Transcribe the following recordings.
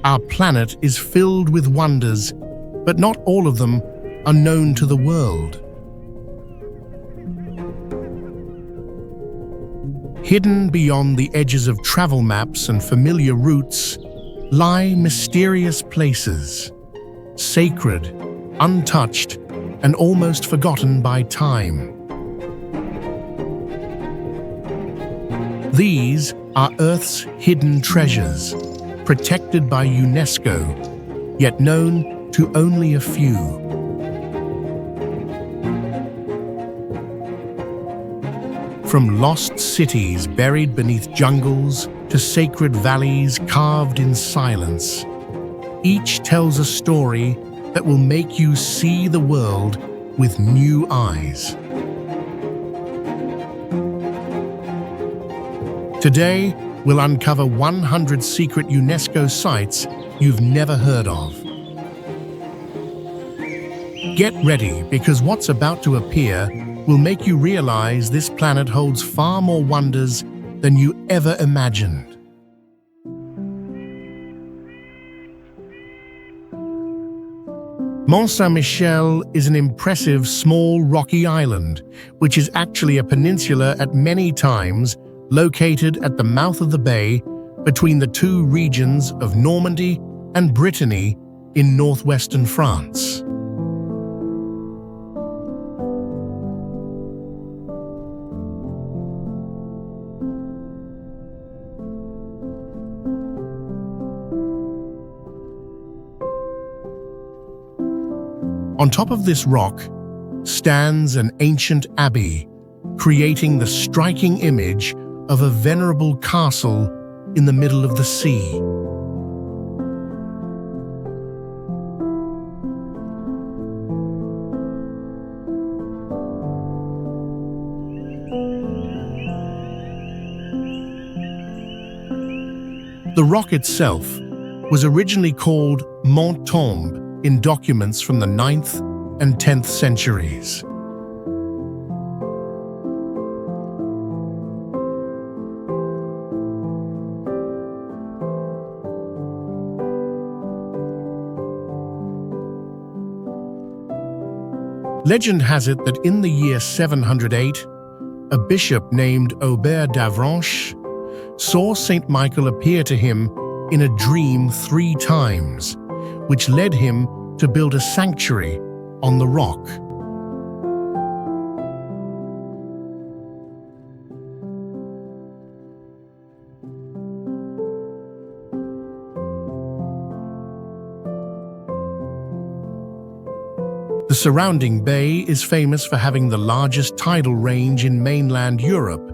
Our planet is filled with wonders, but not all of them are known to the world. Hidden beyond the edges of travel maps and familiar routes lie mysterious places, sacred, untouched, and almost forgotten by time. These are Earth's hidden treasures, protected by UNESCO, yet known to only a few. From lost cities buried beneath jungles to sacred valleys carved in silence, each tells a story that will make you see the world with new eyes. Today, we'll uncover 100 secret UNESCO sites you've never heard of. Get ready, because what's about to appear will make you realize this planet holds far more wonders than you ever imagined. Mont-Saint-Michel is an impressive small rocky island, which is actually a peninsula at many times, located at the mouth of the bay between the two regions of Normandy and Brittany in northwestern France. On top of this rock stands an ancient abbey, creating the striking image of a venerable castle in the middle of the sea. The rock itself was originally called Mont Tombe in documents from the 9th and 10th centuries. Legend has it that in the year 708, a bishop named Aubert d'Avranches saw Saint Michael appear to him in a dream 3 times, which led him to build a sanctuary on the rock. The surrounding bay is famous for having the largest tidal range in mainland Europe,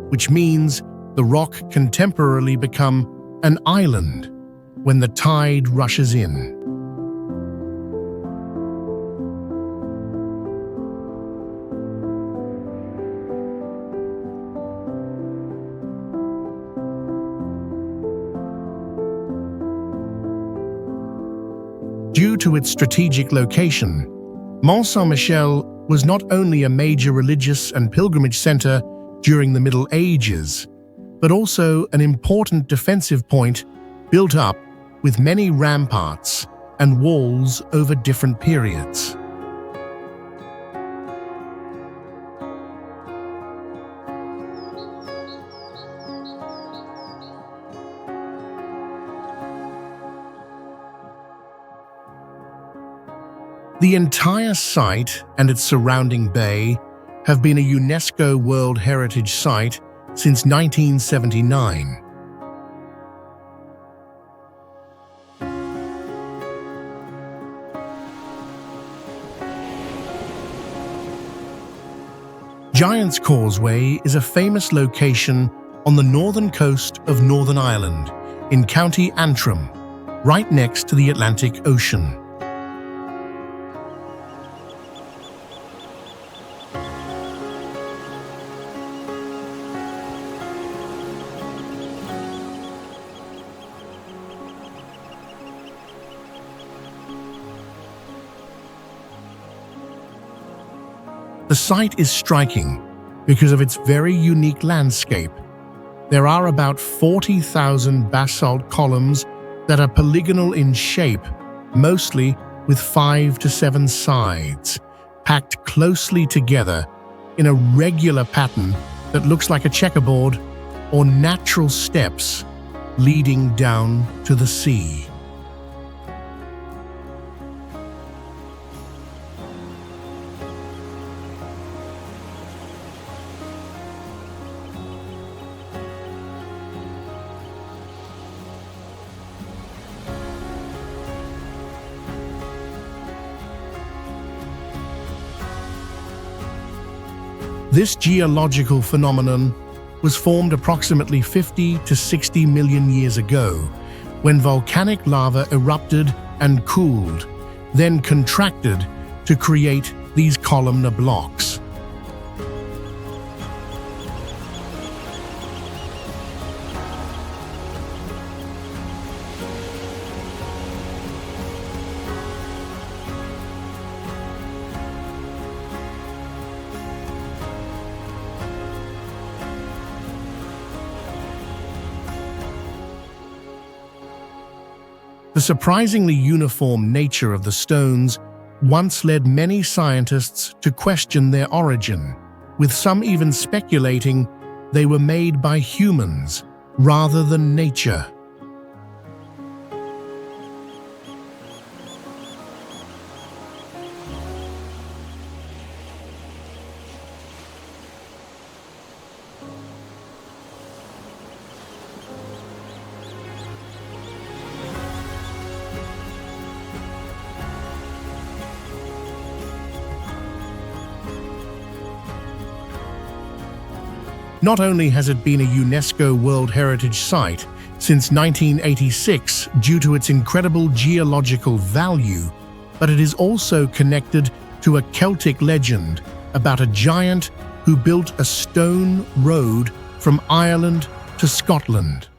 which means the rock can temporarily become an island when the tide rushes in. Due to its strategic location, Mont-Saint-Michel was not only a major religious and pilgrimage center during the Middle Ages, but also an important defensive point built up with many ramparts and walls over different periods. The entire site and its surrounding bay have been a UNESCO World Heritage Site since 1979. Giant's Causeway is a famous location on the northern coast of Northern Ireland in County Antrim, right next to the Atlantic Ocean. The site is striking because of its very unique landscape. There are about 40,000 basalt columns that are polygonal in shape, mostly with 5 to 7 sides, packed closely together in a regular pattern that looks like a checkerboard or natural steps leading down to the sea. This geological phenomenon was formed approximately 50 to 60 million years ago, when volcanic lava erupted and cooled, then contracted to create these columnar blocks. The surprisingly uniform nature of the stones once led many scientists to question their origin, with some even speculating they were made by humans rather than nature. Not only has it been a UNESCO World Heritage Site since 1986 due to its incredible geological value, but it is also connected to a Celtic legend about a giant who built a stone road from Ireland to Scotland.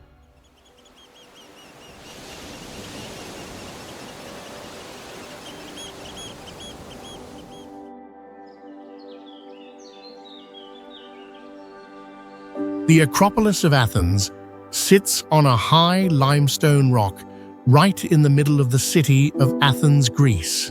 The Acropolis of Athens sits on a high limestone rock right in the middle of the city of Athens, Greece.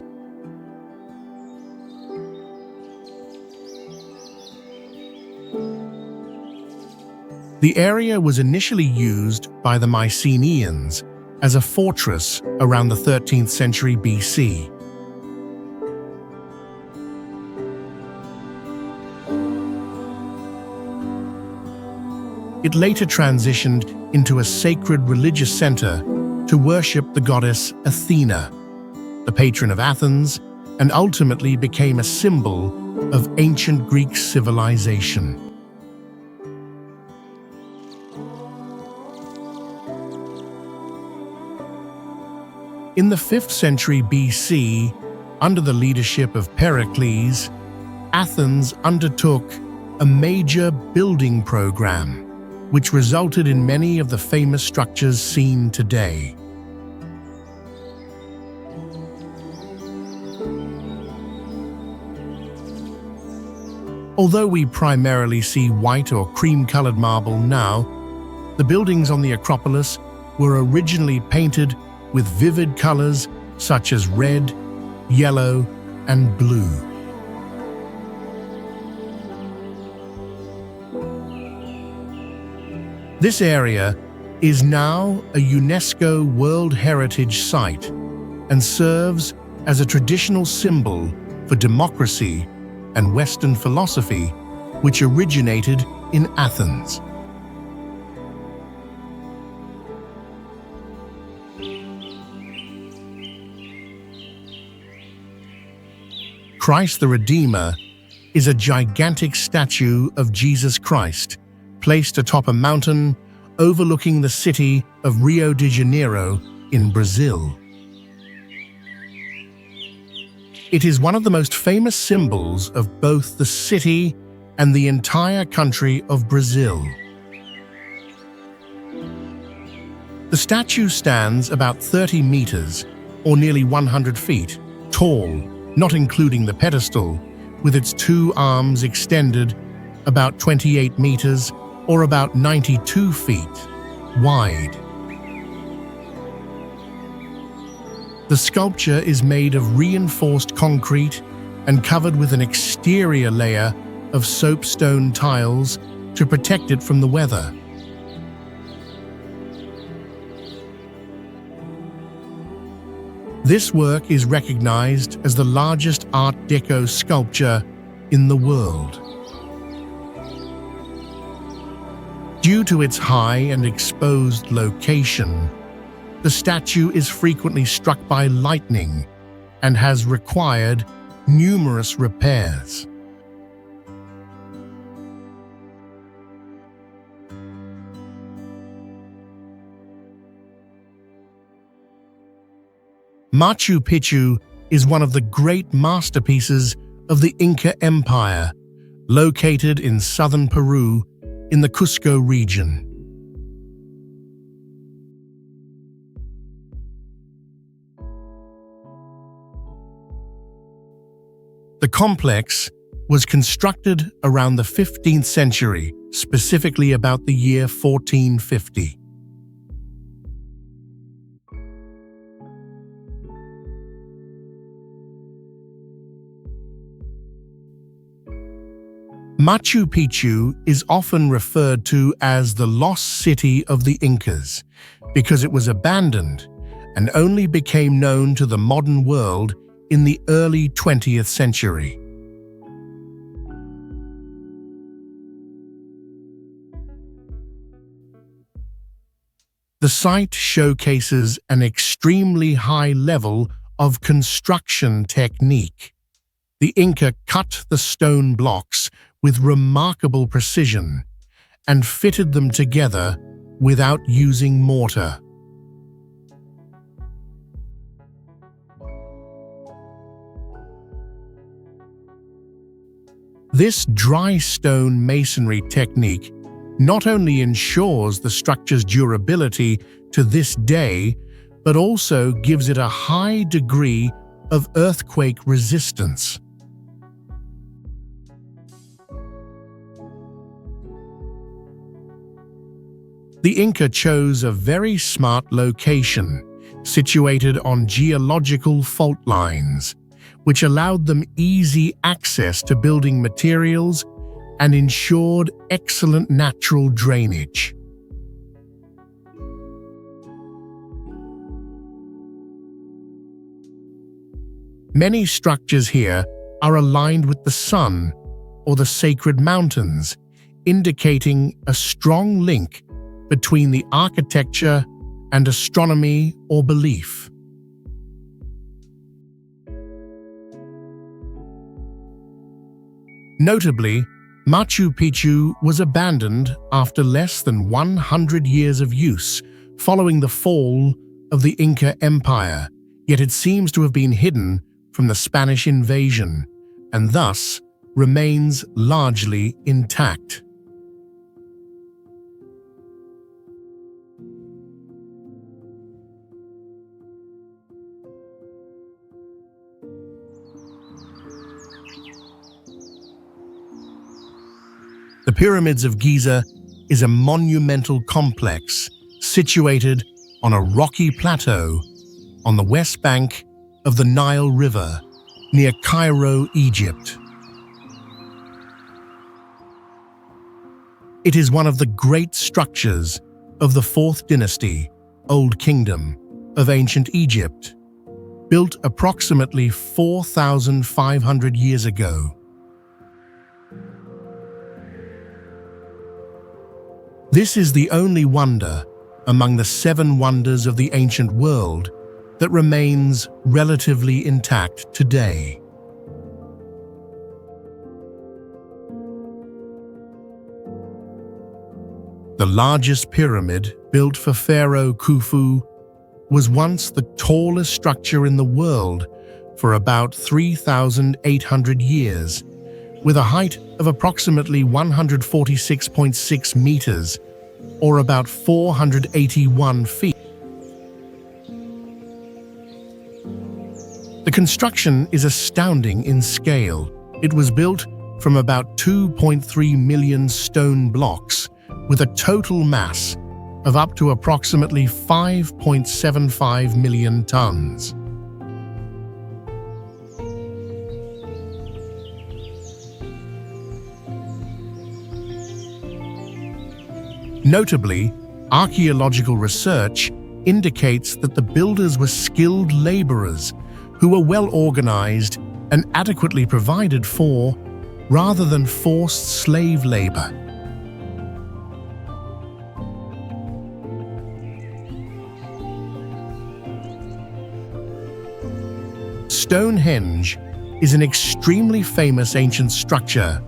The area was initially used by the Mycenaeans as a fortress around the 13th century BC. It later transitioned into a sacred religious center to worship the goddess Athena, the patron of Athens, and ultimately became a symbol of ancient Greek civilization. In the 5th century BC, under the leadership of Pericles, Athens undertook a major building program, which resulted in many of the famous structures seen today. Although we primarily see white or cream-colored marble now, the buildings on the Acropolis were originally painted with vivid colors such as red, yellow, and blue. This area is now a UNESCO World Heritage Site and serves as a traditional symbol for democracy and Western philosophy, which originated in Athens. Christ the Redeemer is a gigantic statue of Jesus Christ, placed atop a mountain overlooking the city of Rio de Janeiro in Brazil. It is one of the most famous symbols of both the city and the entire country of Brazil. The statue stands about 30 meters, or nearly 100 feet, tall, not including the pedestal, with its two arms extended about 28 meters or about 92 feet, wide. The sculpture is made of reinforced concrete and covered with an exterior layer of soapstone tiles to protect it from the weather. This work is recognized as the largest Art Deco sculpture in the world. Due to its high and exposed location, the statue is frequently struck by lightning and has required numerous repairs. Machu Picchu is one of the great masterpieces of the Inca Empire, located in southern Peru in the Cusco region. The complex was constructed around the 15th century, specifically about the year 1450. Machu Picchu is often referred to as the lost city of the Incas because it was abandoned and only became known to the modern world in the early 20th century. The site showcases an extremely high level of construction technique. The Inca cut the stone blocks with remarkable precision and fitted them together without using mortar. This dry stone masonry technique not only ensures the structure's durability to this day, but also gives it a high degree of earthquake resistance. The Inca chose a very smart location, situated on geological fault lines, which allowed them easy access to building materials and ensured excellent natural drainage. Many structures here are aligned with the sun or the sacred mountains, indicating a strong link between the architecture and astronomy or belief. Notably, Machu Picchu was abandoned after less than 100 years of use following the fall of the Inca Empire, yet it seems to have been hidden from the Spanish invasion and thus remains largely intact. The Pyramids of Giza is a monumental complex situated on a rocky plateau on the west bank of the Nile River near Cairo, Egypt. It is one of the great structures of the 4th dynasty, Old Kingdom, of ancient Egypt, built approximately 4,500 years ago. This is the only wonder among the 7 wonders of the ancient world that remains relatively intact today. The largest pyramid, built for Pharaoh Khufu, was once the tallest structure in the world for about 3,800 years, with a height of approximately 146.6 meters, or about 481 feet. The construction is astounding in scale. It was built from about 2.3 million stone blocks, with a total mass of up to approximately 5.75 million tons. Notably, archaeological research indicates that the builders were skilled laborers who were well organized and adequately provided for, rather than forced slave labor. Stonehenge is an extremely famous ancient structure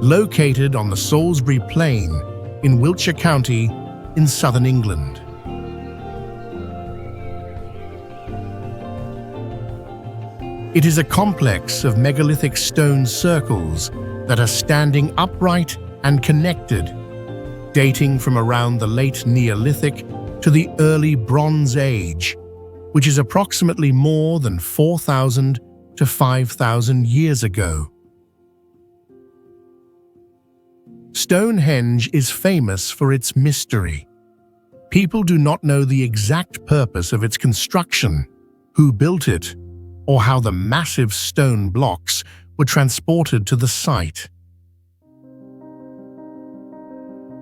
located on the Salisbury Plain in Wiltshire County in southern England. It is a complex of megalithic stone circles that are standing upright and connected, dating from around the late Neolithic to the early Bronze Age, which is approximately more than 4,000 to 5,000 years ago. Stonehenge is famous for its mystery. People do not know the exact purpose of its construction, who built it, or how the massive stone blocks were transported to the site.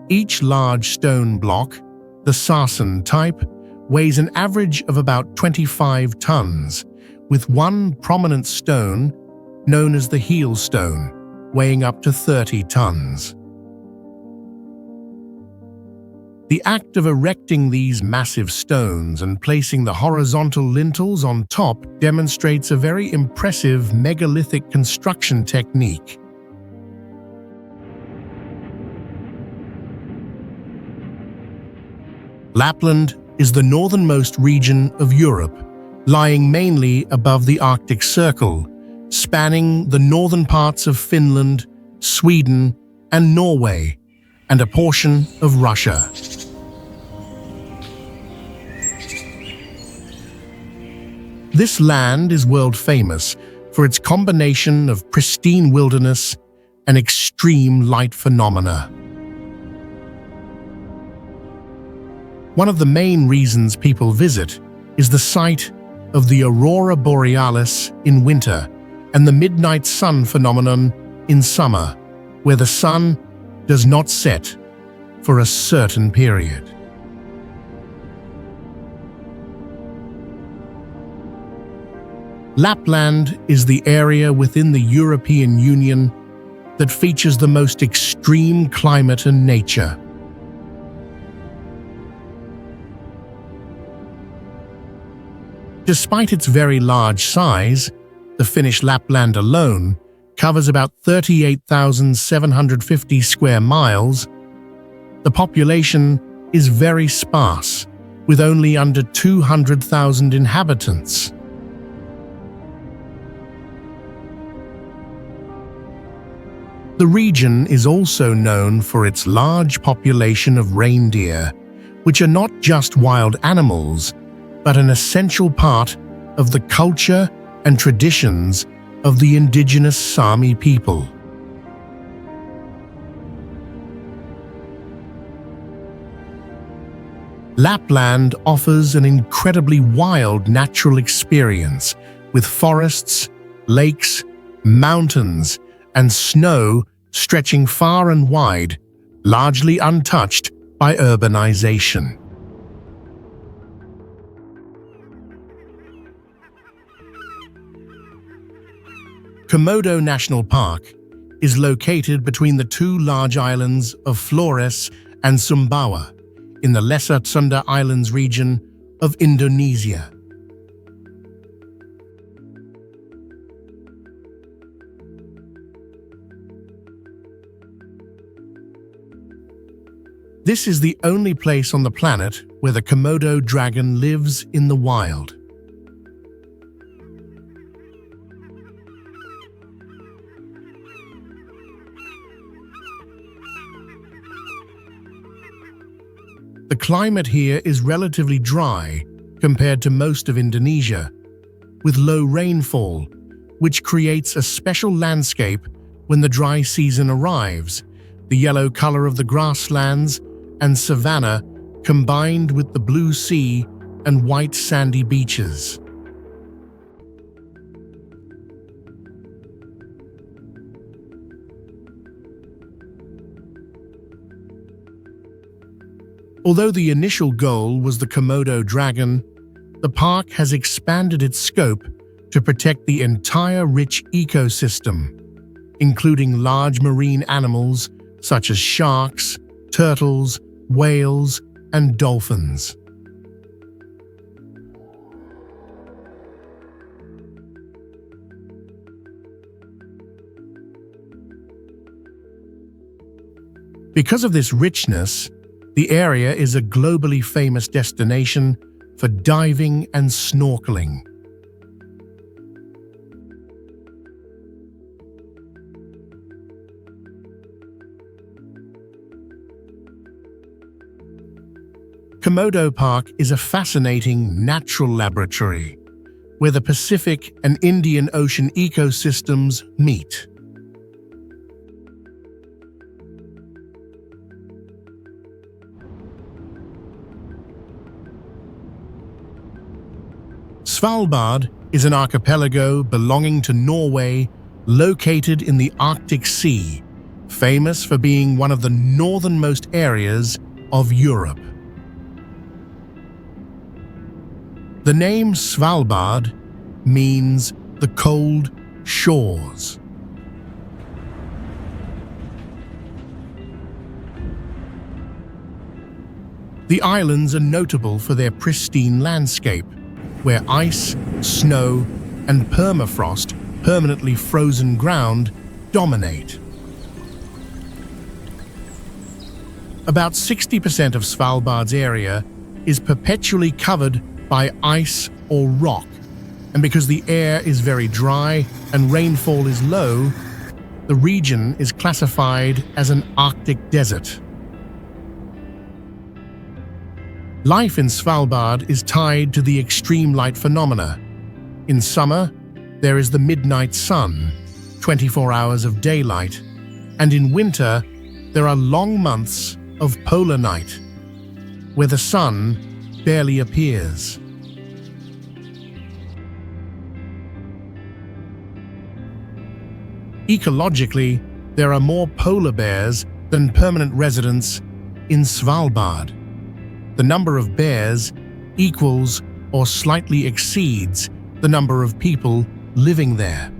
Each large stone block, the sarsen type, weighs an average of about 25 tons, with one prominent stone, known as the heel stone, weighing up to 30 tons. The act of erecting these massive stones and placing the horizontal lintels on top demonstrates a very impressive megalithic construction technique. Lapland is the northernmost region of Europe, lying mainly above the Arctic Circle, spanning the northern parts of Finland, Sweden, and Norway, and a portion of Russia. This land is world famous for its combination of pristine wilderness and extreme light phenomena. One of the main reasons people visit is the sight of the Aurora Borealis in winter and the midnight sun phenomenon in summer, where the sun does not set for a certain period. Lapland is the area within the European Union that features the most extreme climate and nature. Despite its very large size, the Finnish Lapland alone covers about 38,750 square miles. The population is very sparse, with only under 200,000 inhabitants. The region is also known for its large population of reindeer, which are not just wild animals, but an essential part of the culture and traditions of the indigenous Sami people. Lapland offers an incredibly wild natural experience with forests, lakes, mountains, and snow stretching far and wide, largely untouched by urbanization. Komodo National Park is located between the two large islands of Flores and Sumbawa in the Lesser Sunda Islands region of Indonesia. This is the only place on the planet where the Komodo dragon lives in the wild. The climate here is relatively dry compared to most of Indonesia, with low rainfall, which creates a special landscape when the dry season arrives, the yellow color of the grasslands and savanna combined with the blue sea and white sandy beaches. Although the initial goal was the Komodo dragon, the park has expanded its scope to protect the entire rich ecosystem, including large marine animals such as sharks, turtles, whales, and dolphins. Because of this richness, the area is a globally famous destination for diving and snorkeling. Komodo Park is a fascinating natural laboratory where the Pacific and Indian Ocean ecosystems meet. Svalbard is an archipelago belonging to Norway, located in the Arctic Sea, famous for being one of the northernmost areas of Europe. The name Svalbard means the cold shores. The islands are notable for their pristine landscape, where ice, snow, and permafrost, permanently frozen ground, dominate. About 60% of Svalbard's area is perpetually covered by ice or rock, and because the air is very dry and rainfall is low, the region is classified as an Arctic desert. Life in Svalbard is tied to the extreme light phenomena. In summer, there is the midnight sun, 24 hours of daylight, and in winter, there are long months of polar night, where the sun barely appears. Ecologically, there are more polar bears than permanent residents in Svalbard. The number of bears equals or slightly exceeds the number of people living there.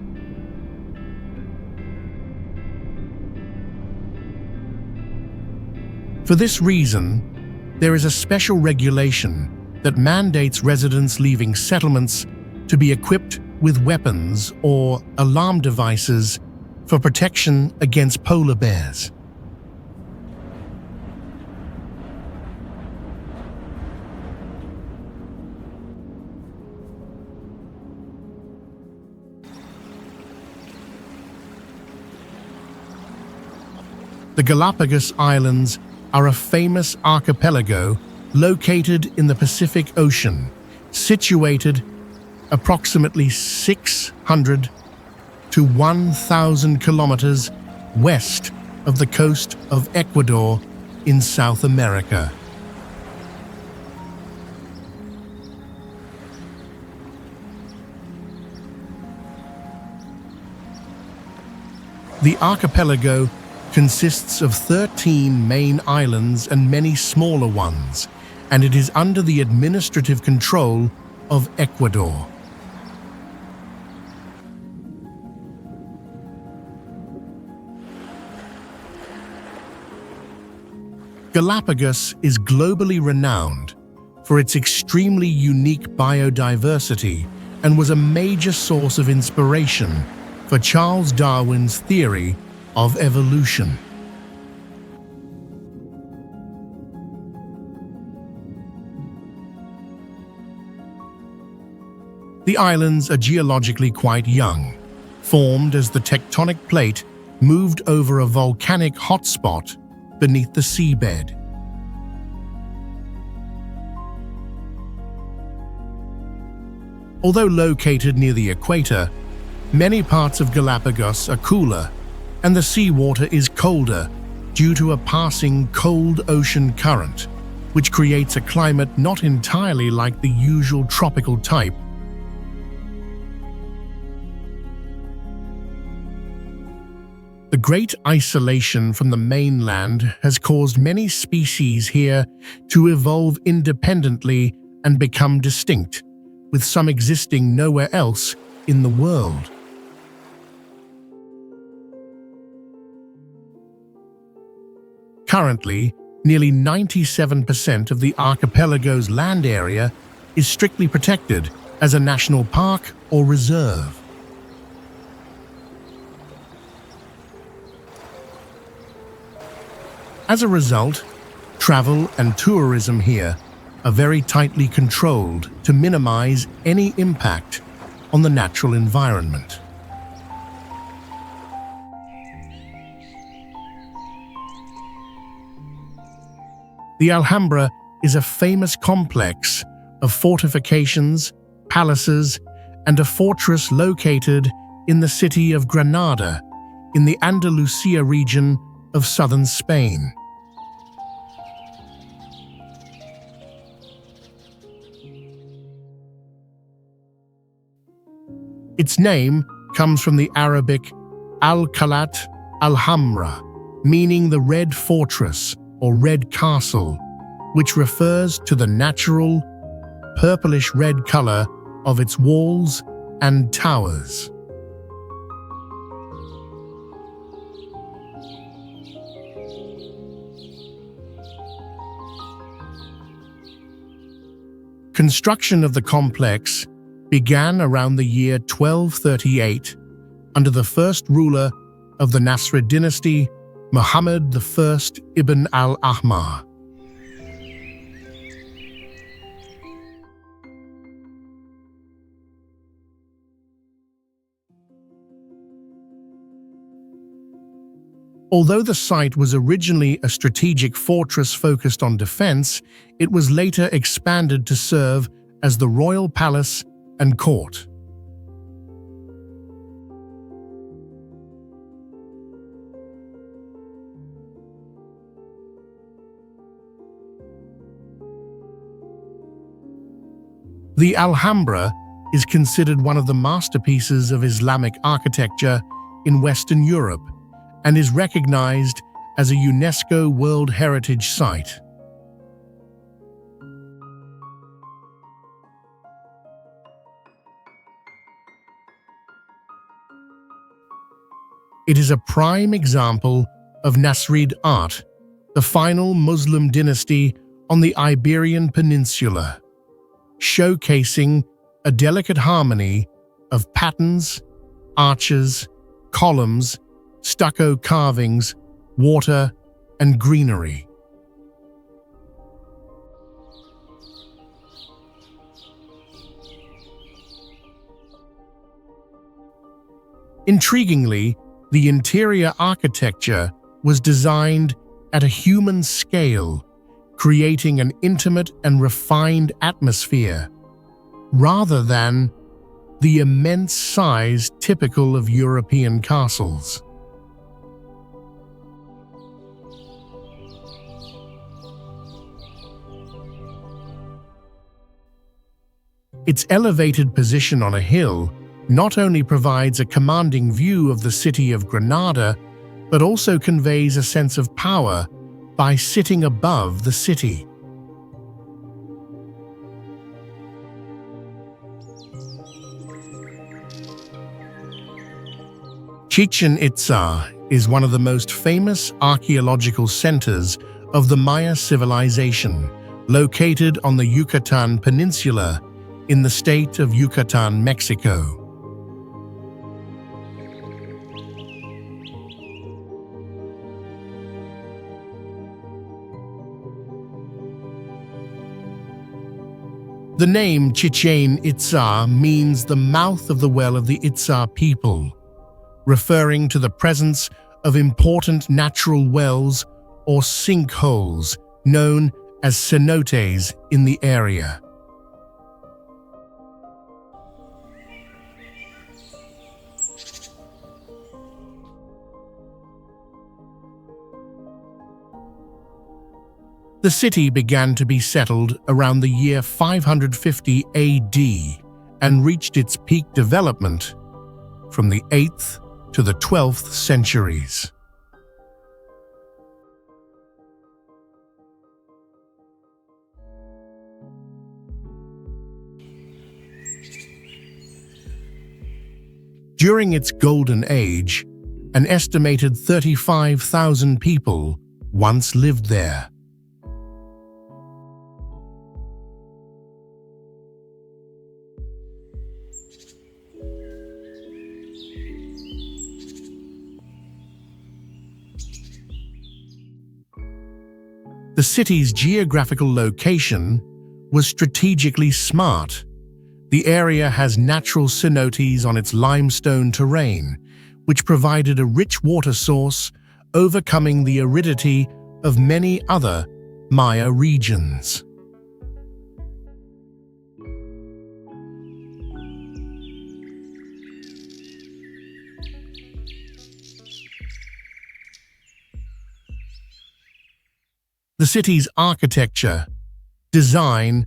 For this reason, there is a special regulation that mandates residents leaving settlements to be equipped with weapons or alarm devices for protection against polar bears. The Galapagos Islands are a famous archipelago located in the Pacific Ocean, situated approximately 600 to 1,000 kilometers west of the coast of Ecuador in South America. The archipelago consists of 13 main islands and many smaller ones, and it is under the administrative control of Ecuador. Galapagos is globally renowned for its extremely unique biodiversity and was a major source of inspiration for Charles Darwin's theory of evolution. The islands are geologically quite young, formed as the tectonic plate moved over a volcanic hotspot beneath the seabed. Although located near the equator, many parts of Galapagos are cooler and the seawater is colder, due to a passing cold ocean current, which creates a climate not entirely like the usual tropical type. The great isolation from the mainland has caused many species here to evolve independently and become distinct, with some existing nowhere else in the world. Currently, nearly 97% of the archipelago's land area is strictly protected as a national park or reserve. As a result, travel and tourism here are very tightly controlled to minimize any impact on the natural environment. The Alhambra is a famous complex of fortifications, palaces, and a fortress located in the city of Granada, in the Andalusia region of southern Spain. Its name comes from the Arabic Al-Qalat al-Hamra, meaning the Red Fortress or Red Castle, which refers to the natural purplish-red color of its walls and towers. Construction of the complex began around the year 1238 under the first ruler of the Nasrid dynasty, Muhammad I ibn al-Ahmar. Although the site was originally a strategic fortress focused on defense, it was later expanded to serve as the royal palace and court. The Alhambra is considered one of the masterpieces of Islamic architecture in Western Europe and is recognized as a UNESCO World Heritage Site. It is a prime example of Nasrid art, the final Muslim dynasty on the Iberian Peninsula, showcasing a delicate harmony of patterns, arches, columns, stucco carvings, water, and greenery. Intriguingly, the interior architecture was designed at a human scale, creating an intimate and refined atmosphere, rather than the immense size typical of European castles. Its elevated position on a hill not only provides a commanding view of the city of Granada, but also conveys a sense of power by sitting above the city. Chichen Itza is one of the most famous archaeological centers of the Maya civilization, located on the Yucatan Peninsula in the state of Yucatan, Mexico. The name Chichen Itza means the mouth of the well of the Itza people, referring to the presence of important natural wells or sinkholes known as cenotes in the area. The city began to be settled around the year 550 AD and reached its peak development from the 8th to the 12th centuries. During its golden age, an estimated 35,000 people once lived there. The city's geographical location was strategically smart. The area has natural cenotes on its limestone terrain, which provided a rich water source, overcoming the aridity of many other Maya regions. The city's architecture, design,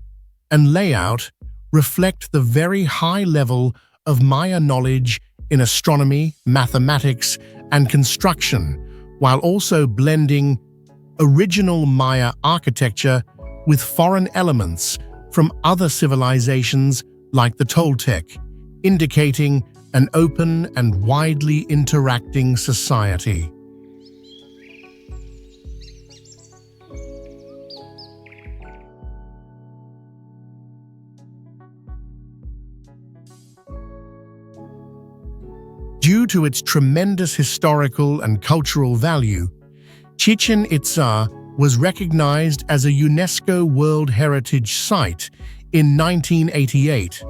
and layout reflect the very high level of Maya knowledge in astronomy, mathematics, and construction, while also blending original Maya architecture with foreign elements from other civilizations like the Toltec, indicating an open and widely interacting society. Due to its tremendous historical and cultural value, Chichen Itza was recognized as a UNESCO World Heritage Site in 1988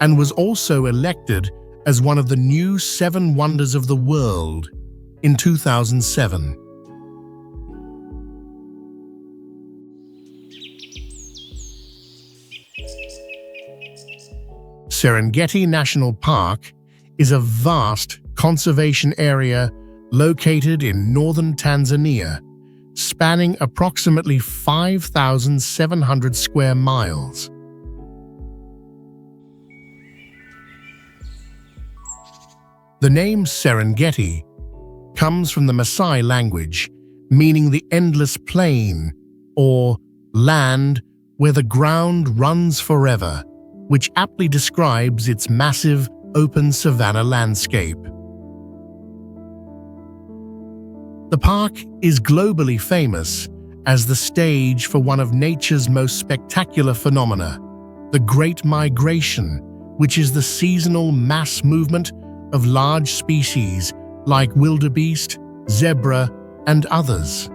and was also elected as one of the new 7 Wonders of the World in 2007. Serengeti National Park is a vast conservation area located in northern Tanzania, spanning approximately 5,700 square miles. The name Serengeti comes from the Maasai language, meaning the endless plain or land where the ground runs forever, which aptly describes its massive open savanna landscape. The park is globally famous as the stage for one of nature's most spectacular phenomena, the Great Migration, which is the seasonal mass movement of large species like wildebeest, zebra, and others.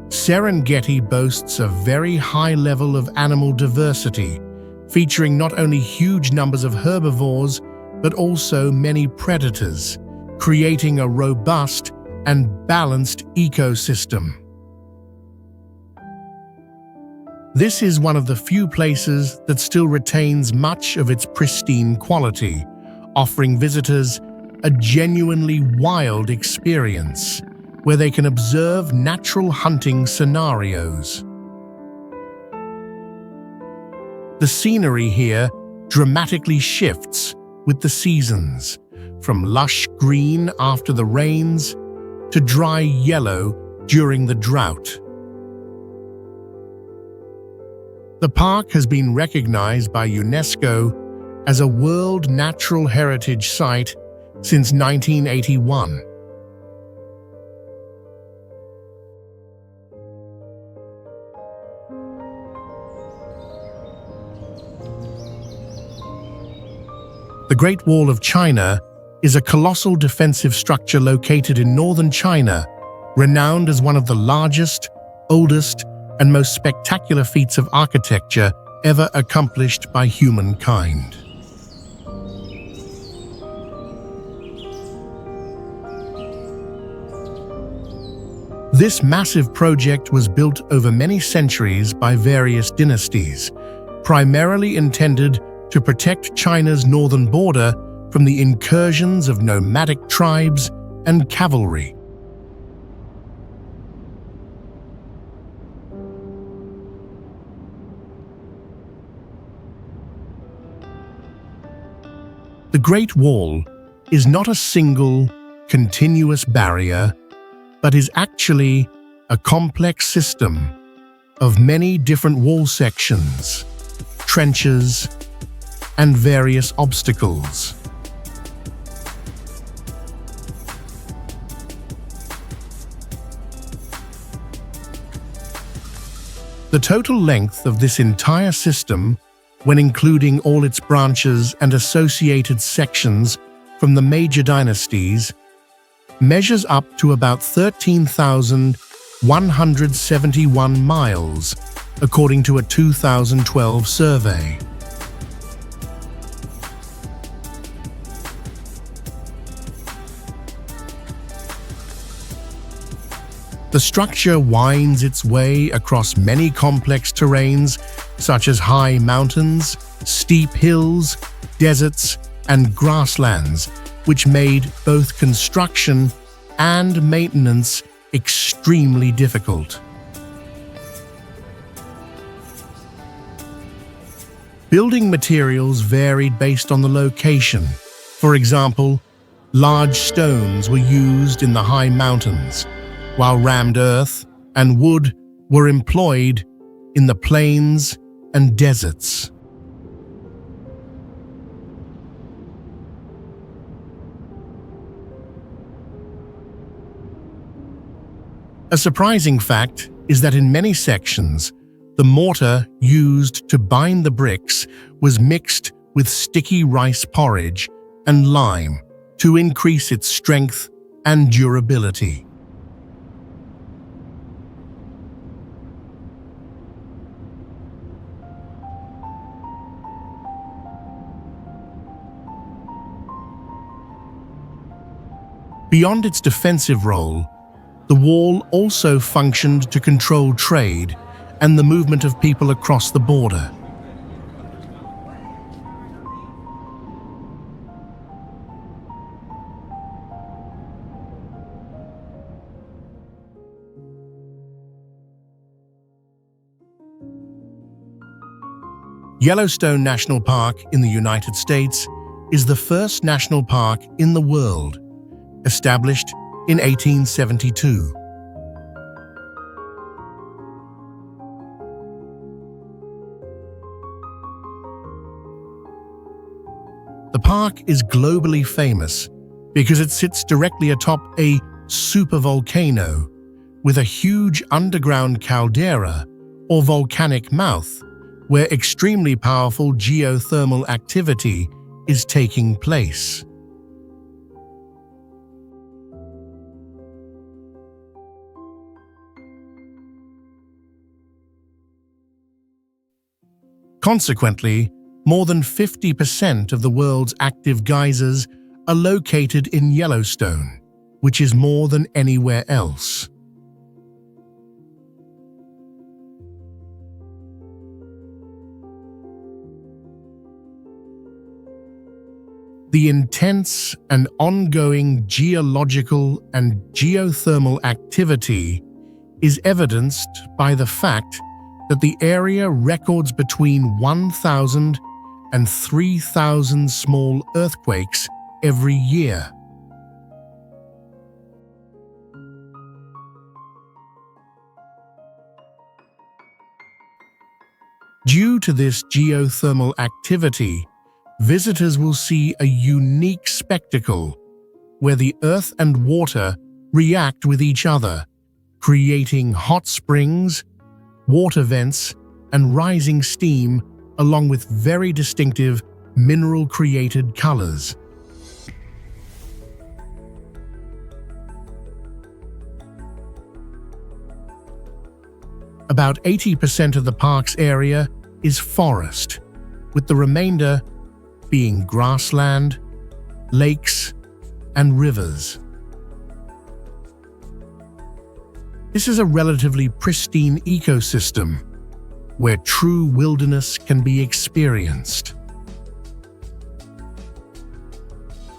Serengeti boasts a very high level of animal diversity, featuring not only huge numbers of herbivores, but also many predators, creating a robust and balanced ecosystem. This is one of the few places that still retains much of its pristine quality, offering visitors a genuinely wild experience, where they can observe natural hunting scenarios. The scenery here dramatically shifts with the seasons, from lush green after the rains to dry yellow during the drought. The park has been recognized by UNESCO as a World Natural Heritage Site since 1981. The Great Wall of China is a colossal defensive structure located in northern China, renowned as one of the largest, oldest, and most spectacular feats of architecture ever accomplished by humankind. This massive project was built over many centuries by various dynasties, primarily intended to protect China's northern border from the incursions of nomadic tribes and cavalry. The Great Wall is not a single, continuous barrier, but is actually a complex system of many different wall sections, trenches, and various obstacles. The total length of this entire system, when including all its branches and associated sections from the major dynasties, measures up to about 13,171 miles, according to a 2012 survey. The structure winds its way across many complex terrains, such as high mountains, steep hills, deserts, and grasslands, which made both construction and maintenance extremely difficult. Building materials varied based on the location. For example, large stones were used in the high mountains, while rammed earth and wood were employed in the plains and deserts. A surprising fact is that in many sections, the mortar used to bind the bricks was mixed with sticky rice porridge and lime to increase its strength and durability. Beyond its defensive role, the wall also functioned to control trade and the movement of people across the border. Yellowstone National Park in the United States is the first national park in the world, established in 1872. The park is globally famous because it sits directly atop a supervolcano with a huge underground caldera or volcanic mouth where extremely powerful geothermal activity is taking place. Consequently, more than 50% of the world's active geysers are located in Yellowstone, which is more than anywhere else. The intense and ongoing geological and geothermal activity is evidenced by the fact that the area records between 1,000 and 3,000 small earthquakes every year. Due to this geothermal activity, visitors will see a unique spectacle where the earth and water react with each other, creating hot springs, water vents, and rising steam, along with very distinctive mineral-created colors. About 80% of the park's area is forest, with the remainder being grassland, lakes, and rivers. This is a relatively pristine ecosystem where true wilderness can be experienced.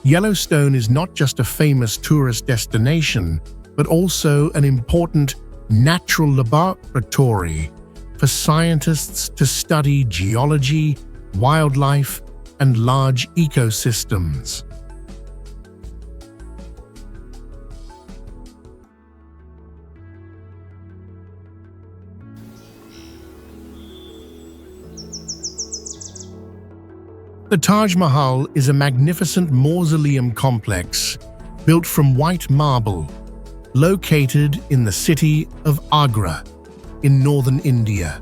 Yellowstone is not just a famous tourist destination, but also an important natural laboratory for scientists to study geology, wildlife, and large ecosystems. The Taj Mahal is a magnificent mausoleum complex built from white marble, located in the city of Agra in northern India.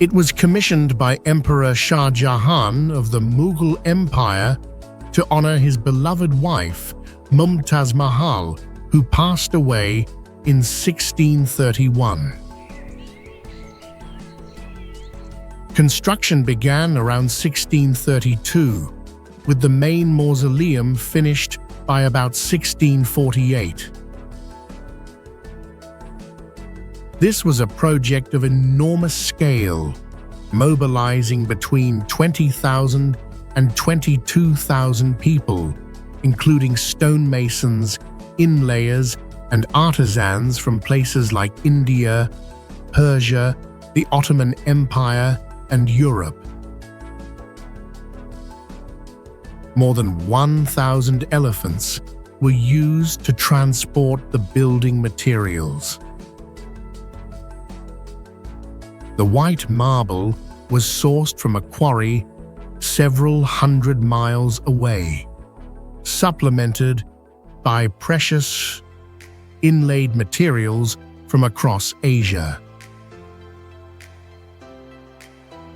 It was commissioned by Emperor Shah Jahan of the Mughal Empire to honor his beloved wife, Mumtaz Mahal, who passed away in 1631. Construction began around 1632, with the main mausoleum finished by about 1648. This was a project of enormous scale, mobilizing between 20,000 and 22,000 people, including stonemasons, inlayers, and artisans from places like India, Persia, the Ottoman Empire, and Europe. More than 1,000 elephants were used to transport the building materials. The white marble was sourced from a quarry several hundred miles away, supplemented by precious inlaid materials from across Asia.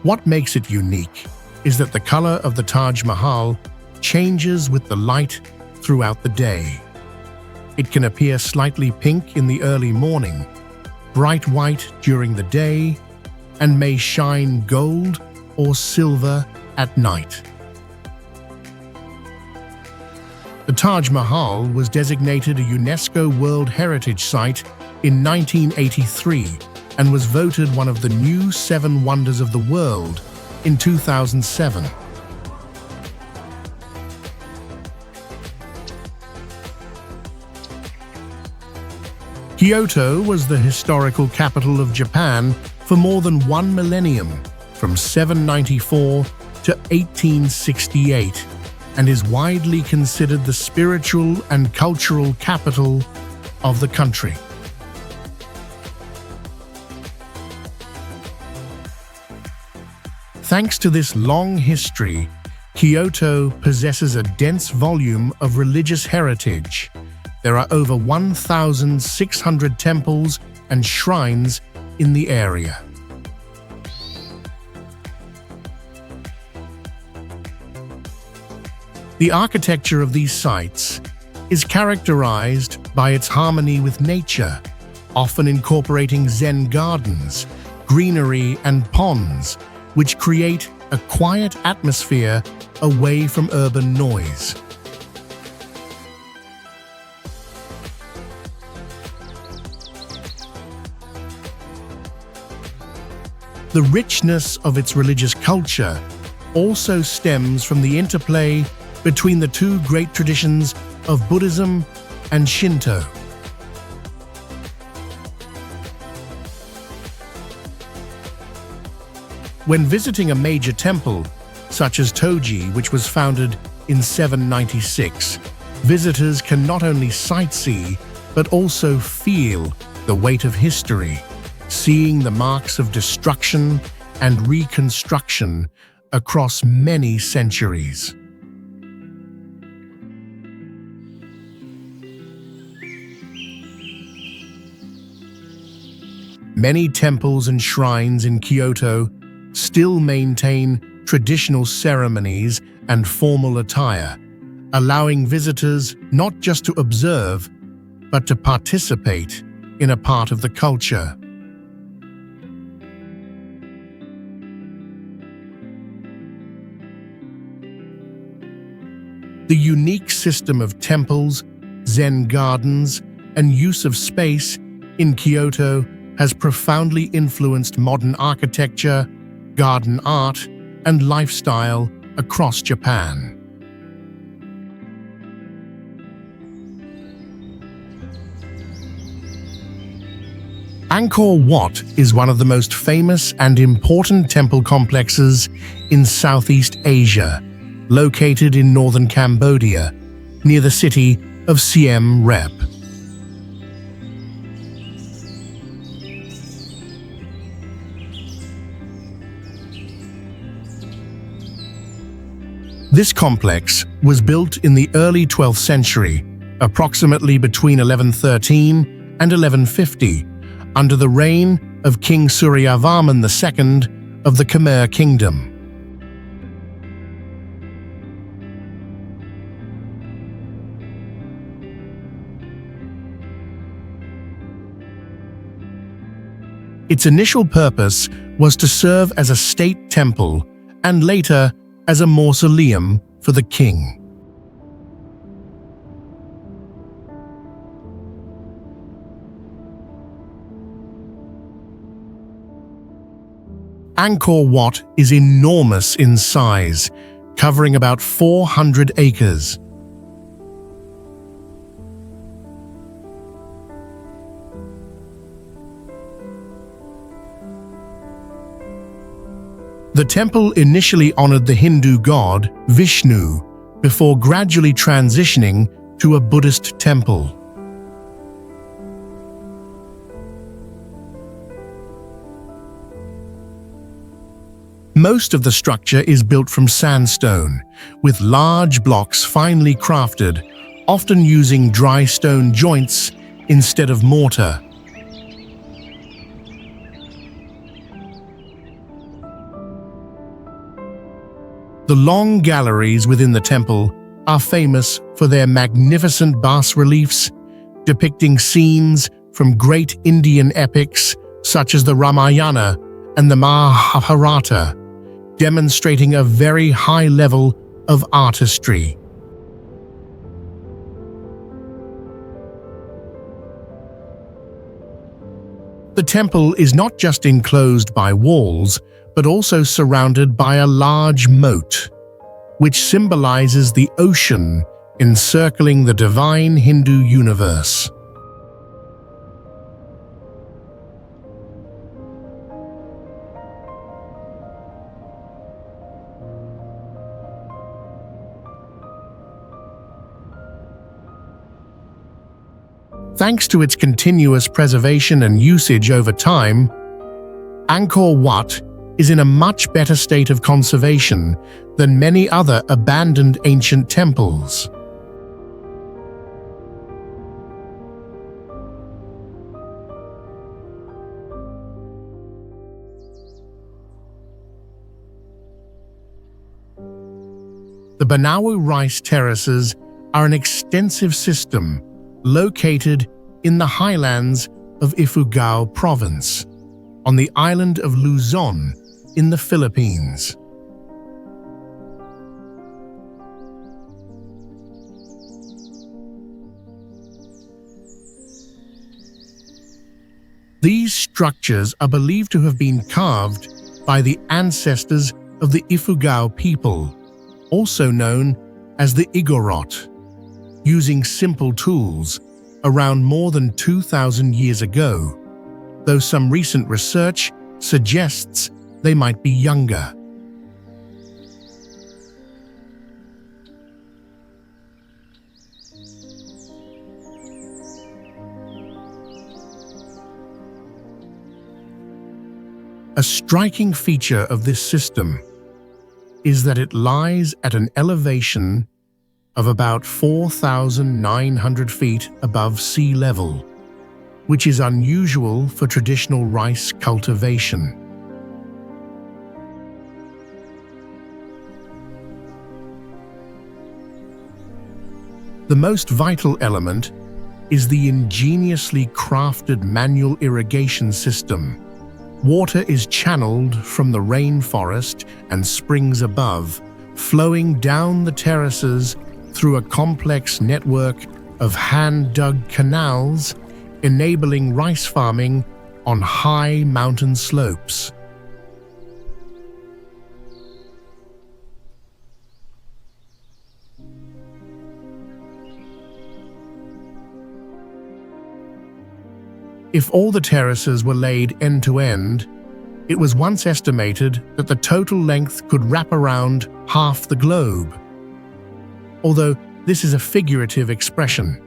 What makes it unique is that the color of the Taj Mahal changes with the light throughout the day. It can appear slightly pink in the early morning, bright white during the day, and may shine gold or silver at night. The Taj Mahal was designated a UNESCO World Heritage Site in 1983 and was voted one of the new 7 Wonders of the World in 2007. Kyoto was the historical capital of Japan for more than 1 millennium, from 794 to 1868, and is widely considered the spiritual and cultural capital of the country. Thanks to this long history, Kyoto possesses a dense volume of religious heritage. There are over 1,600 temples and shrines in the area. The architecture of these sites is characterized by its harmony with nature, often incorporating Zen gardens, greenery, and ponds, which create a quiet atmosphere away from urban noise. The richness of its religious culture also stems from the interplay between the two great traditions of Buddhism and Shinto. When visiting a major temple, such as Toji, which was founded in 796, visitors can not only sightsee, but also feel the weight of history, seeing the marks of destruction and reconstruction across many centuries. Many temples and shrines in Kyoto still maintain traditional ceremonies and formal attire, allowing visitors not just to observe, but to participate in a part of the culture. The unique system of temples, Zen gardens, and use of space in Kyoto has profoundly influenced modern architecture, garden art, and lifestyle across Japan. Angkor Wat is one of the most famous and important temple complexes in Southeast Asia, located in northern Cambodia, near the city of Siem Reap. This complex was built in the early 12th century, approximately between 1113 and 1150, under the reign of King Suryavarman II of the Khmer Kingdom. Its initial purpose was to serve as a state temple and later as a mausoleum for the king. Angkor Wat is enormous in size, covering about 400 acres. The temple initially honored the Hindu god Vishnu before gradually transitioning to a Buddhist temple. Most of the structure is built from sandstone, with large blocks finely crafted, often using dry stone joints instead of mortar. The long galleries within the temple are famous for their magnificent bas-reliefs, depicting scenes from great Indian epics such as the Ramayana and the Mahabharata, demonstrating a very high level of artistry. The temple is not just enclosed by walls, but also surrounded by a large moat, which symbolizes the ocean encircling the divine Hindu universe. Thanks to its continuous preservation and usage over time, Angkor Wat is in a much better state of conservation than many other abandoned ancient temples. The Banawu rice terraces are an extensive system located in the highlands of Ifugao Province, on the island of Luzon in the Philippines. These structures are believed to have been carved by the ancestors of the Ifugao people, also known as the Igorot, using simple tools around more than 2,000 years ago, though some recent research suggests they might be younger. A striking feature of this system is that it lies at an elevation of about 4,900 feet above sea level, which is unusual for traditional rice cultivation. The most vital element is the ingeniously crafted manual irrigation system. Water is channeled from the rainforest and springs above, flowing down the terraces through a complex network of hand-dug canals, enabling rice farming on high mountain slopes. If all the terraces were laid end to end, it was once estimated that the total length could wrap around half the globe. Although this is a figurative expression.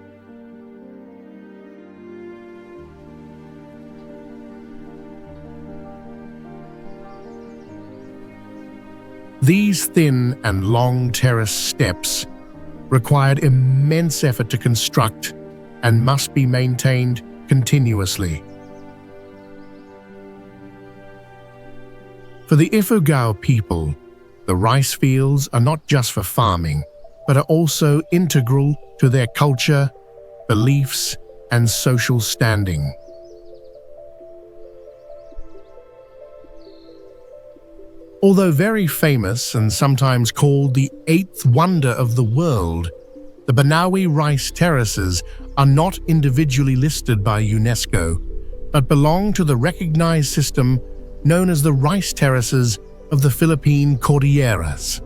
These thin and long terrace steps required immense effort to construct and must be maintained continuously. For the Ifugao people, the rice fields are not just for farming, but are also integral to their culture, beliefs, and social standing. Although very famous and sometimes called the eighth wonder of the world, the Banawi rice terraces are not individually listed by UNESCO, but belong to the recognized system known as the rice terraces of the Philippine Cordilleras.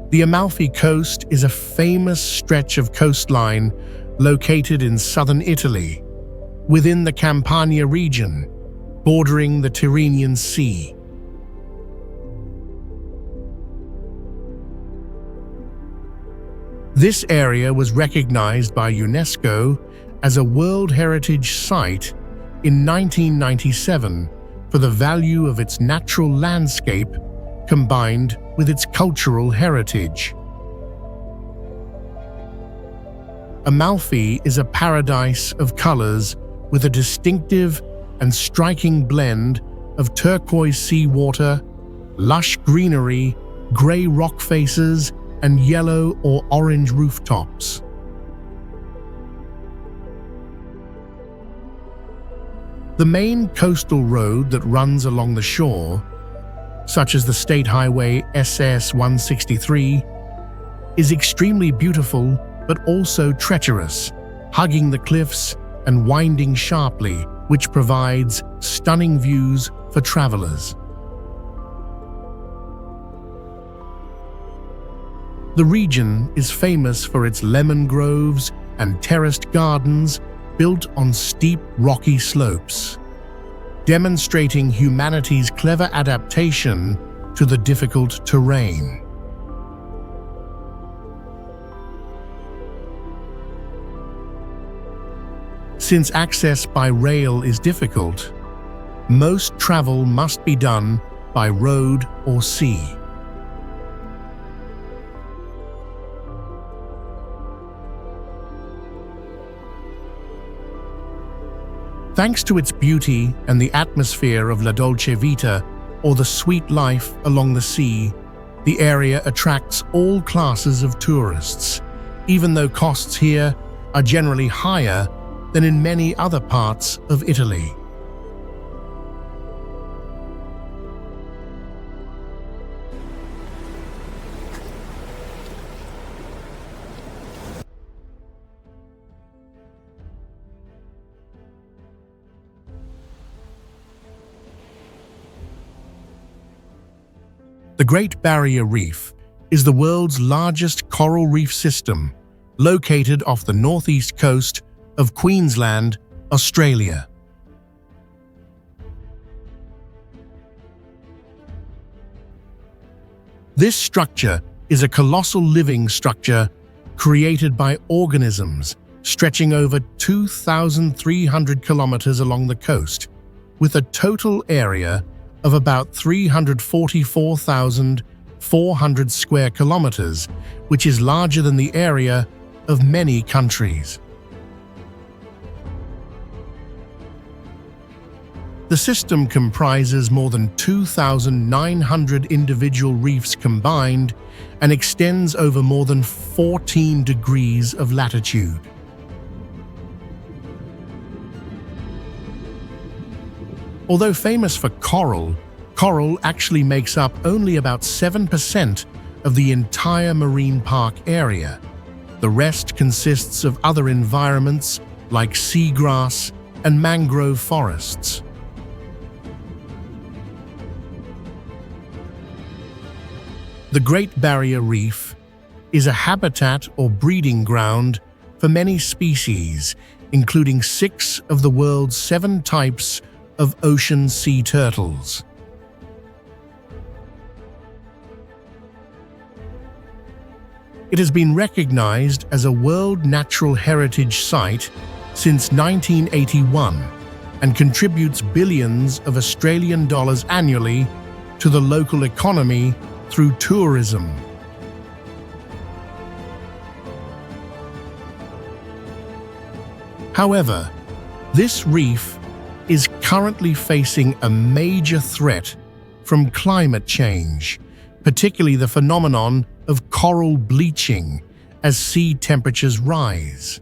The Amalfi Coast is a famous stretch of coastline located in southern Italy, within the Campania region, bordering the Tyrrhenian Sea. This area was recognized by UNESCO as a World Heritage Site in 1997 for the value of its natural landscape combined with its cultural heritage. Amalfi is a paradise of colors with a distinctive and striking blend of turquoise seawater, lush greenery, gray rock faces, and yellow or orange rooftops. The main coastal road that runs along the shore, such as the State Highway SS-163, is extremely beautiful but also treacherous, hugging the cliffs and winding sharply, which provides stunning views for travelers. The region is famous for its lemon groves and terraced gardens built on steep rocky slopes, demonstrating humanity's clever adaptation to the difficult terrain. Since access by rail is difficult, most travel must be done by road or sea. Thanks to its beauty and the atmosphere of La Dolce Vita, or the sweet life along the sea, the area attracts all classes of tourists, even though costs here are generally higher than in many other parts of Italy. The Great Barrier Reef is the world's largest coral reef system, located off the northeast coast of Queensland, Australia. This structure is a colossal living structure created by organisms stretching over 2,300 kilometers along the coast, with a total area of about 344,400 square kilometers, which is larger than the area of many countries. The system comprises more than 2,900 individual reefs combined and extends over more than 14 degrees of latitude. Although famous for coral, coral actually makes up only about 7% of the entire marine park area. The rest consists of other environments like seagrass and mangrove forests. The Great Barrier Reef is a habitat or breeding ground for many species, including 6 of the world's 7 types of ocean sea turtles. It has been recognized as a World Natural Heritage Site since 1981 and contributes billions of Australian dollars annually to the local economy through tourism. However, this reef is currently facing a major threat from climate change, particularly the phenomenon of coral bleaching as sea temperatures rise.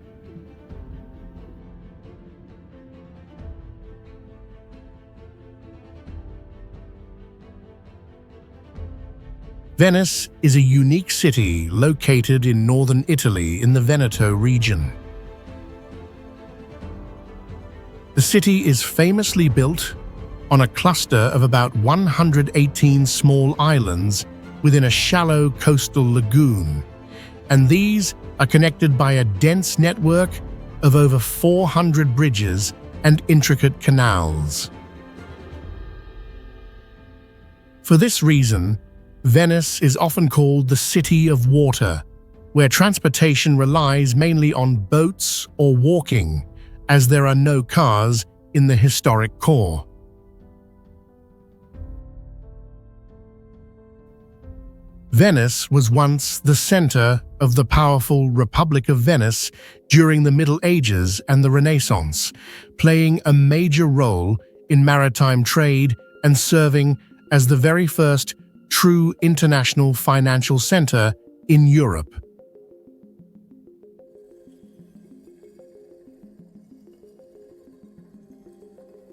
Venice is a unique city located in northern Italy in the Veneto region. The city is famously built on a cluster of about 118 small islands within a shallow coastal lagoon, and these are connected by a dense network of over 400 bridges and intricate canals. For this reason, Venice is often called the City of Water, where transportation relies mainly on boats or walking, as there are no cars in the historic core. Venice was once the center of the powerful Republic of Venice during the Middle Ages and the Renaissance, playing a major role in maritime trade and serving as the very first true international financial center in Europe.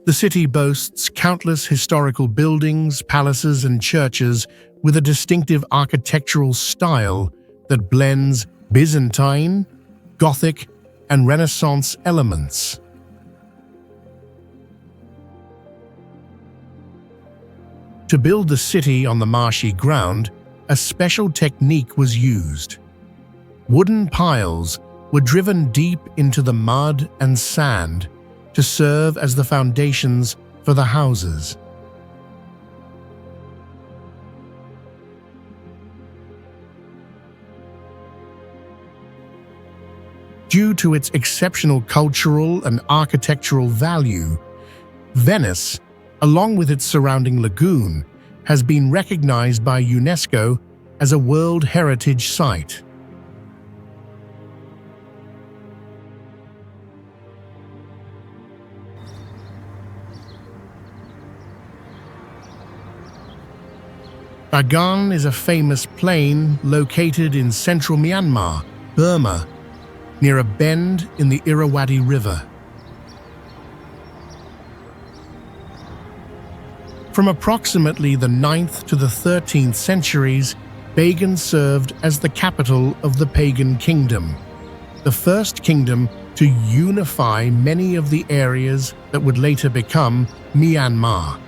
The city boasts countless historical buildings, palaces, and churches with a distinctive architectural style that blends Byzantine, Gothic, and Renaissance elements. To build the city on the marshy ground, a special technique was used. Wooden piles were driven deep into the mud and sand to serve as the foundations for the houses. Due to its exceptional cultural and architectural value, Venice, along with its surrounding lagoon, has been recognized by UNESCO as a World Heritage Site. Bagan is a famous plain located in central Myanmar, Burma, near a bend in the Irrawaddy River. From approximately the 9th to the 13th centuries, Bagan served as the capital of the pagan kingdom, the first kingdom to unify many of the areas that would later become Myanmar.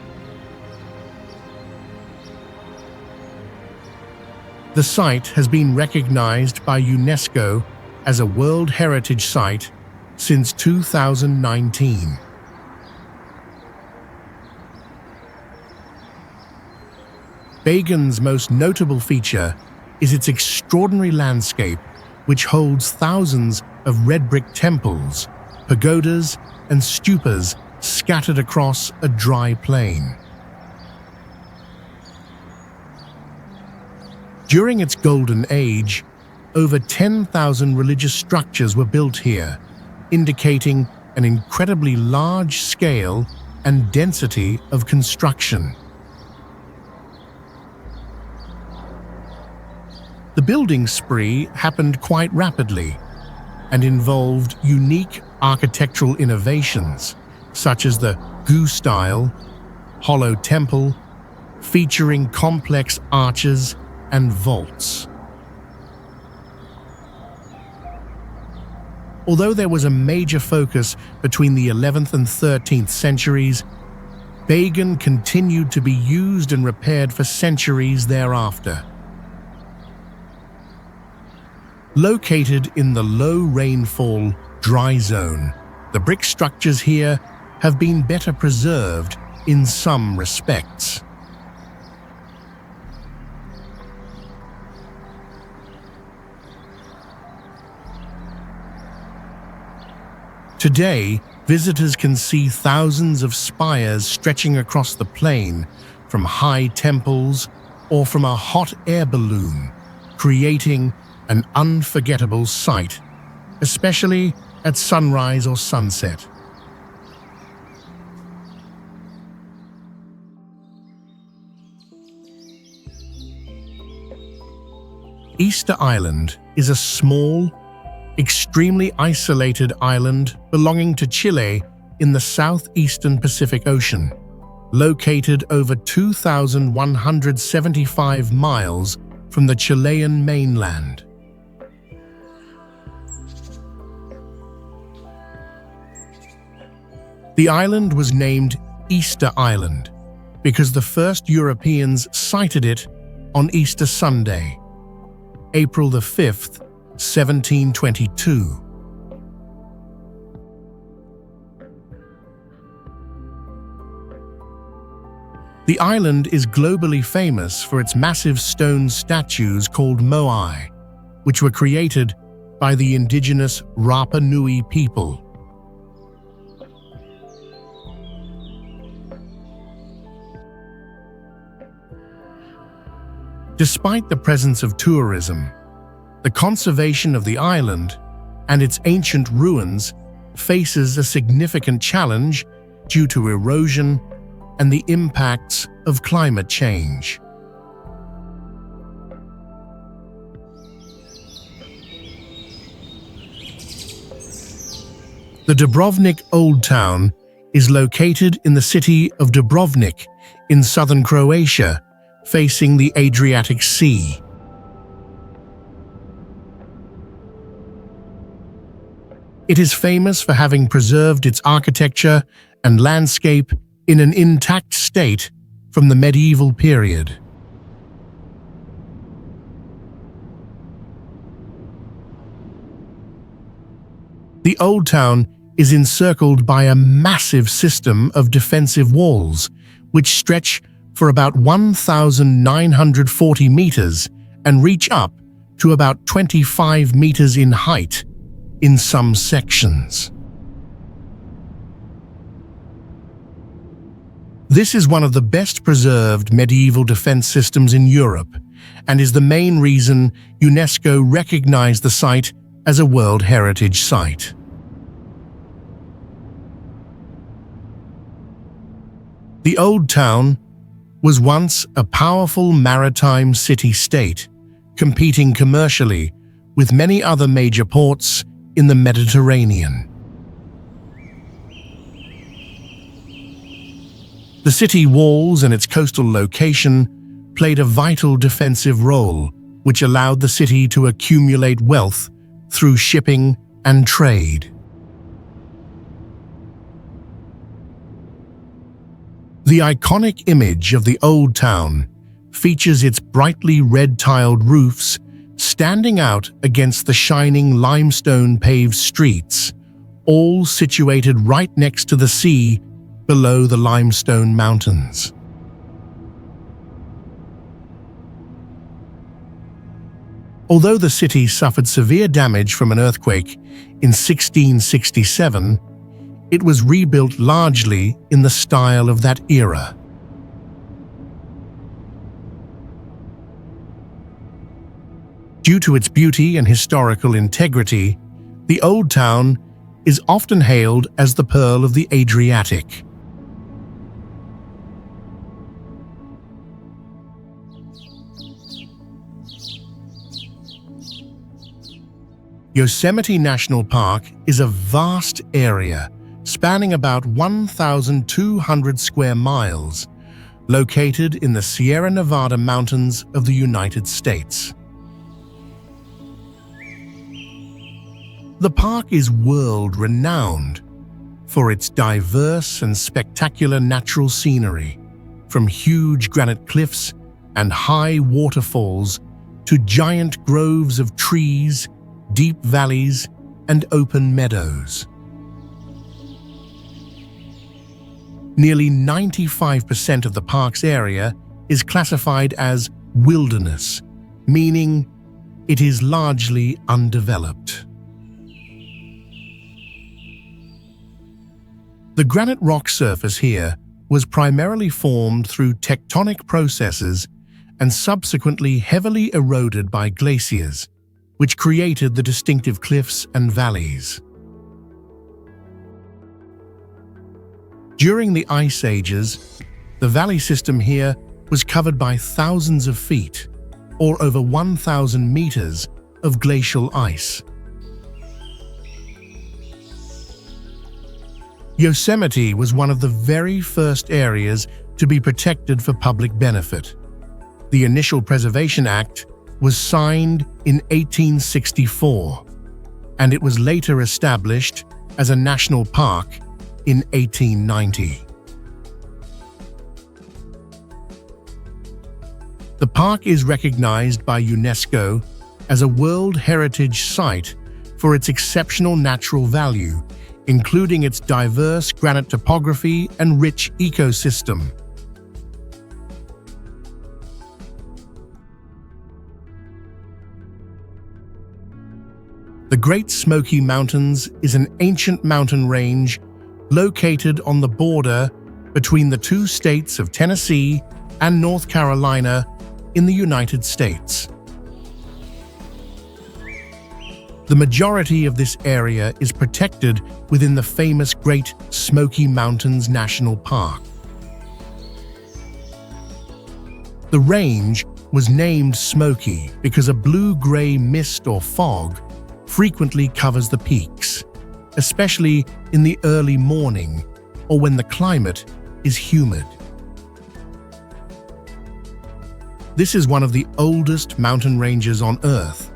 The site has been recognized by UNESCO as a World Heritage Site since 2019. Bagan's most notable feature is its extraordinary landscape, which holds thousands of red brick temples, pagodas, and stupas scattered across a dry plain. During its golden age, over 10,000 religious structures were built here, indicating an incredibly large scale and density of construction. The building spree happened quite rapidly and involved unique architectural innovations, such as the Gu style, hollow temple, featuring complex arches and vaults. Although there was a major focus between the 11th and 13th centuries, Bagan continued to be used and repaired for centuries thereafter. Located in the low rainfall, dry zone, the brick structures here have been better preserved in some respects. Today, visitors can see thousands of spires stretching across the plain from high temples or from a hot air balloon, creating an unforgettable sight, especially at sunrise or sunset. Easter Island is a small, extremely isolated island belonging to Chile in the southeastern Pacific Ocean, located over 2,175 miles from the Chilean mainland. The island was named Easter Island because the first Europeans sighted it on Easter Sunday, April the 5th, 1722. The island is globally famous for its massive stone statues called moai, which were created by the indigenous Rapa Nui people. Despite the presence of tourism, the conservation of the island and its ancient ruins faces a significant challenge due to erosion and the impacts of climate change. The Dubrovnik Old Town is located in the city of Dubrovnik in southern Croatia, facing the Adriatic Sea. It is famous for having preserved its architecture and landscape in an intact state from the medieval period. The Old Town is encircled by a massive system of defensive walls, which stretch for about 1,940 meters and reach up to about 25 meters in height in some sections. This is one of the best preserved medieval defense systems in Europe and is the main reason UNESCO recognized the site as a World Heritage Site. The Old Town was once a powerful maritime city-state, competing commercially with many other major ports in the Mediterranean. The city walls and its coastal location played a vital defensive role, which allowed the city to accumulate wealth through shipping and trade. The iconic image of the Old Town features its brightly red-tiled roofs standing out against the shining limestone-paved streets, all situated right next to the sea below the limestone mountains. Although the city suffered severe damage from an earthquake in 1667, it was rebuilt largely in the style of that era. Due to its beauty and historical integrity, the Old Town is often hailed as the Pearl of the Adriatic. Yosemite National Park is a vast area spanning about 1,200 square miles, located in the Sierra Nevada mountains of the United States. The park is world-renowned for its diverse and spectacular natural scenery, from huge granite cliffs and high waterfalls to giant groves of trees deep valleys, and open meadows. Nearly 95% of the park's area is classified as wilderness, meaning it is largely undeveloped. The granite rock surface here was primarily formed through tectonic processes and subsequently heavily eroded by glaciers, which created the distinctive cliffs and valleys. During the ice ages, the valley system here was covered by thousands of feet, or over 1,000 meters, of glacial ice. Yosemite was one of the very first areas to be protected for public benefit. The Initial Preservation Act was signed in 1864, and it was later established as a national park in 1890. The park is recognized by UNESCO as a World Heritage Site for its exceptional natural value, including its diverse granite topography and rich ecosystem. The Great Smoky Mountains is an ancient mountain range located on the border between the two states of Tennessee and North Carolina in the United States. The majority of this area is protected within the famous Great Smoky Mountains National Park. The range was named Smoky because a blue-gray mist or fog frequently covers the peaks, especially in the early morning or when the climate is humid. This is one of the oldest mountain ranges on Earth,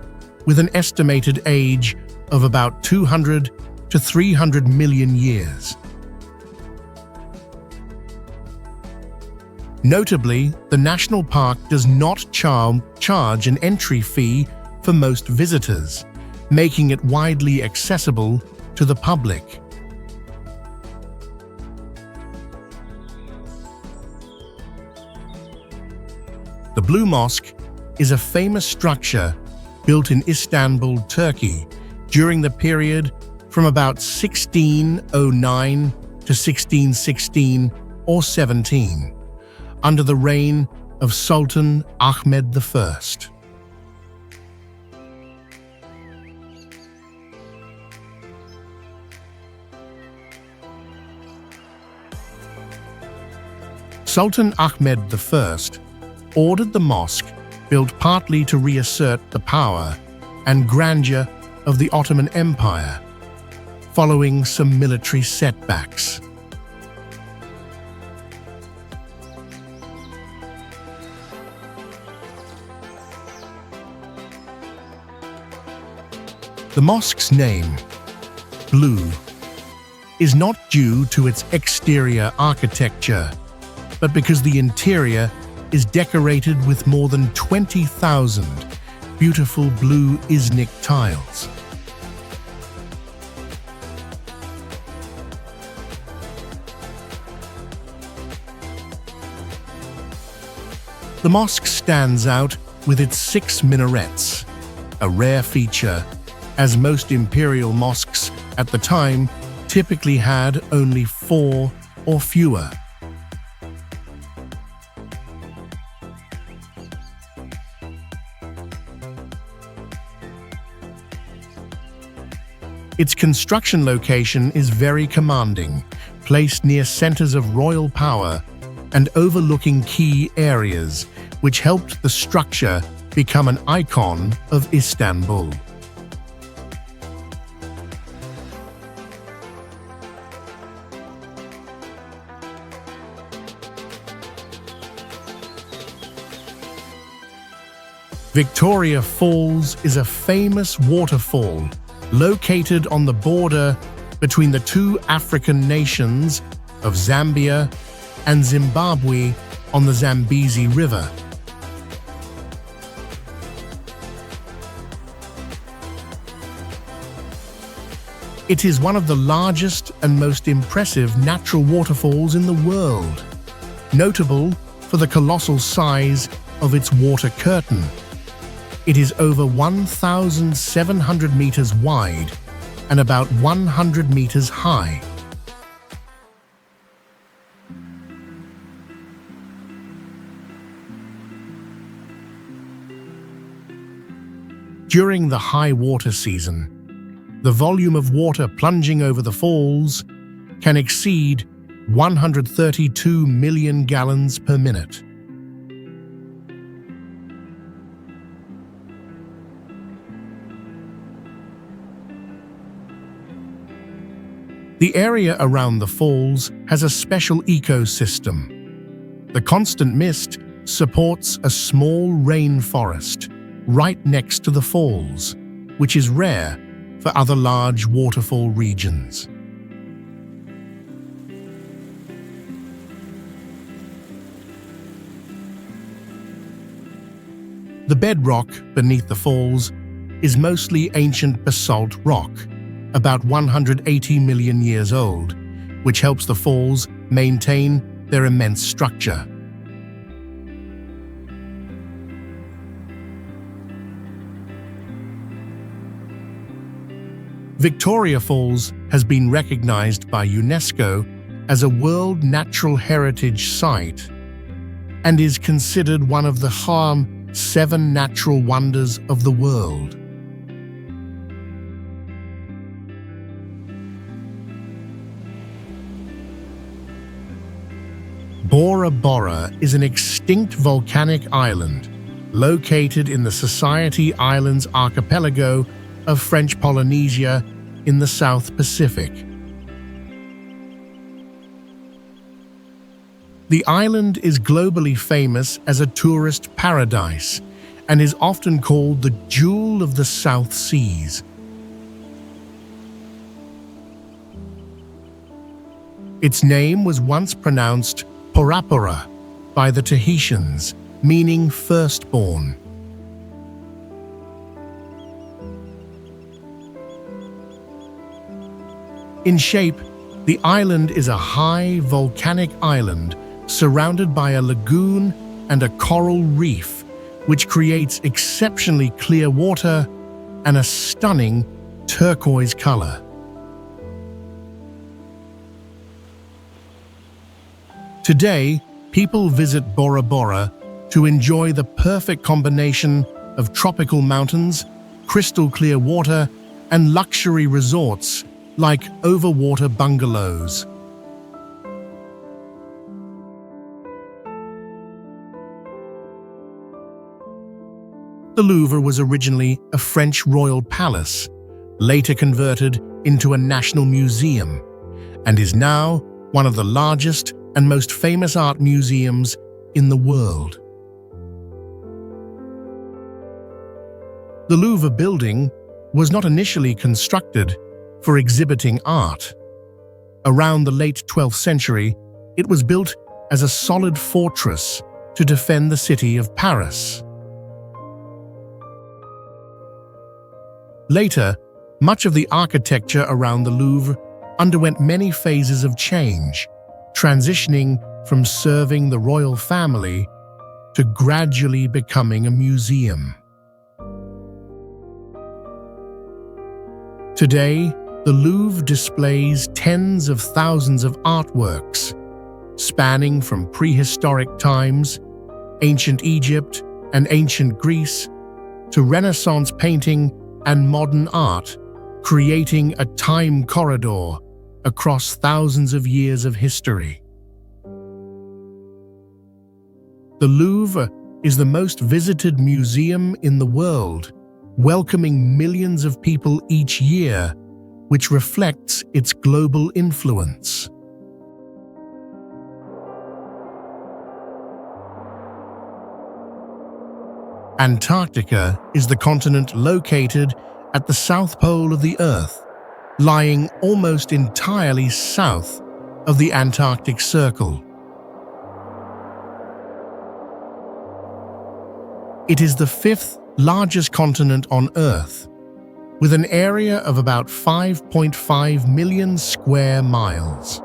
with an estimated age of about 200 to 300 million years. Notably, the national park does not charge an entry fee for most visitors, making it widely accessible to the public. The Blue Mosque is a famous structure built in Istanbul, Turkey, during the period from about 1609 to 1616 or 17, under the reign of Sultan Ahmed I. Sultan Ahmed I ordered the mosque built partly to reassert the power and grandeur of the Ottoman Empire, following some military setbacks. The mosque's name, Blue, is not due to its exterior architecture, but because the interior is decorated with more than 20,000 beautiful blue Iznik tiles. The mosque stands out with its 6 minarets, a rare feature, as most imperial mosques at the time typically had only 4 or fewer. Its construction location is very commanding, placed near centers of royal power and overlooking key areas, which helped the structure become an icon of Istanbul. Victoria Falls is a famous waterfall located on the border between the two African nations of Zambia and Zimbabwe on the Zambezi River. It is one of the largest and most impressive natural waterfalls in the world, notable for the colossal size of its water curtain. It is over 1,700 meters wide and about 100 meters high. During the high water season, the volume of water plunging over the falls can exceed 132 million gallons per minute. The area around the falls has a special ecosystem. The constant mist supports a small rainforest right next to the falls, which is rare for other large waterfall regions. The bedrock beneath the falls is mostly ancient basalt rock, about 180 million years old, which helps the falls maintain their immense structure. Victoria Falls has been recognized by UNESCO as a World Natural Heritage Site and is considered one of the 7 natural wonders of the world. Bora Bora is an extinct volcanic island located in the Society Islands archipelago of French Polynesia in the South Pacific. The island is globally famous as a tourist paradise and is often called the Jewel of the South Seas. Its name was once pronounced Porapora by the Tahitians, meaning firstborn. In shape, the island is a high volcanic island surrounded by a lagoon and a coral reef, which creates exceptionally clear water and a stunning turquoise color. Today, people visit Bora Bora to enjoy the perfect combination of tropical mountains, crystal clear water, and luxury resorts like overwater bungalows. The Louvre was originally a French royal palace, later converted into a national museum, and is now one of the largest and most famous art museums in the world. The Louvre building was not initially constructed for exhibiting art. Around the late 12th century, it was built as a solid fortress to defend the city of Paris. Later, much of the architecture around the Louvre underwent many phases of change, transitioning from serving the royal family to gradually becoming a museum. Today, the Louvre displays tens of thousands of artworks, spanning from prehistoric times, ancient Egypt and ancient Greece, to Renaissance painting and modern art, creating a time corridor across thousands of years of history. The Louvre is the most visited museum in the world, welcoming millions of people each year, which reflects its global influence. Antarctica is the continent located at the South Pole of the Earth, lying almost entirely south of the Antarctic Circle. It is the 5th largest continent on Earth, with an area of about 5.5 million square miles.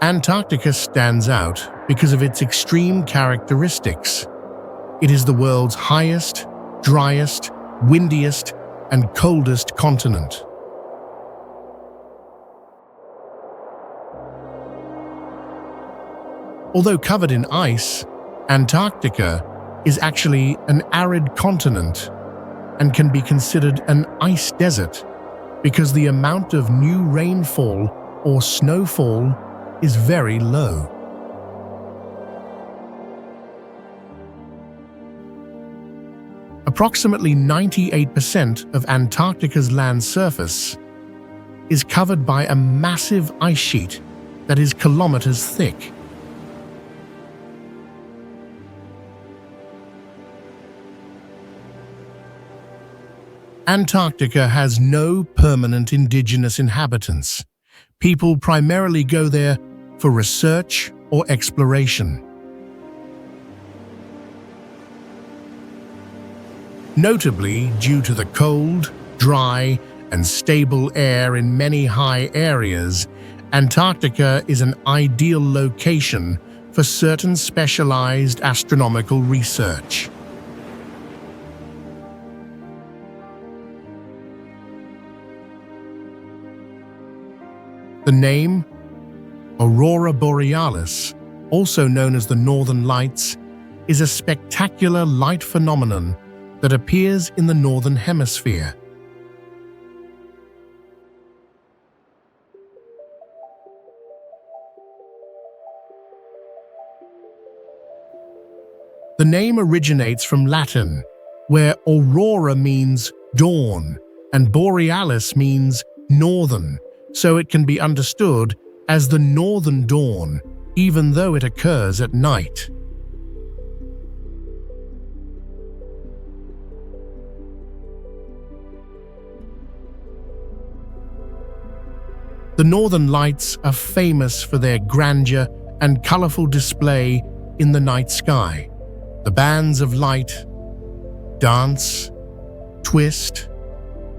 Antarctica stands out because of its extreme characteristics. It is the world's highest, driest, windiest, and coldest continent. Although covered in ice, Antarctica is actually an arid continent and can be considered an ice desert because the amount of new rainfall or snowfall is very low. Approximately 98% of Antarctica's land surface is covered by a massive ice sheet that is kilometers thick. Antarctica has no permanent indigenous inhabitants. People primarily go there for research or exploration. Notably, due to the cold, dry, and stable air in many high areas, Antarctica is an ideal location for certain specialized astronomical research. The name Aurora Borealis, also known as the Northern Lights, is a spectacular light phenomenon that appears in the Northern Hemisphere. The name originates from Latin, where aurora means dawn and borealis means northern, so it can be understood as the northern dawn, even though it occurs at night. The Northern Lights are famous for their grandeur and colorful display in the night sky. The bands of light dance, twist,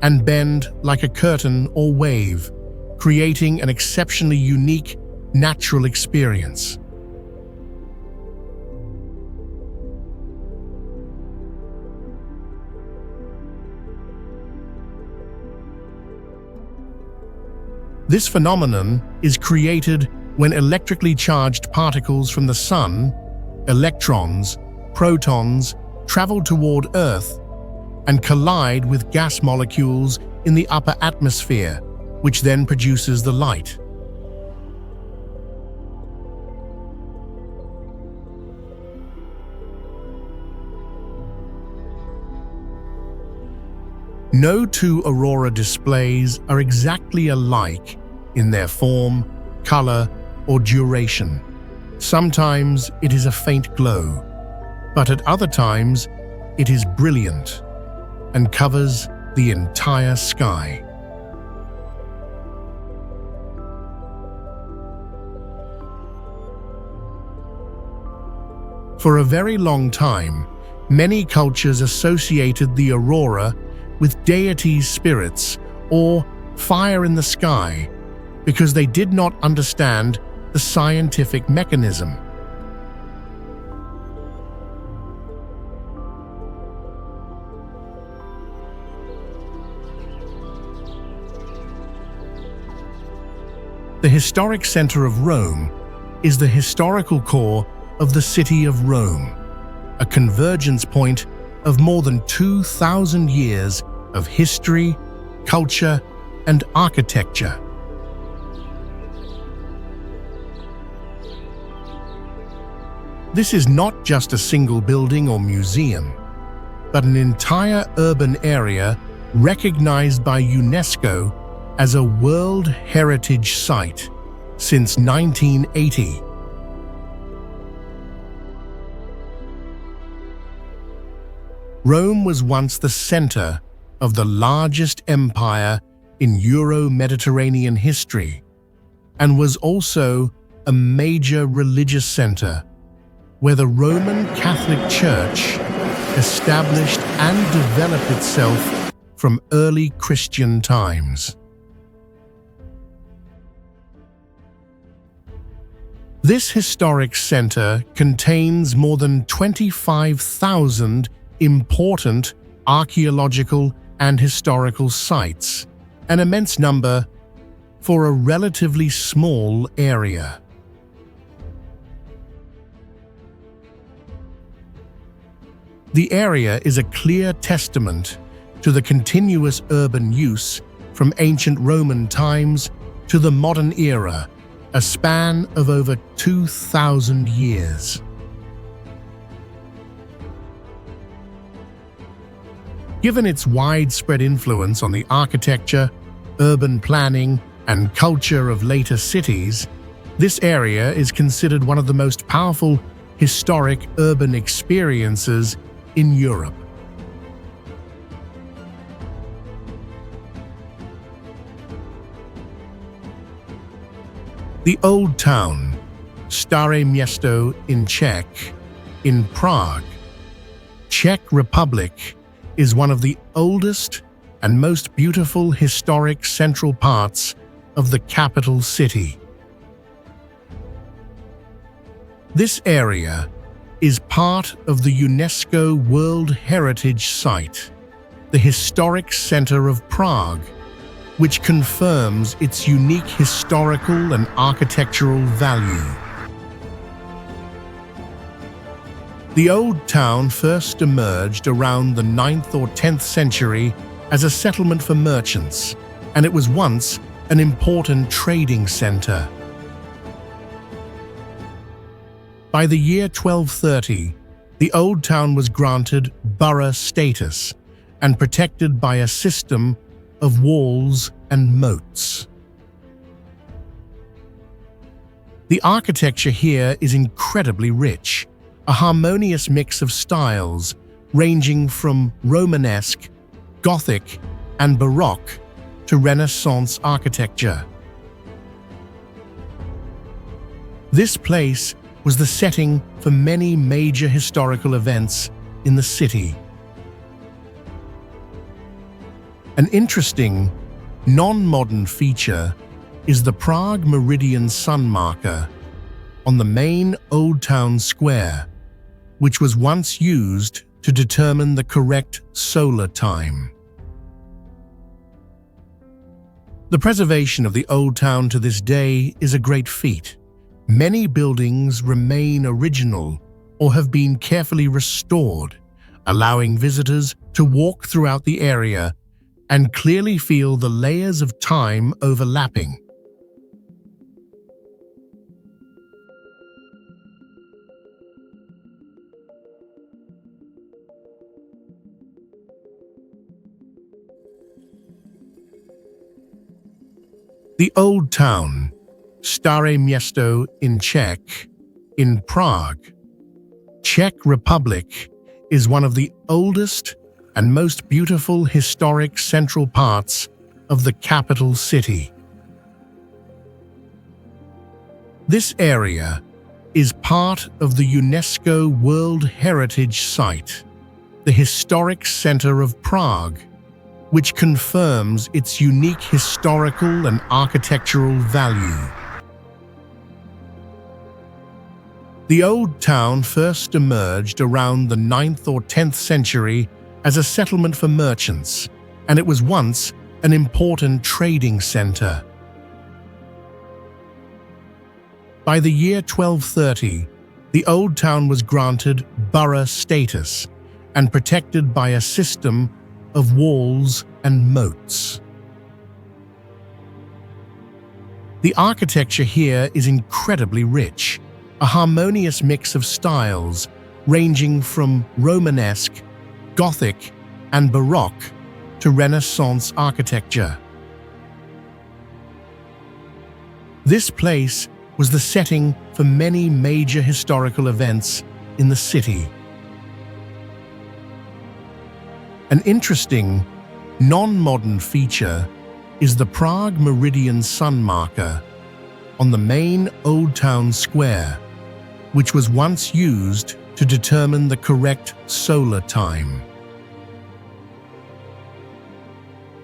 and bend like a curtain or wave, creating an exceptionally unique natural experience. This phenomenon is created when electrically charged particles from the Sun, electrons, protons, travel toward Earth and collide with gas molecules in the upper atmosphere, which then produces the light. No two aurora displays are exactly alike in their form, color, or duration. Sometimes it is a faint glow, but at other times it is brilliant and covers the entire sky. For a very long time, many cultures associated the aurora with deities' spirits or fire in the sky because they did not understand the scientific mechanism. The historic center of Rome is the historical core of the city of Rome, a convergence point of more than 2,000 years of history, culture, and architecture. This is not just a single building or museum, but an entire urban area recognized by UNESCO as a World Heritage Site since 1980. Rome was once the center of the largest empire in Euro-Mediterranean history and was also a major religious center, where the Roman Catholic Church established and developed itself from early Christian times. This historic center contains more than 25,000 important archaeological and historical sites, an immense number for a relatively small area. The area is a clear testament to the continuous urban use from ancient Roman times to the modern era, a span of over 2,000 years. Given its widespread influence on the architecture, urban planning, and culture of later cities, this area is considered one of the most powerful historic urban experiences in Europe. The Old Town, Stare Miesto in Czech, in Prague, Czech Republic, is one of the oldest and most beautiful historic central parts of the capital city. This area is part of the UNESCO World Heritage Site, the Historic Center of Prague, which confirms its unique historical and architectural value. The Old Town first emerged around the 9th or 10th century as a settlement for merchants, and it was once an important trading center. By the year 1230, the Old Town was granted borough status and protected by a system of walls and moats. The architecture here is incredibly rich, a harmonious mix of styles ranging from Romanesque, Gothic, and Baroque to Renaissance architecture. This place was the setting for many major historical events in the city. An interesting, non-modern feature is the Prague Meridian Sun Marker on the main Old Town Square, which was once used to determine the correct solar time. The preservation of the Old Town to this day is a great feat. Many buildings remain original or have been carefully restored, allowing visitors to walk throughout the area and clearly feel the layers of time overlapping. The Old Town, Stare Miesto in Czech, in Prague, Czech Republic, is one of the oldest and most beautiful historic central parts of the capital city. This area is part of the UNESCO World Heritage Site, the Historic Center of Prague, which confirms its unique historical and architectural value. The Old Town first emerged around the 9th or 10th century as a settlement for merchants, and it was once an important trading center. By the year 1230, the Old Town was granted borough status and protected by a system of walls and moats. The architecture here is incredibly rich, a harmonious mix of styles ranging from Romanesque, Gothic, and Baroque to Renaissance architecture. This place was the setting for many major historical events in the city. An interesting, non-modern feature is the Prague Meridian Sun Marker on the main Old Town Square, which was once used to determine the correct solar time.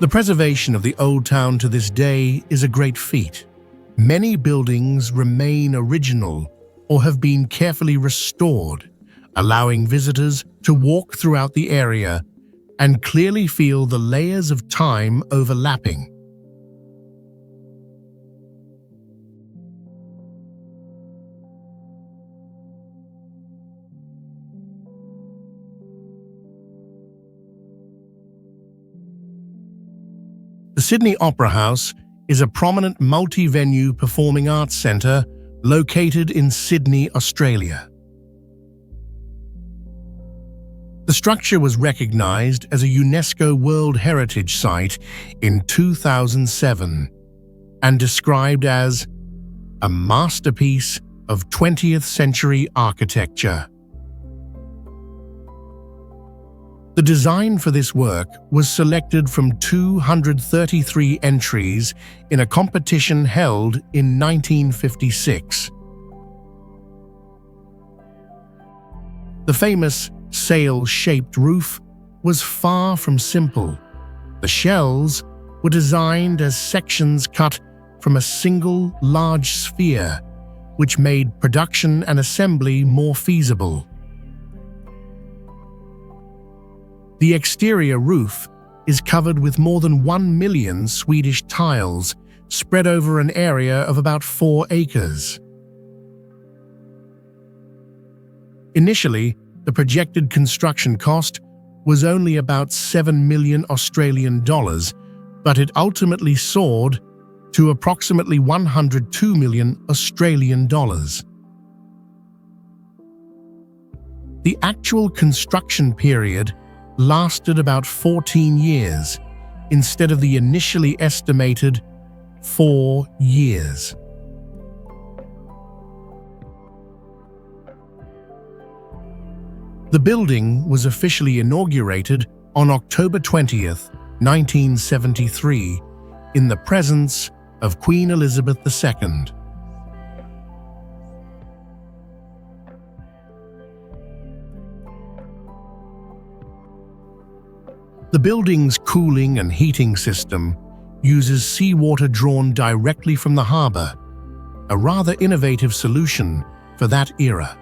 The preservation of the Old Town to this day is a great feat. Many buildings remain original or have been carefully restored, allowing visitors to walk throughout the area and clearly feel the layers of time overlapping. The Sydney Opera House is a prominent multi-venue performing arts centre located in Sydney, Australia. The structure was recognised as a UNESCO World Heritage Site in 2007 and described as a masterpiece of 20th century architecture. The design for this work was selected from 233 entries in a competition held in 1956. The famous sail-shaped roof was far from simple. The shells were designed as sections cut from a single large sphere, which made production and assembly more feasible. The exterior roof is covered with more than 1 million Swedish tiles spread over an area of about 4 acres. Initially, the projected construction cost was only about 7 million Australian dollars, but it ultimately soared to approximately 102 million Australian dollars. The actual construction period lasted about 14 years, instead of the initially estimated 4 years. The building was officially inaugurated on October 20th, 1973, in the presence of Queen Elizabeth II. The building's cooling and heating system uses seawater drawn directly from the harbour, a rather innovative solution for that era.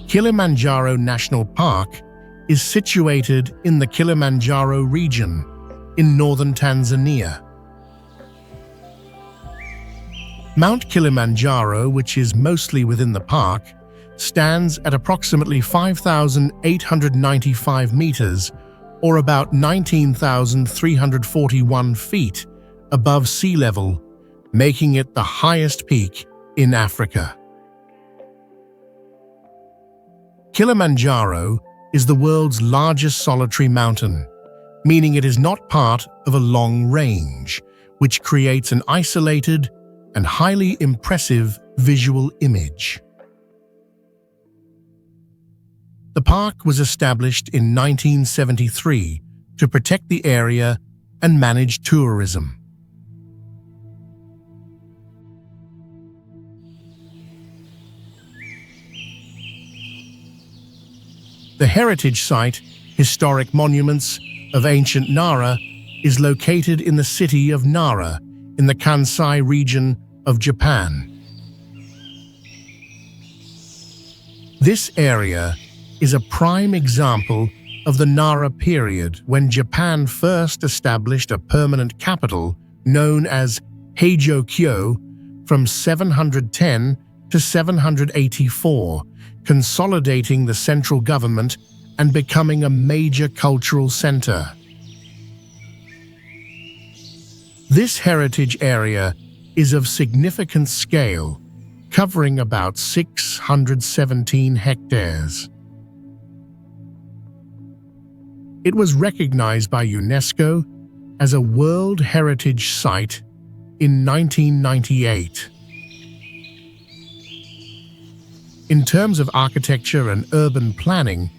Kilimanjaro National Park is situated in the Kilimanjaro region in northern Tanzania. Mount Kilimanjaro, which is mostly within the park, stands at approximately 5,895 meters, or about 19,341 feet above sea level, making it the highest peak in Africa. Kilimanjaro is the world's largest solitary mountain, meaning it is not part of a long range, which creates an isolated and highly impressive visual image. The park was established in 1973 to protect the area and manage tourism. The heritage site, Historic Monuments of Ancient Nara, is located in the city of Nara in the Kansai region of Japan. This area is a prime example of the Nara period, when Japan first established a permanent capital known as Heijō-kyo from 710 to 784, consolidating the central government and becoming a major cultural center. This heritage area is of significant scale, covering about 617 hectares. It was recognized by UNESCO as a World Heritage Site in 1998. In terms of architecture and urban planning,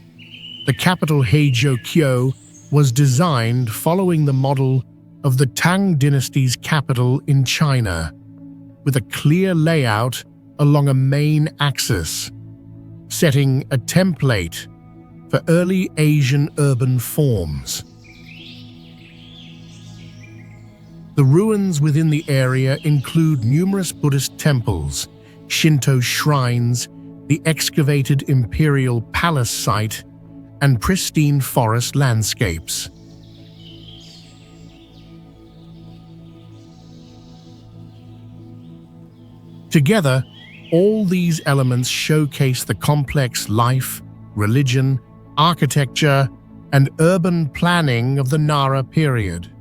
The capital Heizhou was designed following the model of the Tang dynasty's capital in China, with a clear layout along a main axis, setting a template for early Asian urban forms. The ruins within the area include numerous Buddhist temples, Shinto shrines, the excavated imperial palace site, and pristine forest landscapes. Together, all these elements showcase the complex life, religion, architecture, and urban planning of the Nara period.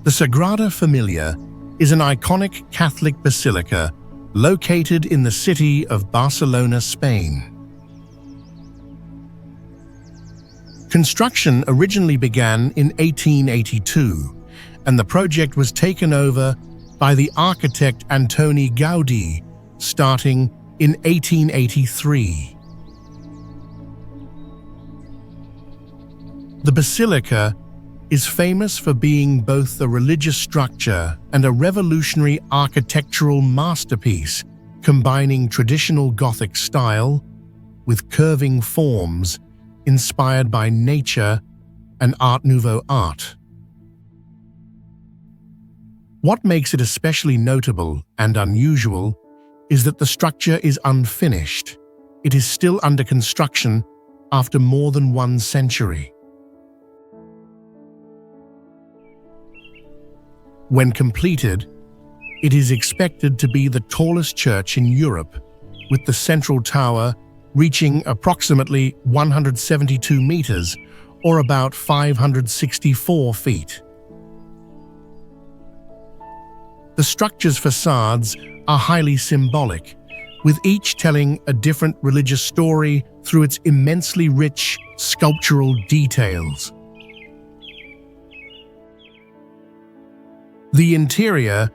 The Sagrada Familia is an iconic Catholic basilica located in the city of Barcelona, Spain. Construction originally began in 1882, and the project was taken over by the architect Antoni Gaudí starting in 1883. The basilica is famous for being both a religious structure and a revolutionary architectural masterpiece, combining traditional Gothic style with curving forms inspired by nature and Art Nouveau art. What makes it especially notable and unusual is that the structure is unfinished. It is still under construction after more than 1 century. When completed, it is expected to be the tallest church in Europe, with the central tower reaching approximately 172 meters, or about 564 feet. The structure's facades are highly symbolic, with each telling a different religious story through its immensely rich sculptural details. The interior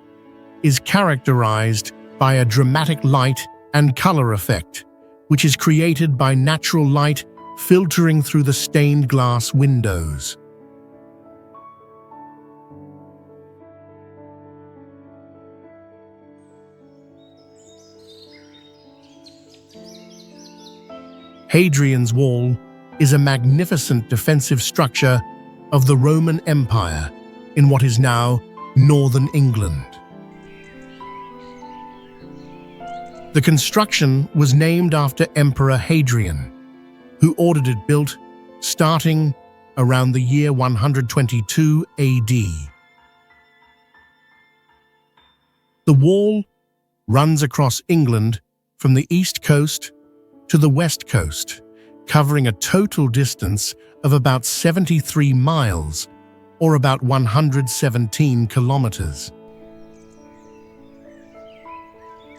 is characterized by a dramatic light and color effect, which is created by natural light filtering through the stained glass windows. Hadrian's Wall is a magnificent defensive structure of the Roman Empire in what is now northern England. The construction was named after Emperor Hadrian, who ordered it built starting around the year 122 AD. The wall runs across England from the east coast to the west coast, covering a total distance of about 73 miles, or about 117 kilometers.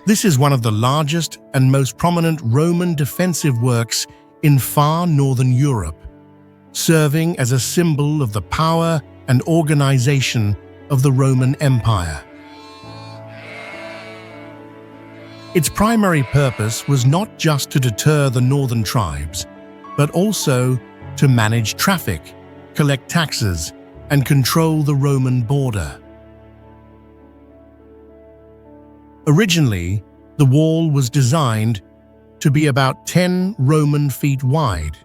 This is one of the largest and most prominent Roman defensive works in far northern Europe, serving as a symbol of the power and organization of the Roman Empire. Its primary purpose was not just to deter the northern tribes, but also to manage traffic, collect taxes, and control the Roman border. Originally, the wall was designed to be about 10 Roman feet wide,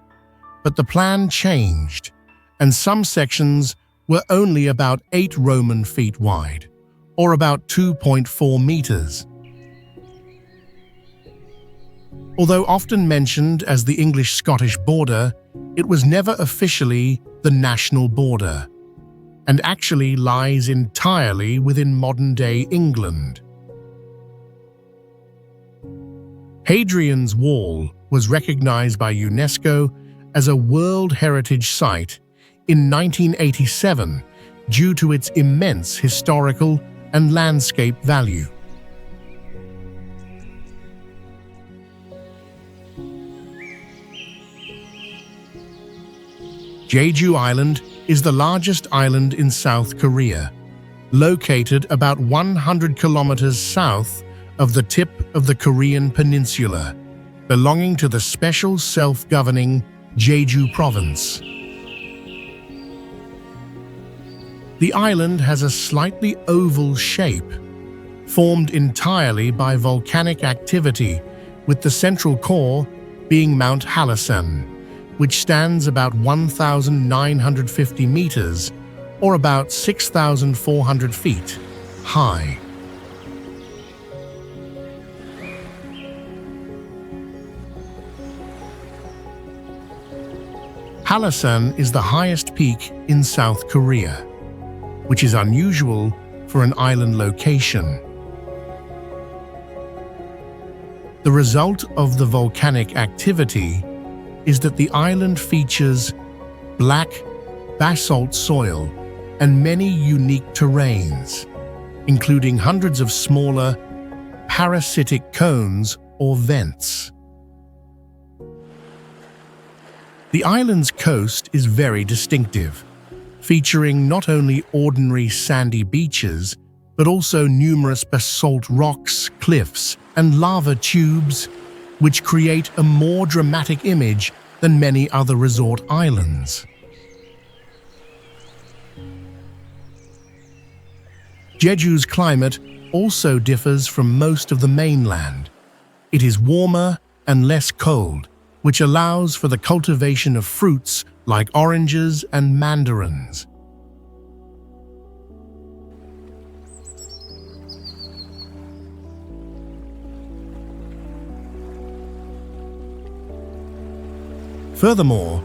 but the plan changed, and some sections were only about 8 Roman feet wide, or about 2.4 meters. Although often mentioned as the English-Scottish border, it was never officially the national border, and actually lies entirely within modern-day England. Hadrian's Wall was recognized by UNESCO as a World Heritage Site in 1987 due to its immense historical and landscape value. Jeju Island is the largest island in South Korea, located about 100 kilometers south of the tip of the Korean peninsula, belonging to the special self-governing Jeju province. The island has a slightly oval shape, formed entirely by volcanic activity, with the central core being Mount Halasan, which stands about 1,950 meters, or about 6,400 feet, high. Halasan is the highest peak in South Korea, which is unusual for an island location. The result of the volcanic activity is that the island features black basalt soil and many unique terrains, including hundreds of smaller parasitic cones or vents. The island's coast is very distinctive, featuring not only ordinary sandy beaches, but also numerous basalt rocks, cliffs, and lava tubes, which create a more dramatic image than many other resort islands. Jeju's climate also differs from most of the mainland. It is warmer and less cold, which allows for the cultivation of fruits like oranges and mandarins. Furthermore,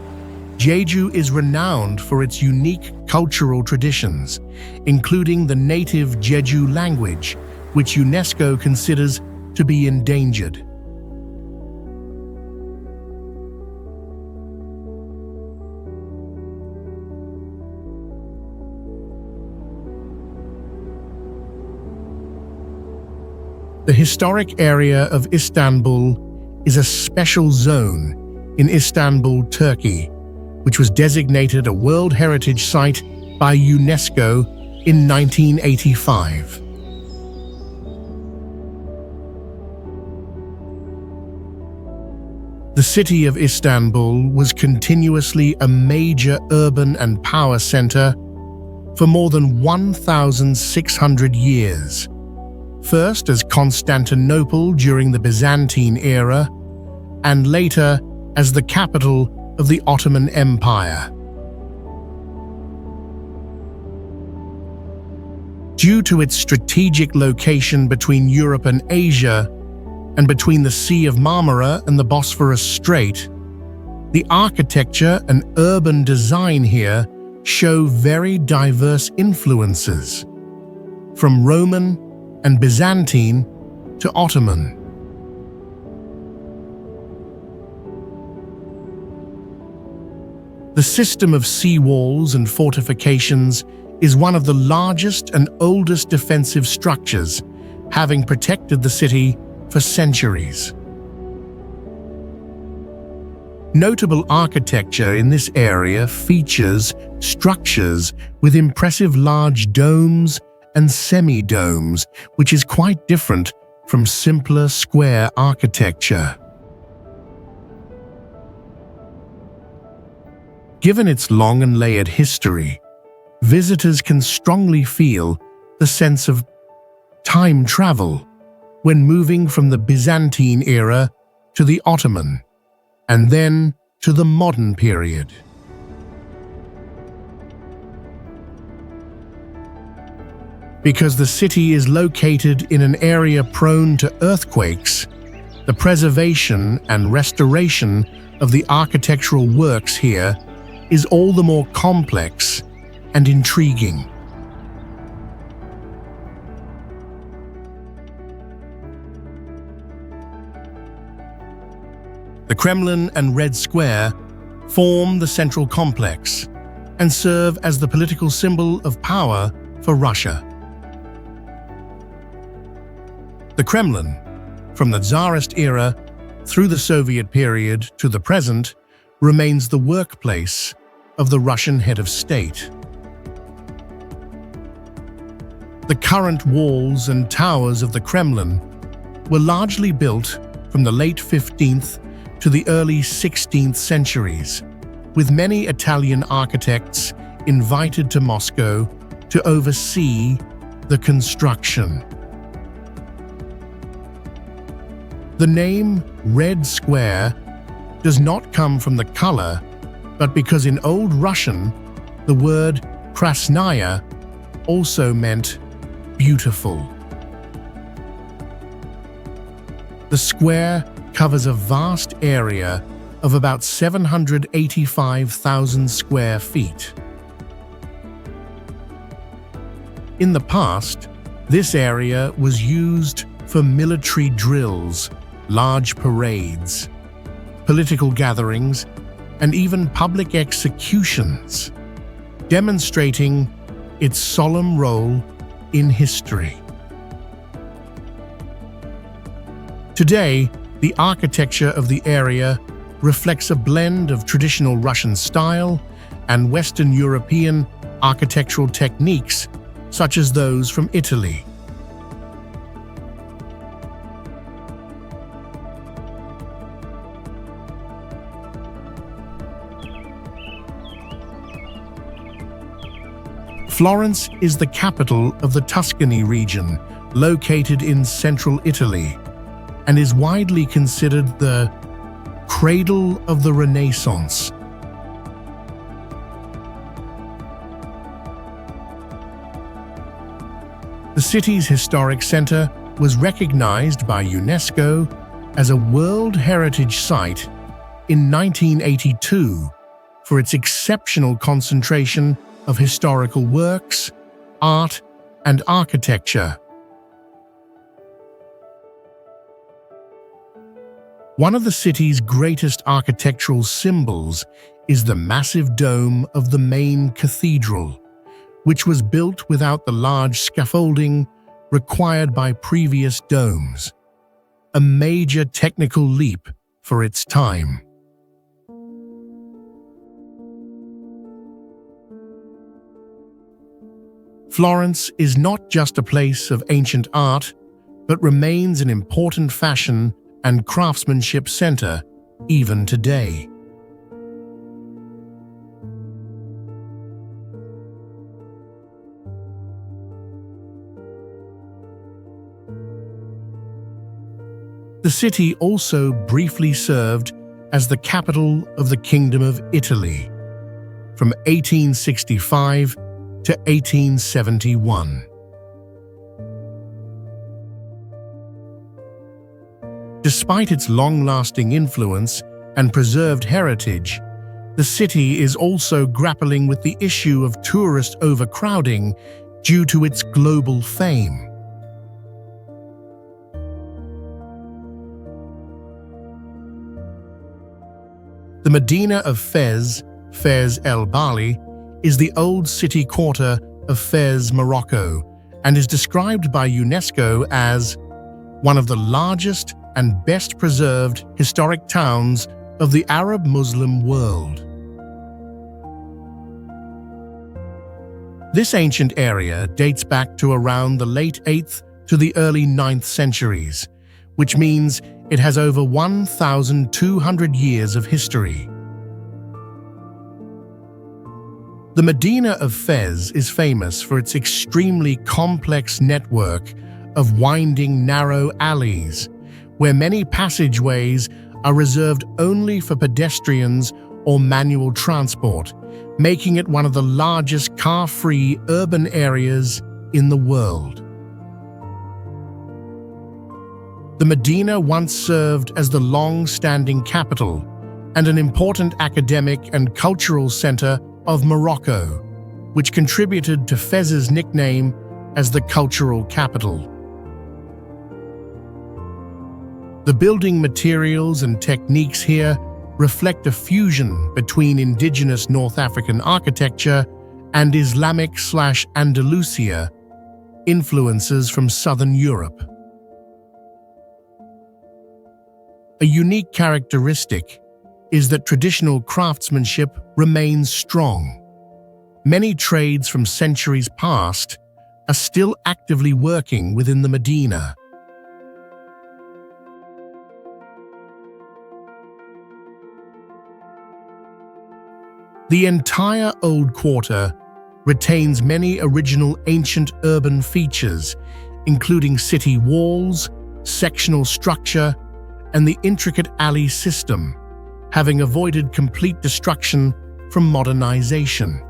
Jeju is renowned for its unique cultural traditions, including the native Jeju language, which UNESCO considers to be endangered. The historic area of Istanbul is a special zone in Istanbul, Turkey, which was designated a World Heritage Site by UNESCO in 1985. The city of Istanbul was continuously a major urban and power center for more than 1,600 years. First as Constantinople during the Byzantine era, and later as the capital of the Ottoman Empire. Due to its strategic location between Europe and Asia, and between the Sea of Marmara and the Bosphorus Strait, the architecture and urban design here show very diverse influences, from Roman and Byzantine to Ottoman. The system of seawalls and fortifications is one of the largest and oldest defensive structures, having protected the city for centuries. Notable architecture in this area features structures with impressive large domes and semi-domes, which is quite different from simpler square architecture. Given its long and layered history, visitors can strongly feel the sense of time travel when moving from the Byzantine era to the Ottoman, and then to the modern period. Because the city is located in an area prone to earthquakes, the preservation and restoration of the architectural works here is all the more complex and intriguing. The Kremlin and Red Square form the central complex and serve as the political symbol of power for Russia. The Kremlin, from the Tsarist era through the Soviet period to the present, remains the workplace of the Russian head of state. The current walls and towers of the Kremlin were largely built from the late 15th to the early 16th centuries, with many Italian architects invited to Moscow to oversee the construction. The name Red Square does not come from the color, but because in Old Russian, the word Krasnaya also meant beautiful. The square covers a vast area of about 785,000 square feet. In the past, this area was used for military drills, large parades, political gatherings, and even public executions, demonstrating its solemn role in history. Today, the architecture of the area reflects a blend of traditional Russian style and Western European architectural techniques, such as those from Italy. Florence is the capital of the Tuscany region, located in central Italy, and is widely considered the cradle of the Renaissance. The city's historic center was recognized by UNESCO as a World Heritage Site in 1982 for its exceptional concentration of historical works, art, and architecture. One of the city's greatest architectural symbols is the massive dome of the main cathedral, which was built without the large scaffolding required by previous domes, a major technical leap for its time. Florence is not just a place of ancient art, but remains an important fashion and craftsmanship center even today. The city also briefly served as the capital of the Kingdom of Italy from 1865 to 1871. Despite its long-lasting influence and preserved heritage, the city is also grappling with the issue of tourist overcrowding due to its global fame. The Medina of Fez, Fez el Bali, is the old city quarter of Fez, Morocco, and is described by UNESCO as one of the largest and best preserved historic towns of the Arab Muslim world. This ancient area dates back to around the late 8th to the early 9th centuries, which means it has over 1,200 years of history. The Medina of Fez is famous for its extremely complex network of winding, narrow alleys, where many passageways are reserved only for pedestrians or manual transport, making it one of the largest car-free urban areas in the world. The Medina once served as the long-standing capital and an important academic and cultural center of Morocco, which contributed to Fez's nickname as the cultural capital. The building materials and techniques here reflect a fusion between indigenous North African architecture and Islamic/Andalusia influences from Southern Europe. A unique characteristic is that traditional craftsmanship remains strong. Many trades from centuries past are still actively working within the Medina. The entire Old Quarter retains many original ancient urban features, including city walls, sectional structure, and the intricate alley system, having avoided complete destruction from modernization.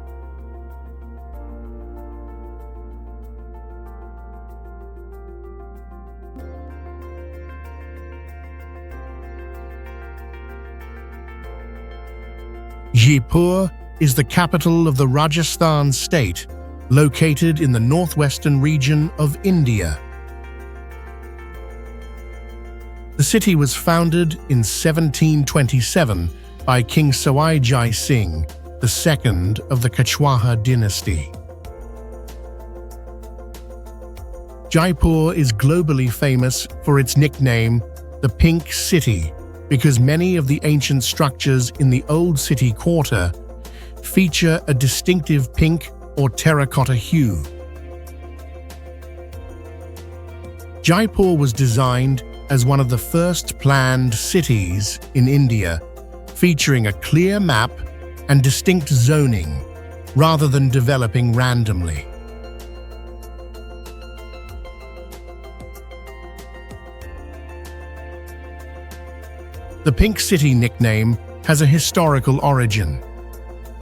Jaipur is the capital of the Rajasthan state, located in the northwestern region of India. The city was founded in 1727 by King Sawai Jai Singh, the second of the Kachwaha dynasty. Jaipur is globally famous for its nickname, the Pink City, because many of the ancient structures in the Old City Quarter feature a distinctive pink or terracotta hue. Jaipur was designed as one of the first planned cities in India, featuring a clear map and distinct zoning, rather than developing randomly. The Pink City nickname has a historical origin.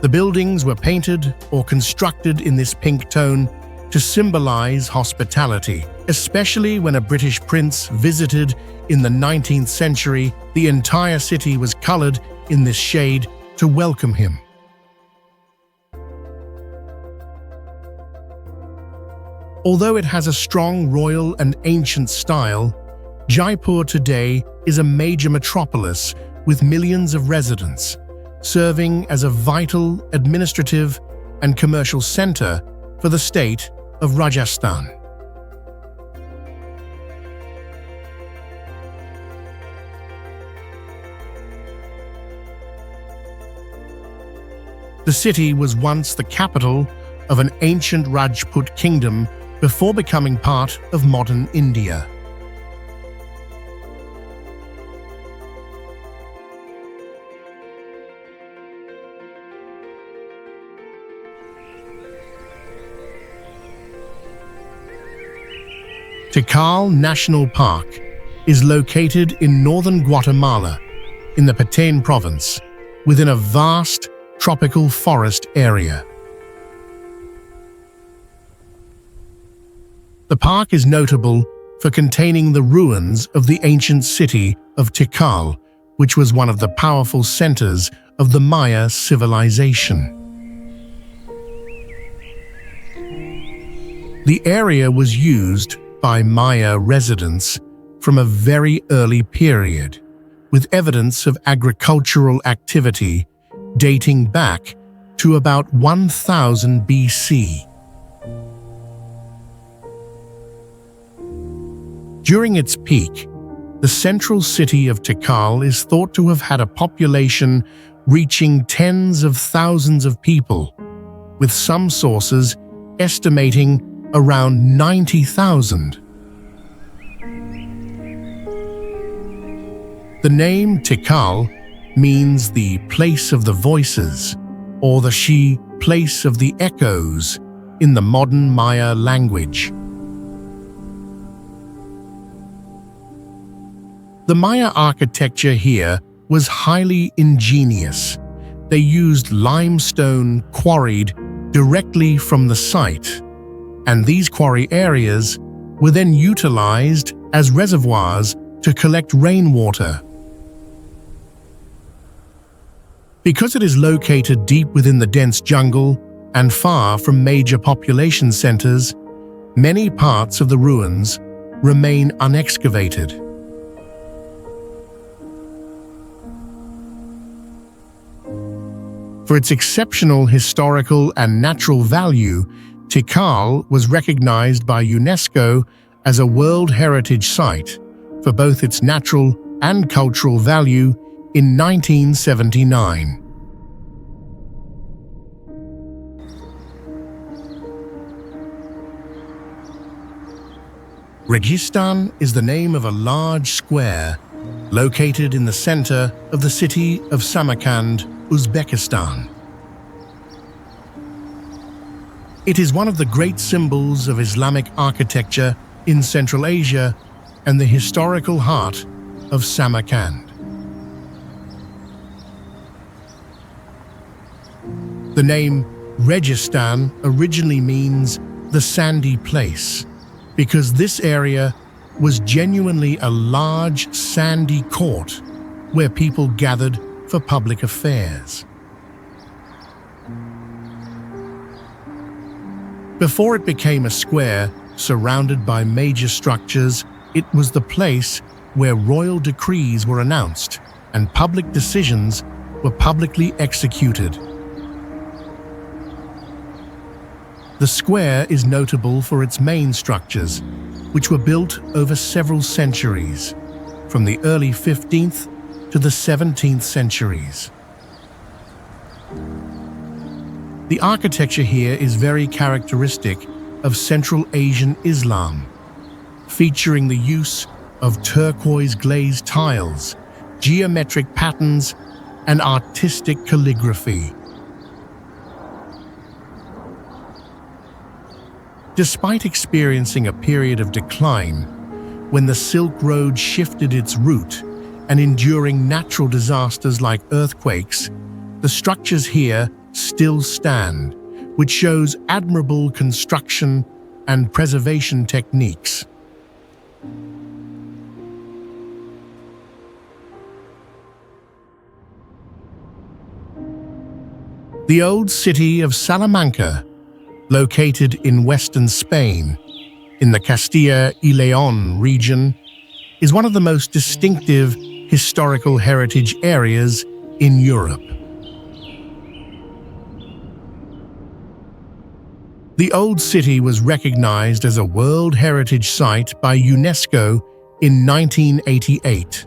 The buildings were painted or constructed in this pink tone to symbolize hospitality, especially when a British prince visited in the 19th century. The entire city was colored in this shade to welcome him. Although it has a strong royal and ancient style, Jaipur today is a major metropolis with millions of residents, serving as a vital administrative and commercial center for the state of Rajasthan. The city was once the capital of an ancient Rajput kingdom before becoming part of modern India. Tikal National Park is located in northern Guatemala, in the Petén province, within a vast tropical forest area. The park is notable for containing the ruins of the ancient city of Tikal, which was one of the powerful centers of the Maya civilization. The area was used by Maya residents from a very early period, with evidence of agricultural activity dating back to about 1000 BC. During its peak, the central city of Tikal is thought to have had a population reaching tens of thousands of people, with some sources estimating around 90,000. The name Tikal means the place of the voices, or the Shi place of the echoes in the modern Maya language. The Maya architecture here was highly ingenious. They used limestone quarried directly from the site, and these quarry areas were then utilized as reservoirs to collect rainwater. Because it is located deep within the dense jungle and far from major population centers, many parts of the ruins remain unexcavated. For its exceptional historical and natural value, Tikal was recognized by UNESCO as a World Heritage Site for both its natural and cultural value in 1979. Registan is the name of a large square located in the center of the city of Samarkand, Uzbekistan. It is one of the great symbols of Islamic architecture in Central Asia and the historical heart of Samarkand. The name Registan originally means the sandy place, because this area was genuinely a large sandy court where people gathered for public affairs. Before it became a square surrounded by major structures, it was the place where royal decrees were announced and public decisions were publicly executed. The square is notable for its main structures, which were built over several centuries, from the early 15th to the 17th centuries. The architecture here is very characteristic of Central Asian Islam, featuring the use of turquoise glazed tiles, geometric patterns, and artistic calligraphy. Despite experiencing a period of decline, when the Silk Road shifted its route and enduring natural disasters like earthquakes, the structures here still stand, which shows admirable construction and preservation techniques. The old city of Salamanca, located in western Spain, in the Castilla y León region, is one of the most distinctive historical heritage areas in Europe. The old city was recognized as a World Heritage Site by UNESCO in 1988.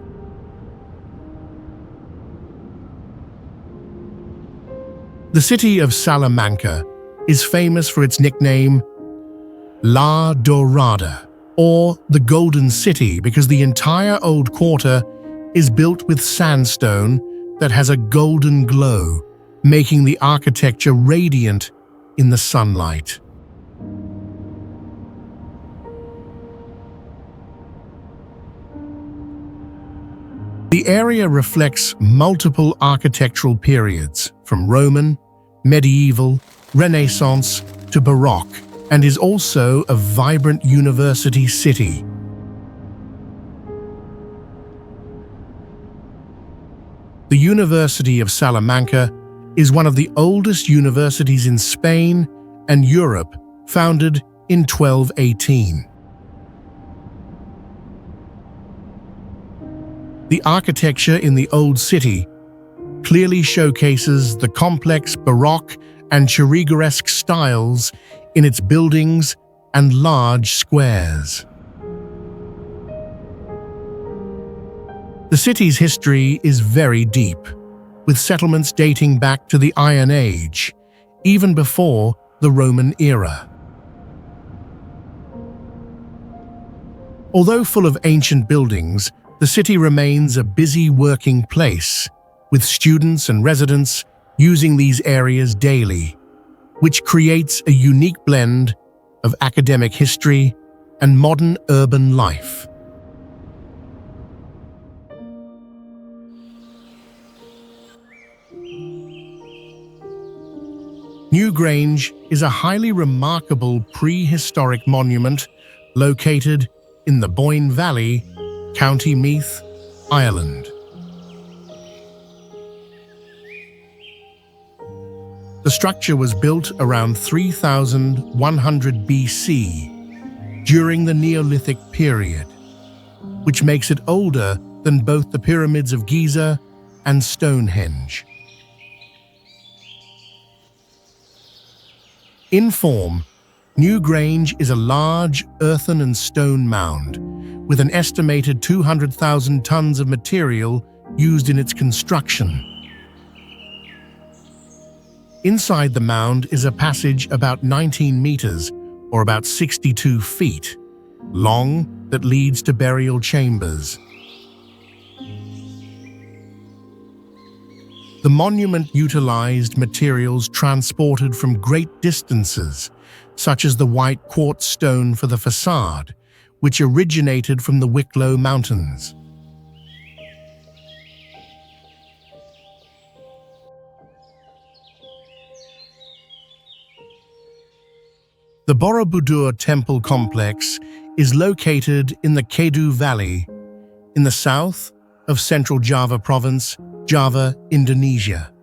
The city of Salamanca is famous for its nickname La Dorada, or the Golden City, because the entire old quarter is built with sandstone that has a golden glow, making the architecture radiant in the sunlight. The area reflects multiple architectural periods, from Roman, medieval, Renaissance to Baroque, and is also a vibrant university city. The University of Salamanca is one of the oldest universities in Spain and Europe, founded in 1218. The architecture in the Old City clearly showcases the complex Baroque and Churrigueresque styles in its buildings and large squares. The city's history is very deep, with settlements dating back to the Iron Age, even before the Roman era. Although full of ancient buildings, the city remains a busy working place, with students and residents using these areas daily, which creates a unique blend of academic history and modern urban life. Newgrange is a highly remarkable prehistoric monument located in the Boyne Valley, County Meath, Ireland. The structure was built around 3100 BC during the Neolithic period, which makes it older than both the pyramids of Giza and Stonehenge. In form, Newgrange is a large earthen and stone mound with an estimated 200,000 tons of material used in its construction. Inside the mound is a passage about 19 meters, or about 62 feet, long that leads to burial chambers. The monument utilized materials transported from great distances, such as the white quartz stone for the facade, which originated from the Wicklow Mountains. The Borobudur Temple Complex is located in the Kedu Valley, in the south of Central Java Province, Java, Indonesia.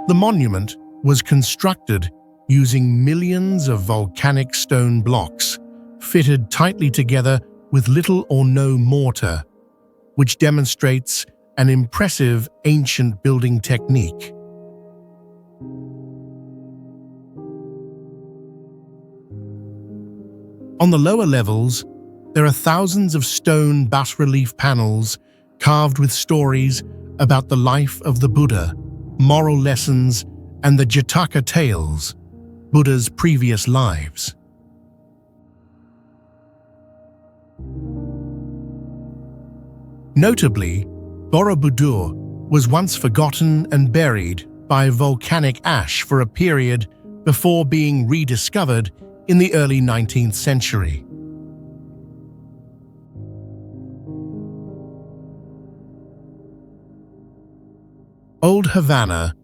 The monument was constructed using millions of volcanic stone blocks, fitted tightly together with little or no mortar, which demonstrates an impressive ancient building technique. On the lower levels, there are thousands of stone bas-relief panels carved with stories about the life of the Buddha, moral lessons, and the Jataka tales, Buddha's previous lives. Notably, Borobudur was once forgotten and buried by volcanic ash for a period before being rediscovered in the early 19th century. Old Havana,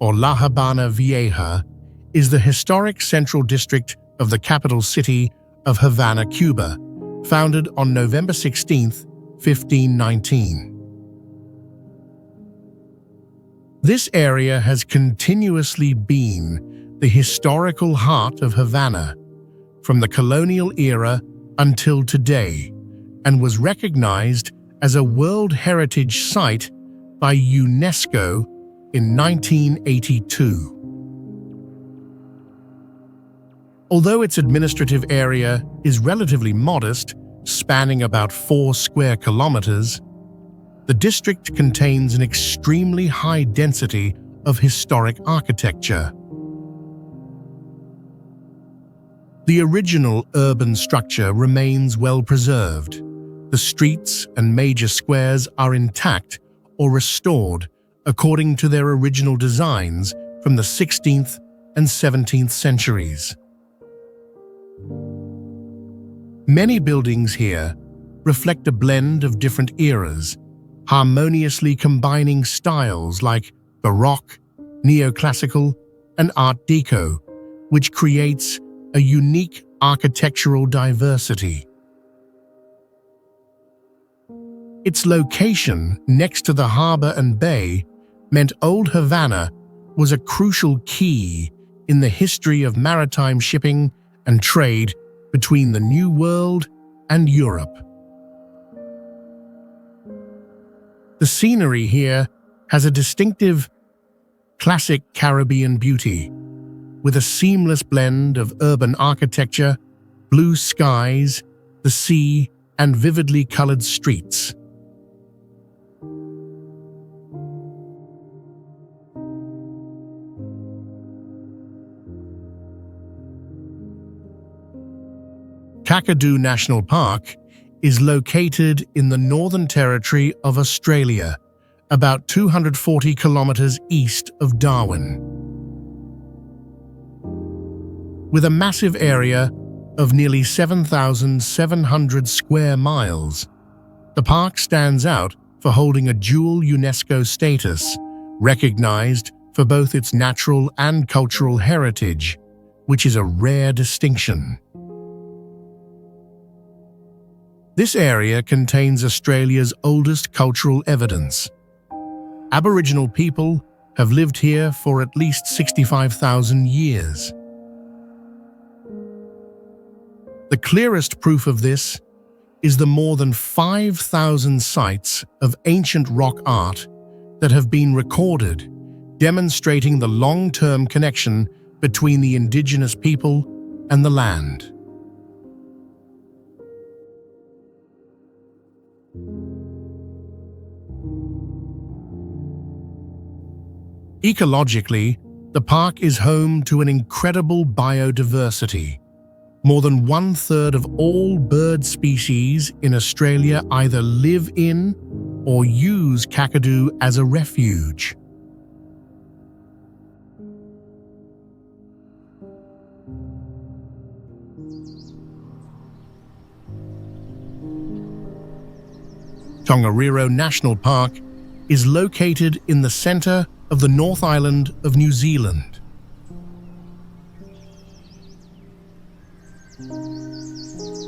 or La Habana Vieja, is the historic central district of the capital city of Havana, Cuba, founded on November 16, 1519. This area has continuously been the historical heart of Havana from the colonial era until today, and was recognized as a World Heritage Site by UNESCO in 1982. Although its administrative area is relatively modest, spanning about 4 square kilometers, the district contains an extremely high density of historic architecture. The original urban structure remains well preserved. The streets and major squares are intact or restored according to their original designs from the 16th and 17th centuries. Many buildings here reflect a blend of different eras, harmoniously combining styles like Baroque, Neoclassical, and Art Deco, which creates a unique architectural diversity. Its location next to the harbor and bay meant Old Havana was a crucial key in the history of maritime shipping and trade between the New World and Europe. The scenery here has a distinctive, classic Caribbean beauty, with a seamless blend of urban architecture, blue skies, the sea, and vividly colored streets. Kakadu National Park is located in the Northern Territory of Australia, about 240 kilometers east of Darwin. With a massive area of nearly 7,700 square miles, the park stands out for holding a dual UNESCO status, recognized for both its natural and cultural heritage, which is a rare distinction. This area contains Australia's oldest cultural evidence. Aboriginal people have lived here for at least 65,000 years. The clearest proof of this is the more than 5,000 sites of ancient rock art that have been recorded, demonstrating the long-term connection between the indigenous people and the land. Ecologically, the park is home to an incredible biodiversity. More than one-third of all bird species in Australia either live in or use Kakadu as a refuge. Tongariro National Park is located in the centre of the North Island of New Zealand.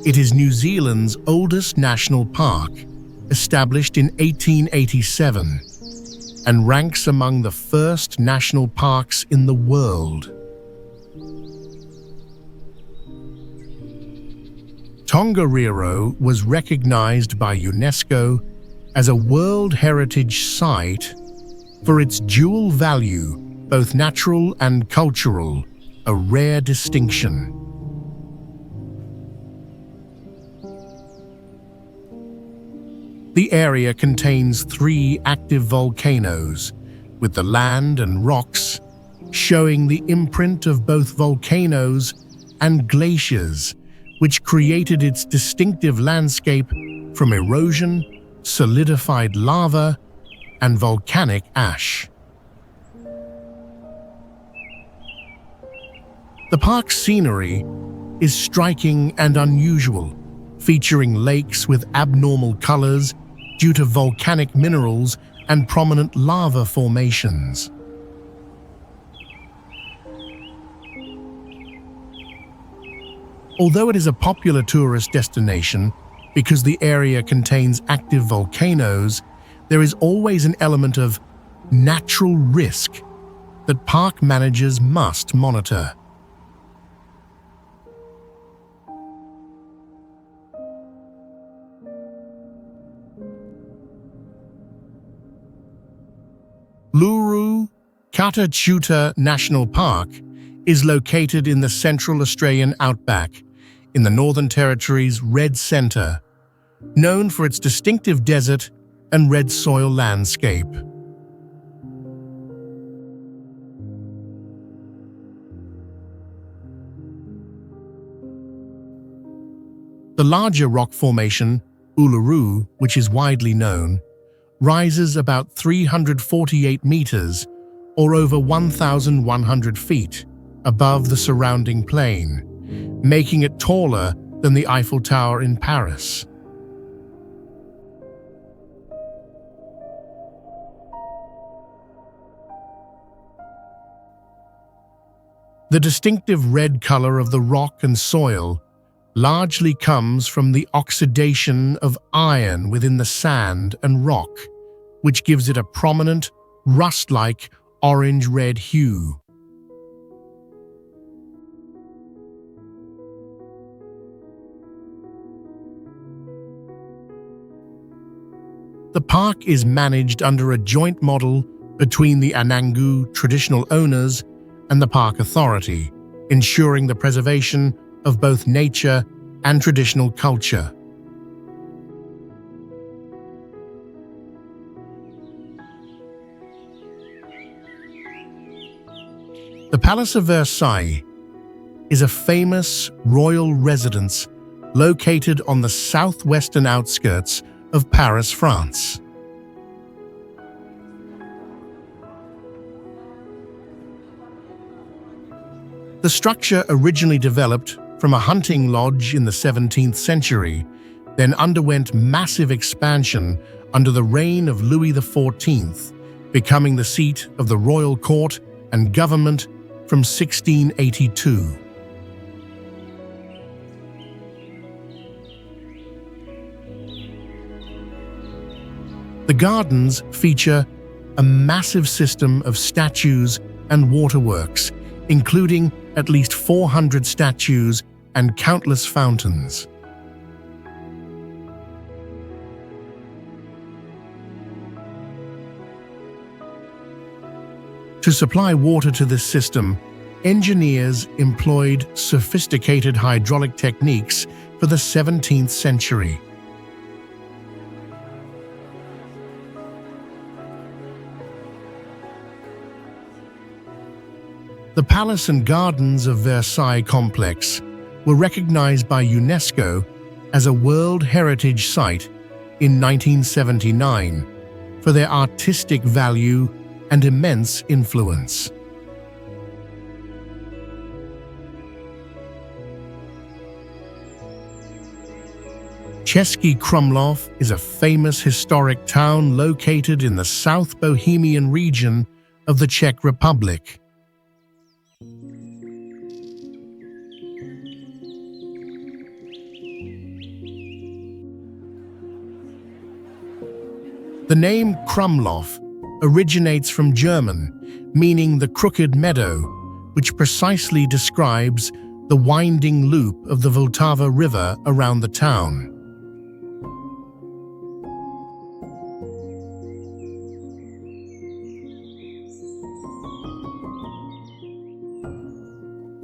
It is New Zealand's oldest national park, established in 1887, and ranks among the first national parks in the world. Tongariro was recognized by UNESCO as a World Heritage Site for its dual value, both natural and cultural, a rare distinction. The area contains 3 active volcanoes, with the land and rocks showing the imprint of both volcanoes and glaciers, which created its distinctive landscape from erosion, solidified lava, and volcanic ash. The park's scenery is striking and unusual, featuring lakes with abnormal colors due to volcanic minerals and prominent lava formations. Although it is a popular tourist destination because the area contains active volcanoes, there is always an element of natural risk that park managers must monitor. Uluru-Kata National Park is located in the Central Australian outback, in the Northern Territory's Red Centre, known for its distinctive desert and red soil landscape. The larger rock formation, Uluru, which is widely known, rises about 348 meters, or over 1,100 feet, above the surrounding plain, making it taller than the Eiffel Tower in Paris. The distinctive red color of the rock and soil largely comes from the oxidation of iron within the sand and rock, which gives it a prominent, rust-like orange-red hue. The park is managed under a joint model between the Anangu traditional owners and the Park Authority, ensuring the preservation of both nature and traditional culture. The Palace of Versailles is a famous royal residence located on the southwestern outskirts of Paris, France. The structure originally developed from a hunting lodge in the 17th century, then underwent massive expansion under the reign of Louis XIV, becoming the seat of the royal court and government from 1682. The gardens feature a massive system of statues and waterworks, including at least 400 statues and countless fountains. To supply water to this system, engineers employed sophisticated hydraulic techniques for the 17th century. The palace and gardens of Versailles complex were recognized by UNESCO as a World Heritage Site in 1979 for their artistic value and immense influence. Český Krumlov is a famous historic town located in the South Bohemian region of the Czech Republic. The name Krumlov originates from German, meaning the crooked meadow, which precisely describes the winding loop of the Vltava River around the town.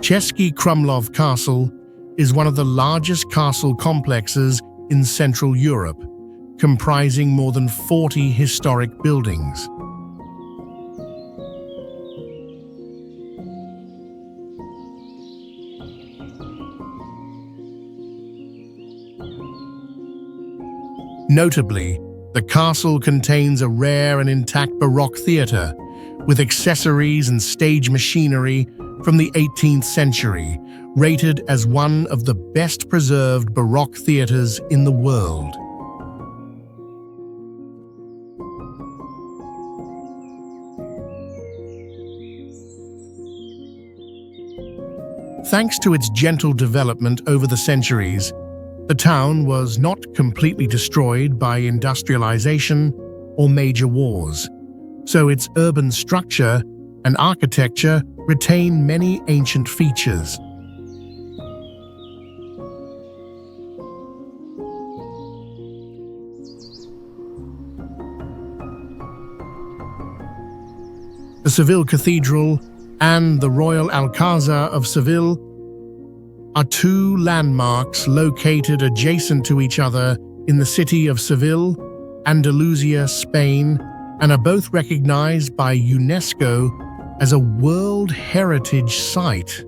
Český Krumlov Castle is one of the largest castle complexes in Central Europe, comprising more than 40 historic buildings. Notably, the castle contains a rare and intact Baroque theatre, with accessories and stage machinery from the 18th century, rated as one of the best-preserved Baroque theatres in the world. Thanks to its gentle development over the centuries, the town was not completely destroyed by industrialization or major wars, so its urban structure and architecture retain many ancient features. The Seville Cathedral and the Royal Alcázar of Seville are two landmarks located adjacent to each other in the city of Seville, Andalusia, Spain, and are both recognized by UNESCO as a World Heritage Site.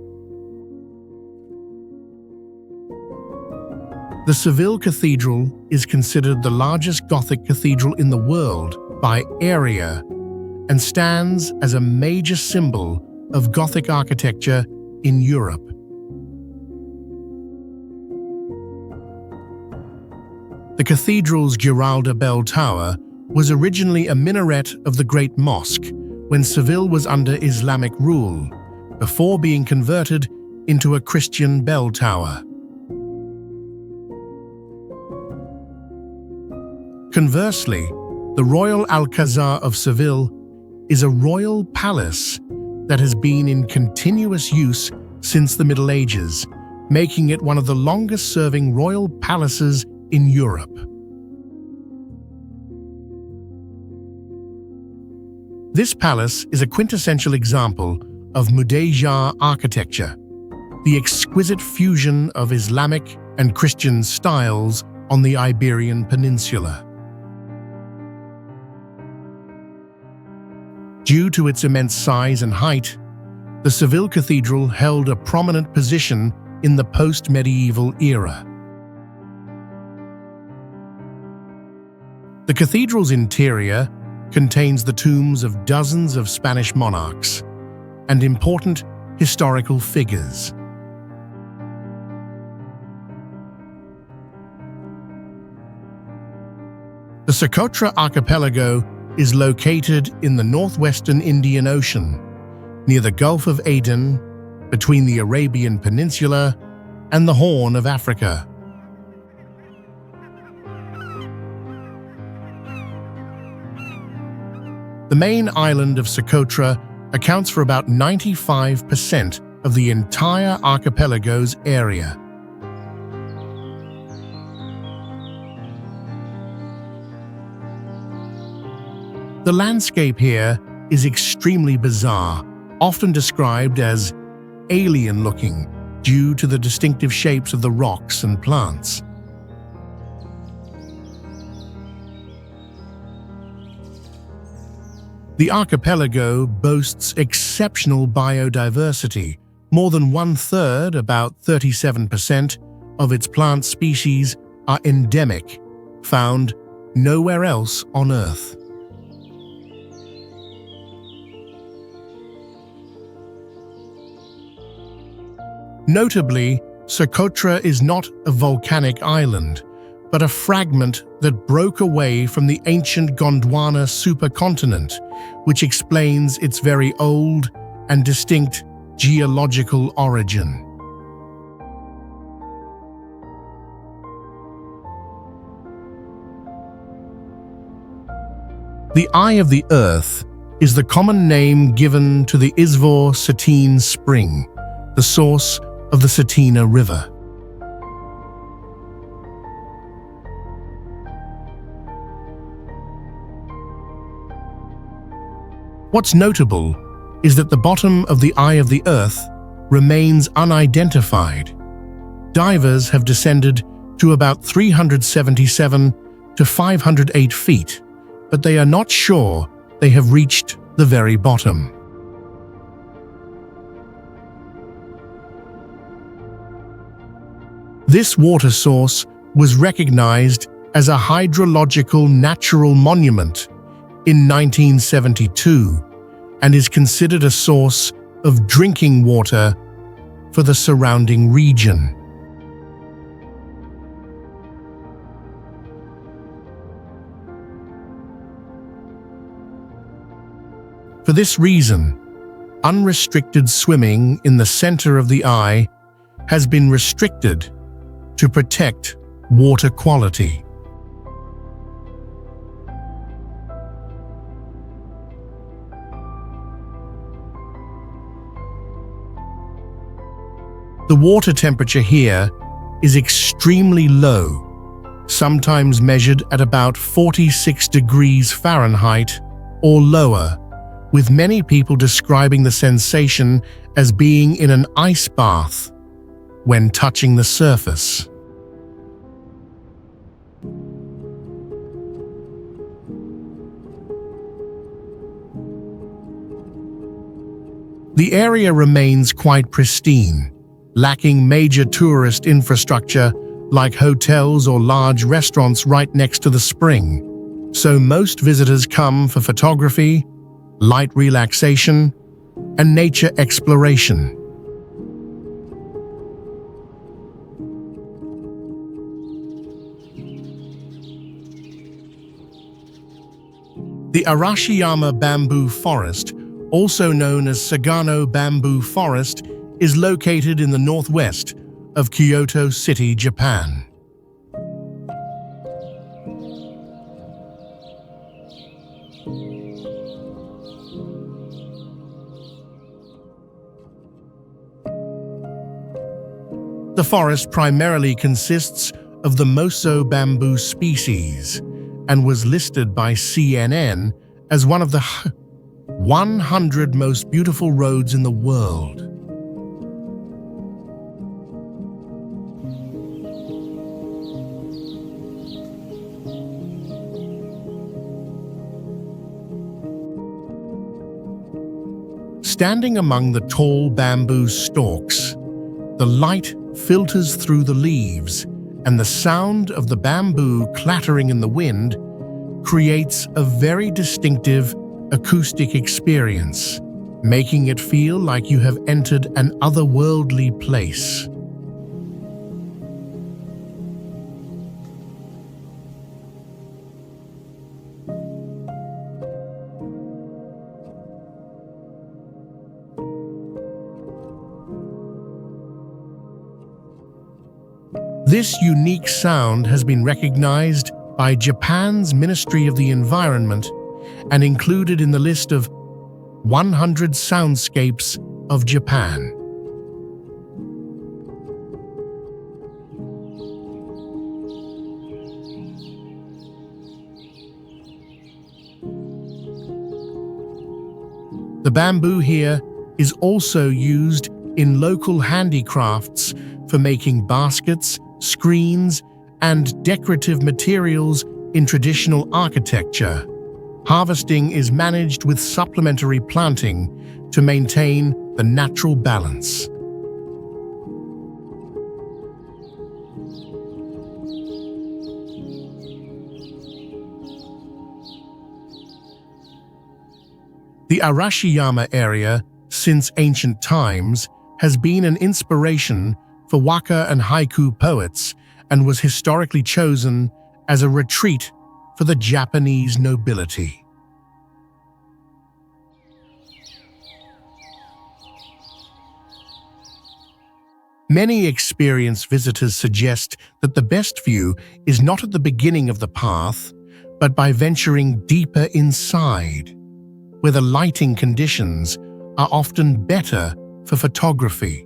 The Seville Cathedral is considered the largest Gothic cathedral in the world by area and stands as a major symbol of Gothic architecture in Europe. The cathedral's Giralda bell tower was originally a minaret of the Great Mosque when Seville was under Islamic rule, before being converted into a Christian bell tower. Conversely, the Royal Alcázar of Seville is a royal palace that has been in continuous use since the Middle Ages, making it one of the longest-serving royal palaces in Europe. This palace is a quintessential example of Mudéjar architecture, the exquisite fusion of Islamic and Christian styles on the Iberian Peninsula. Due to its immense size and height, the Seville Cathedral held a prominent position in the post-medieval era. The cathedral's interior contains the tombs of dozens of Spanish monarchs and important historical figures. The Socotra archipelago is located in the northwestern Indian Ocean, near the Gulf of Aden, between the Arabian Peninsula and the Horn of Africa. The main island of Socotra accounts for about 95% of the entire archipelago's area. The landscape here is extremely bizarre, often described as alien-looking due to the distinctive shapes of the rocks and plants. The archipelago boasts exceptional biodiversity. More than 1/3, about 37%, of its plant species are endemic, found nowhere else on Earth. Notably, Socotra is not a volcanic island, but a fragment that broke away from the ancient Gondwana supercontinent, which explains its very old and distinct geological origin. The Eye of the Earth is the common name given to the Izvor Cetinje Spring, the source of the Cetina River. What's notable is that the bottom of the Eye of the Earth remains unidentified. Divers have descended to about 377 to 508 feet, but they are not sure they have reached the very bottom. This water source was recognized as a hydrological natural monument in 1972 and is considered a source of drinking water for the surrounding region. For this reason, unrestricted swimming in the center of the eye has been restricted to protect water quality. The water temperature here is extremely low, sometimes measured at about 46 degrees Fahrenheit or lower, with many people describing the sensation as being in an ice bath when touching the surface. The area remains quite pristine, lacking major tourist infrastructure like hotels or large restaurants right next to the spring, so most visitors come for photography, light relaxation, and nature exploration. The Arashiyama Bamboo Forest, also known as Sagano Bamboo Forest, is located in the northwest of Kyoto City, Japan. The forest primarily consists of the Moso bamboo species and was listed by CNN as one of the 100 most beautiful roads in the world. Standing among the tall bamboo stalks, the light filters through the leaves, and the sound of the bamboo clattering in the wind creates a very distinctive acoustic experience, making it feel like you have entered an otherworldly place. This unique sound has been recognized by Japan's Ministry of the Environment and included in the list of 100 soundscapes of Japan. The bamboo here is also used in local handicrafts for making baskets, screens, and decorative materials in traditional architecture, Harvesting is managed with supplementary planting to maintain the natural balance. The Arashiyama area, since ancient times, has been an inspiration for waka and haiku poets and was historically chosen as a retreat for the Japanese nobility. Many experienced visitors suggest that the best view is not at the beginning of the path, but by venturing deeper inside, where the lighting conditions are often better for photography.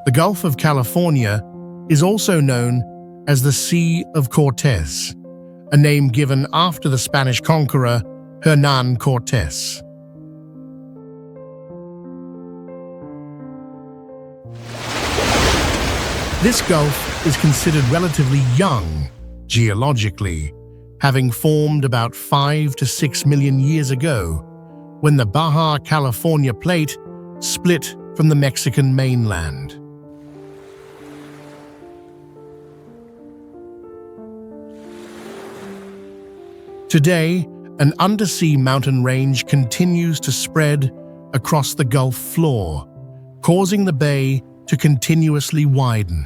The Gulf of California is also known as the Sea of Cortez, a name given after the Spanish conqueror Hernán Cortés. This gulf is considered relatively young geologically, having formed about 5 to 6 million years ago, when the Baja California plate split from the Mexican mainland. Today, an undersea mountain range continues to spread across the Gulf floor, causing the bay to continuously widen.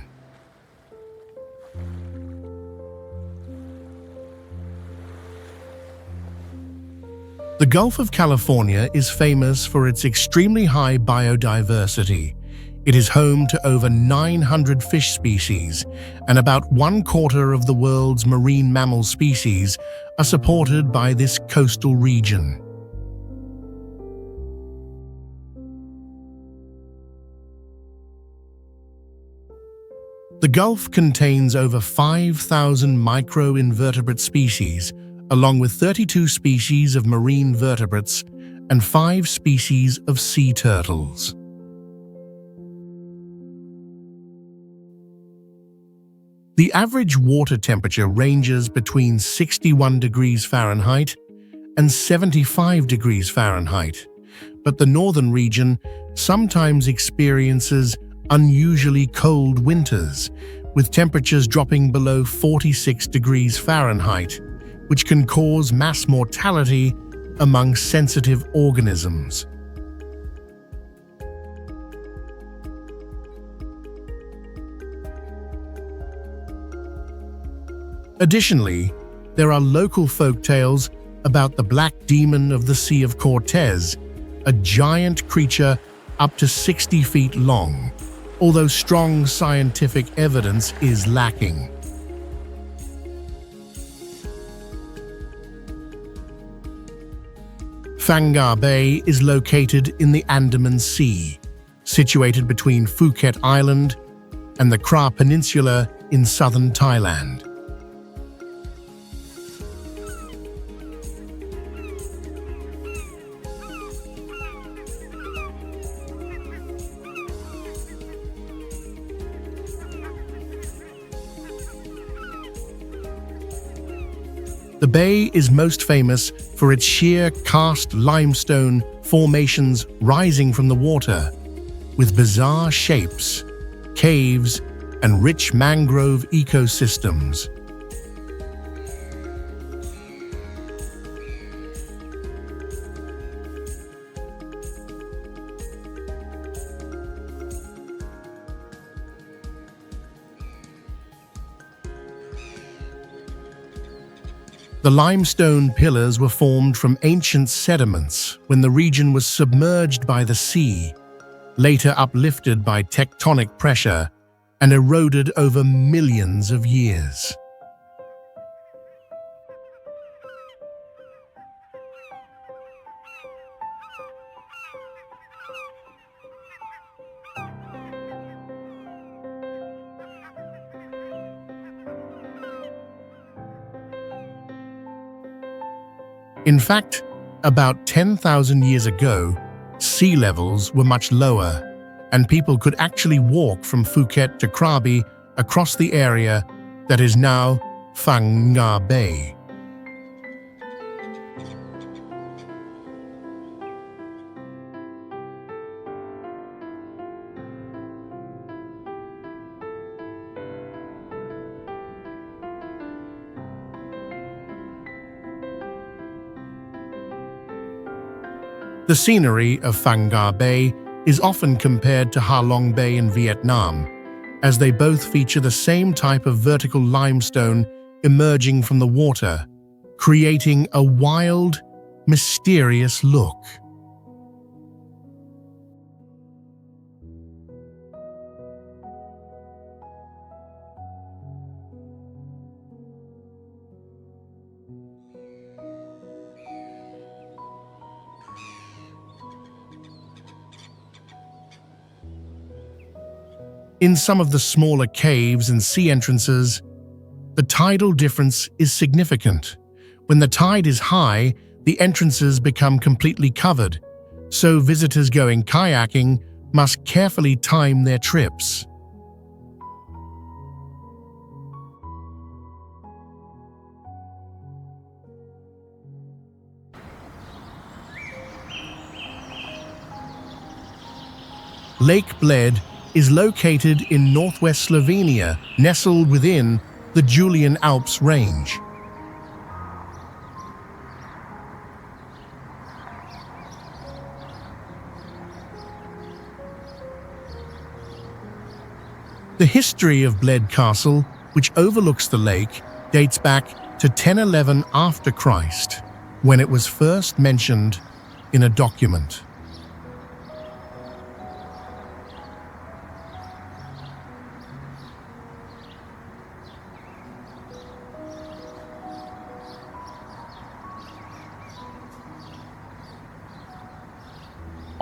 The Gulf of California is famous for its extremely high biodiversity. It is home to over 900 fish species, and about 1/4 of the world's marine mammal species are supported by this coastal region. The Gulf contains over 5,000 microinvertebrate species, along with 32 species of marine vertebrates and 5 species of sea turtles. The average water temperature ranges between 61 degrees Fahrenheit and 75 degrees Fahrenheit, but the northern region sometimes experiences unusually cold winters, with temperatures dropping below 46 degrees Fahrenheit, which can cause mass mortality among sensitive organisms. Additionally, there are local folktales about the Black Demon of the Sea of Cortez, a giant creature up to 60 feet long, although strong scientific evidence is lacking. Phang Nga Bay is located in the Andaman Sea, situated between Phuket Island and the Kra Peninsula in southern Thailand. The bay is most famous for its sheer karst limestone formations rising from the water, with bizarre shapes, caves, and rich mangrove ecosystems. The limestone pillars were formed from ancient sediments when the region was submerged by the sea, later uplifted by tectonic pressure and eroded over millions of years. In fact, about 10,000 years ago, sea levels were much lower, and people could actually walk from Phuket to Krabi across the area that is now Phang Nga Bay. The scenery of Phang Nga Bay is often compared to Ha Long Bay in Vietnam, as they both feature the same type of vertical limestone emerging from the water, creating a wild, mysterious look. In some of the smaller caves and sea entrances, the tidal difference is significant. When the tide is high, the entrances become completely covered, so visitors going kayaking must carefully time their trips. Lake Bled is located in northwest Slovenia, nestled within the Julian Alps range. The history of Bled Castle, which overlooks the lake, dates back to 1011 after Christ, when it was first mentioned in a document.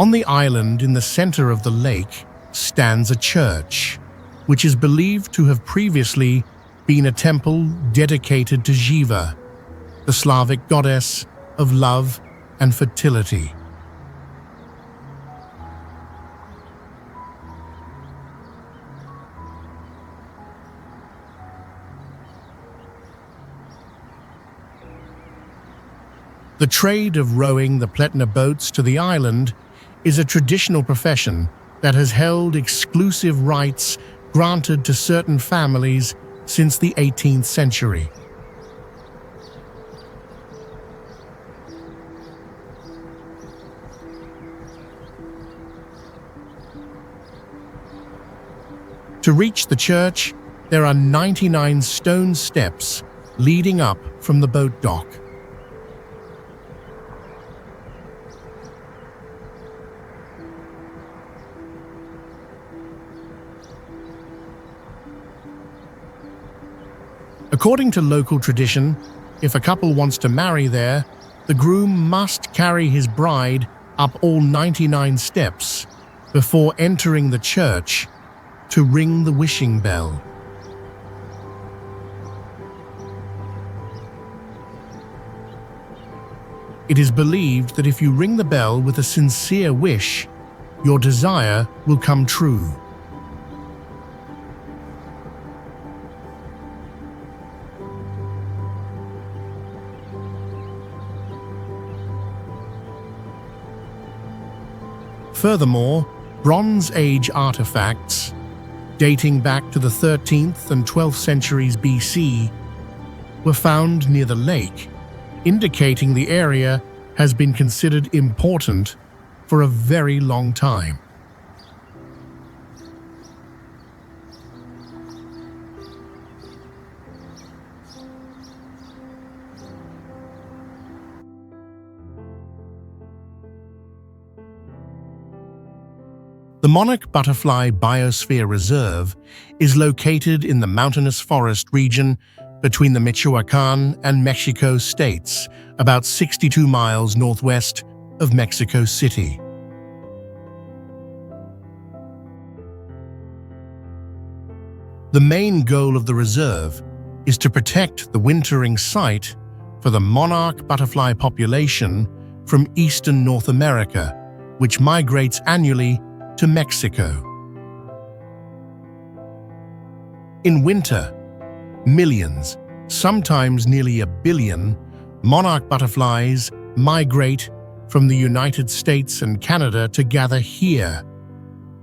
On the island in the center of the lake stands a church, which is believed to have previously been a temple dedicated to Giza, the Slavic goddess of love and fertility. The trade of rowing the Pletna boats to the island is a traditional profession that has held exclusive rights granted to certain families since the 18th century. To reach the church, there are 99 stone steps leading up from the boat dock. According to local tradition, if a couple wants to marry there, the groom must carry his bride up all 99 steps before entering the church to ring the wishing bell. It is believed that if you ring the bell with a sincere wish, your desire will come true. Furthermore, Bronze Age artifacts, dating back to the 13th and 12th centuries BC, were found near the lake, indicating the area has been considered important for a very long time. The Monarch Butterfly Biosphere Reserve is located in the mountainous forest region between the Michoacán and Mexico states, about 62 miles northwest of Mexico City. The main goal of the reserve is to protect the wintering site for the monarch butterfly population from eastern North America, which migrates annually to Mexico. In winter, millions, sometimes nearly a billion, monarch butterflies migrate from the United States and Canada to gather here,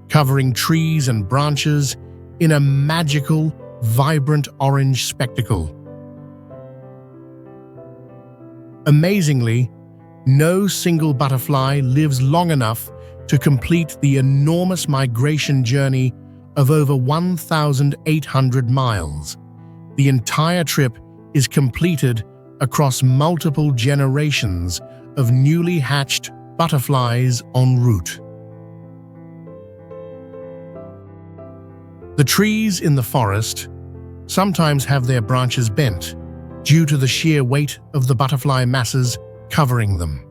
covering trees and branches in a magical, vibrant orange spectacle. Amazingly, no single butterfly lives long enough to complete the enormous migration journey of over 1,800 miles. The entire trip is completed across multiple generations of newly hatched butterflies en route. The trees in the forest sometimes have their branches bent due to the sheer weight of the butterfly masses covering them.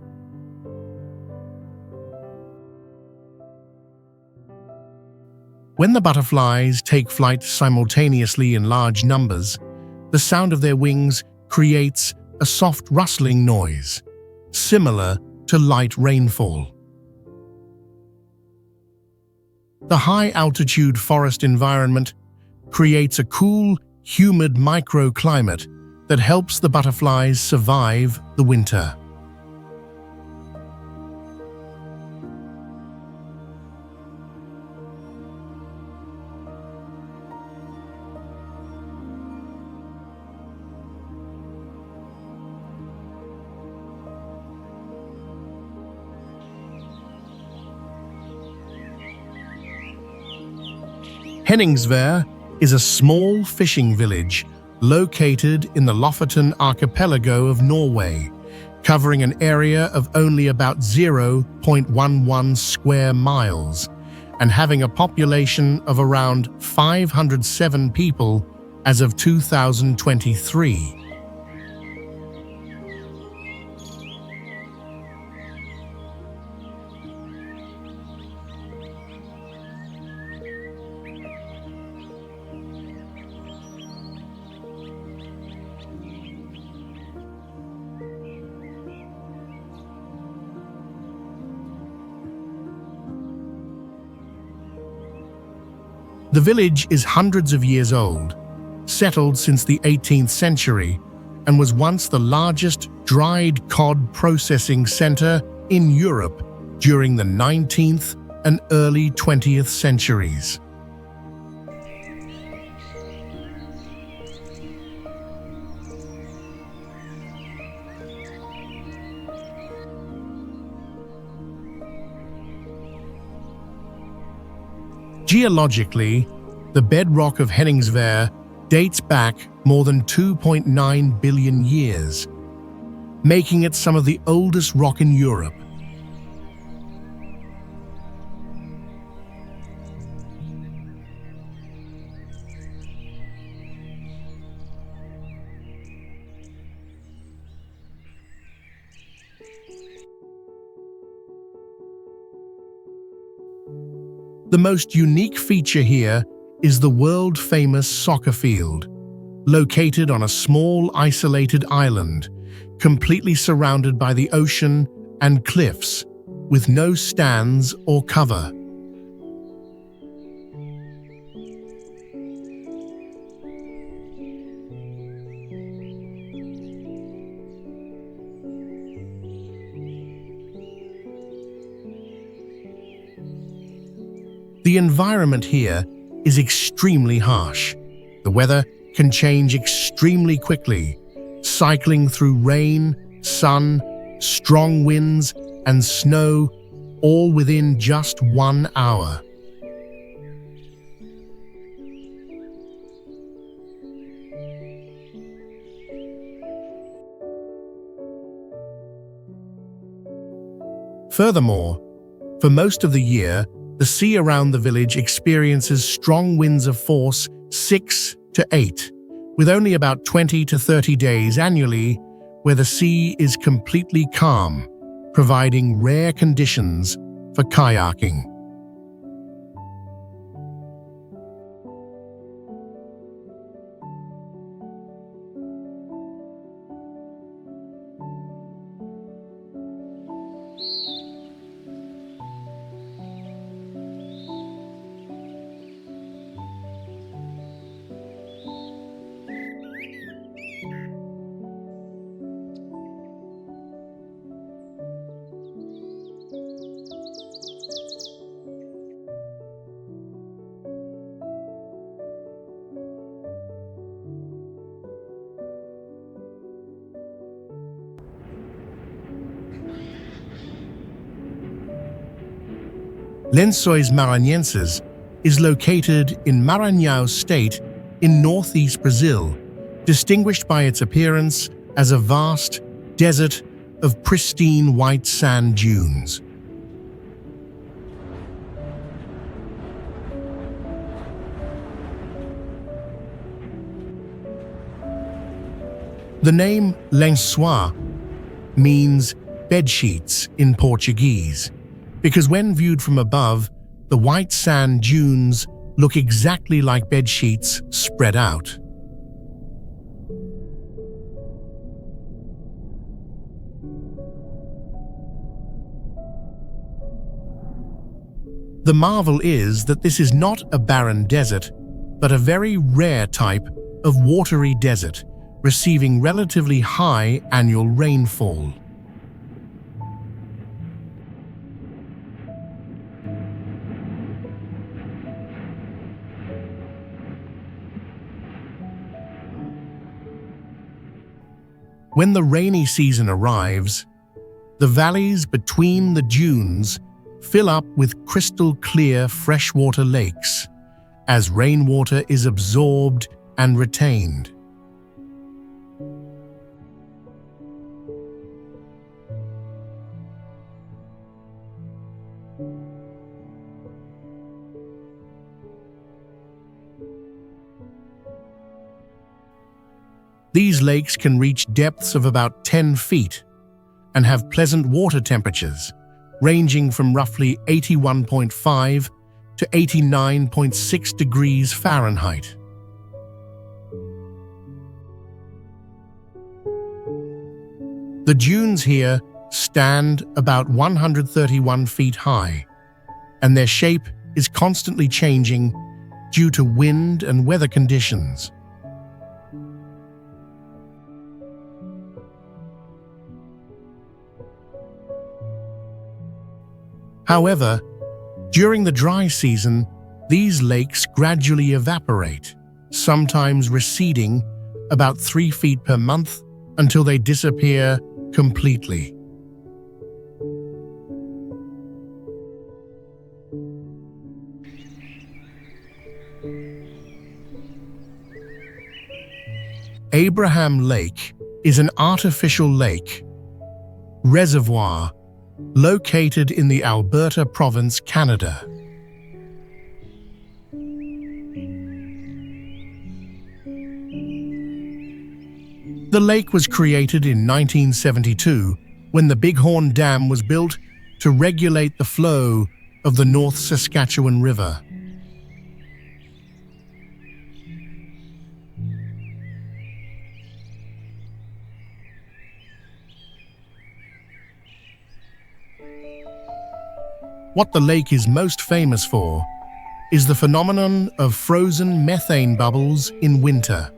When the butterflies take flight simultaneously in large numbers, the sound of their wings creates a soft rustling noise, similar to light rainfall. The high-altitude forest environment creates a cool, humid microclimate that helps the butterflies survive the winter. Henningsvær is a small fishing village located in the Lofoten archipelago of Norway, covering an area of only about 0.11 square miles and having a population of around 507 people as of 2023. The village is hundreds of years old, settled since the 18th century, and was once the largest dried cod processing center in Europe during the 19th and early 20th centuries. Geologically, the bedrock of Henningsvær dates back more than 2.9 billion years, making it some of the oldest rock in Europe. The most unique feature here is the world-famous soccer field, located on a small isolated island, completely surrounded by the ocean and cliffs, with no stands or cover. The environment here is extremely harsh. The weather can change extremely quickly, cycling through rain, sun, strong winds, and snow, all within just 1 hour. Furthermore, for most of the year, the sea around the village experiences strong winds of force 6 to 8, with only about 20 to 30 days annually where the sea is completely calm, providing rare conditions for kayaking. Lençóis Maranhenses is located in Maranhão State in northeast Brazil, distinguished by its appearance as a vast desert of pristine white sand dunes. The name Lençóis means bedsheets in Portuguese, because when viewed from above, the white sand dunes look exactly like bedsheets spread out. The marvel is that this is not a barren desert, but a very rare type of watery desert, receiving relatively high annual rainfall. When the rainy season arrives, the valleys between the dunes fill up with crystal-clear freshwater lakes as rainwater is absorbed and retained. These lakes can reach depths of about 10 feet and have pleasant water temperatures, ranging from roughly 81.5 to 89.6 degrees Fahrenheit. The dunes here stand about 131 feet high, and their shape is constantly changing due to wind and weather conditions. However, during the dry season, these lakes gradually evaporate, sometimes receding about 3 feet per month until they disappear completely. Abraham Lake is an artificial lake reservoir located in the Alberta province, Canada. The lake was created in 1972 when the Bighorn Dam was built to regulate the flow of the North Saskatchewan River. What the lake is most famous for is the phenomenon of frozen methane bubbles in winter.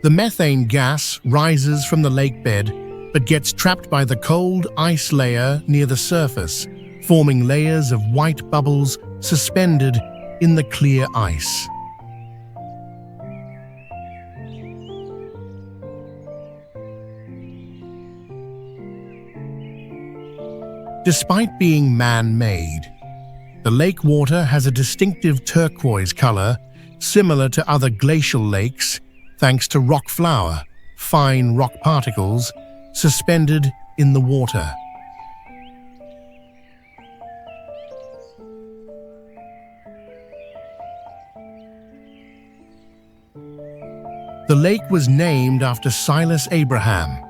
The methane gas rises from the lake bed but gets trapped by the cold ice layer near the surface, forming layers of white bubbles suspended in the clear ice. Despite being man-made, the lake water has a distinctive turquoise color similar to other glacial lakes thanks to rock flour, fine rock particles, suspended in the water. The lake was named after Silas Abraham,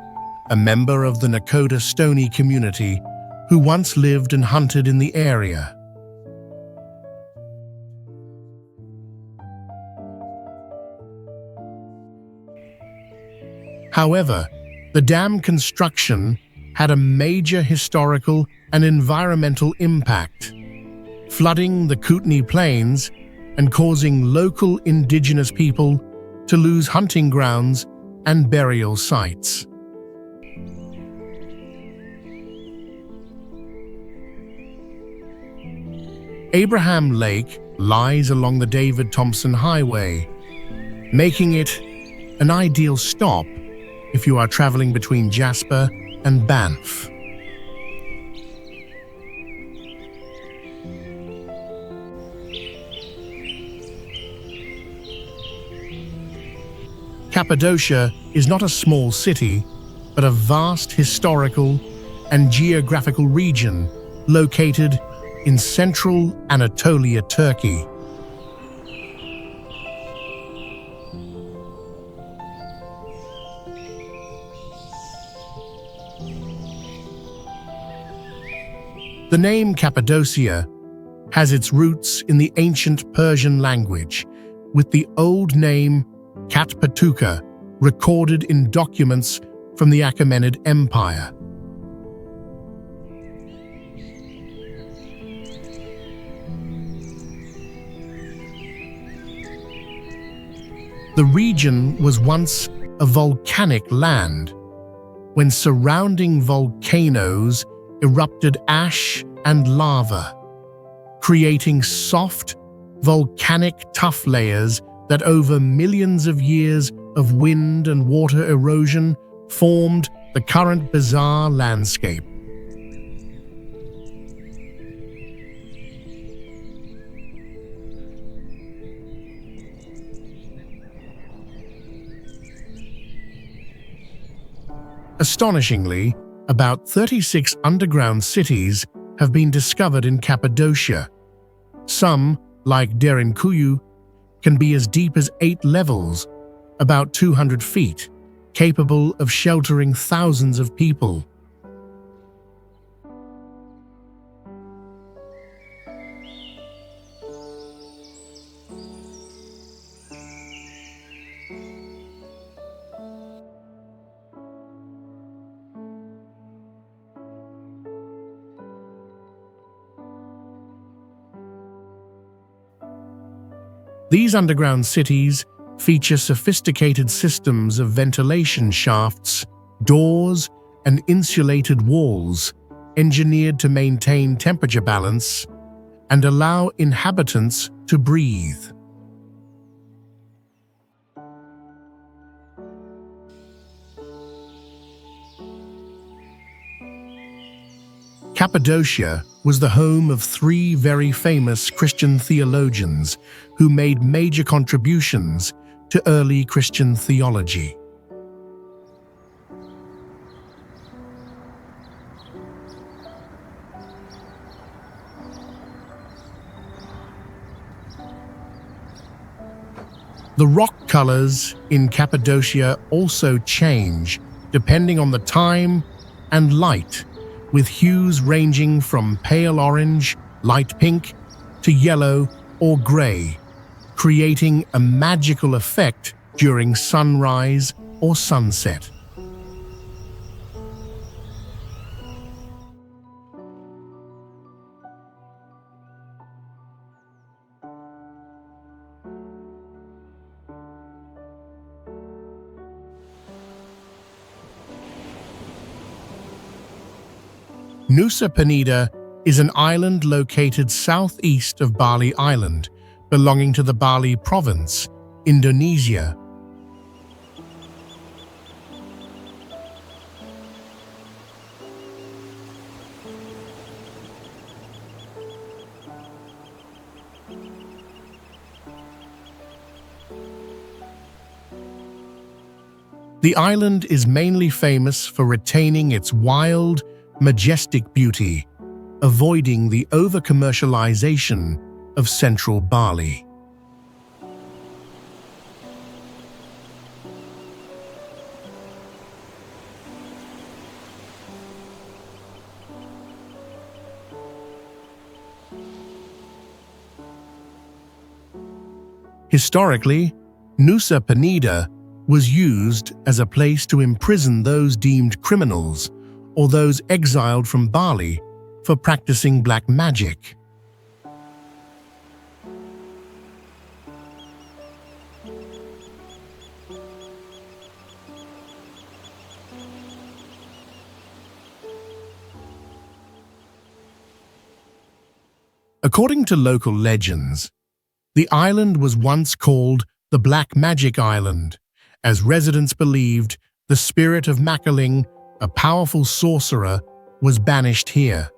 a member of the Nakota Stoney community who once lived and hunted in the area. However, the dam construction had a major historical and environmental impact, flooding the Kootenay Plains and causing local indigenous people to lose hunting grounds and burial sites. Abraham Lake lies along the David Thompson Highway, making it an ideal stop if you are traveling between Jasper and Banff. Cappadocia is not a small city, but a vast historical and geographical region located in central Anatolia, Turkey. The name Cappadocia has its roots in the ancient Persian language, with the old name Katpatuka recorded in documents from the Achaemenid Empire. The region was once a volcanic land, when surrounding volcanoes erupted ash and lava, creating soft, volcanic tuff layers that over millions of years of wind and water erosion formed the current bizarre landscape. Astonishingly, about 36 underground cities have been discovered in Cappadocia. Some, like Derinkuyu, can be as deep as 8 levels, about 200 feet, capable of sheltering thousands of people. These underground cities feature sophisticated systems of ventilation shafts, doors, and insulated walls, engineered to maintain temperature balance and allow inhabitants to breathe. Cappadocia was the home of 3 very famous Christian theologians who made major contributions to early Christian theology. The rock colors in Cappadocia also change depending on the time and light, with hues ranging from pale orange, light pink, to yellow or gray, creating a magical effect during sunrise or sunset. Nusa Penida is an island located southeast of Bali Island, belonging to the Bali province, Indonesia. The island is mainly famous for retaining its wild, majestic beauty, avoiding the over-commercialization of central Bali. Historically, Nusa Penida was used as a place to imprison those deemed criminals or those exiled from Bali for practicing black magic. According to local legends, the island was once called the Black Magic Island, as residents believed the spirit of Macaling, a powerful sorcerer, was banished here.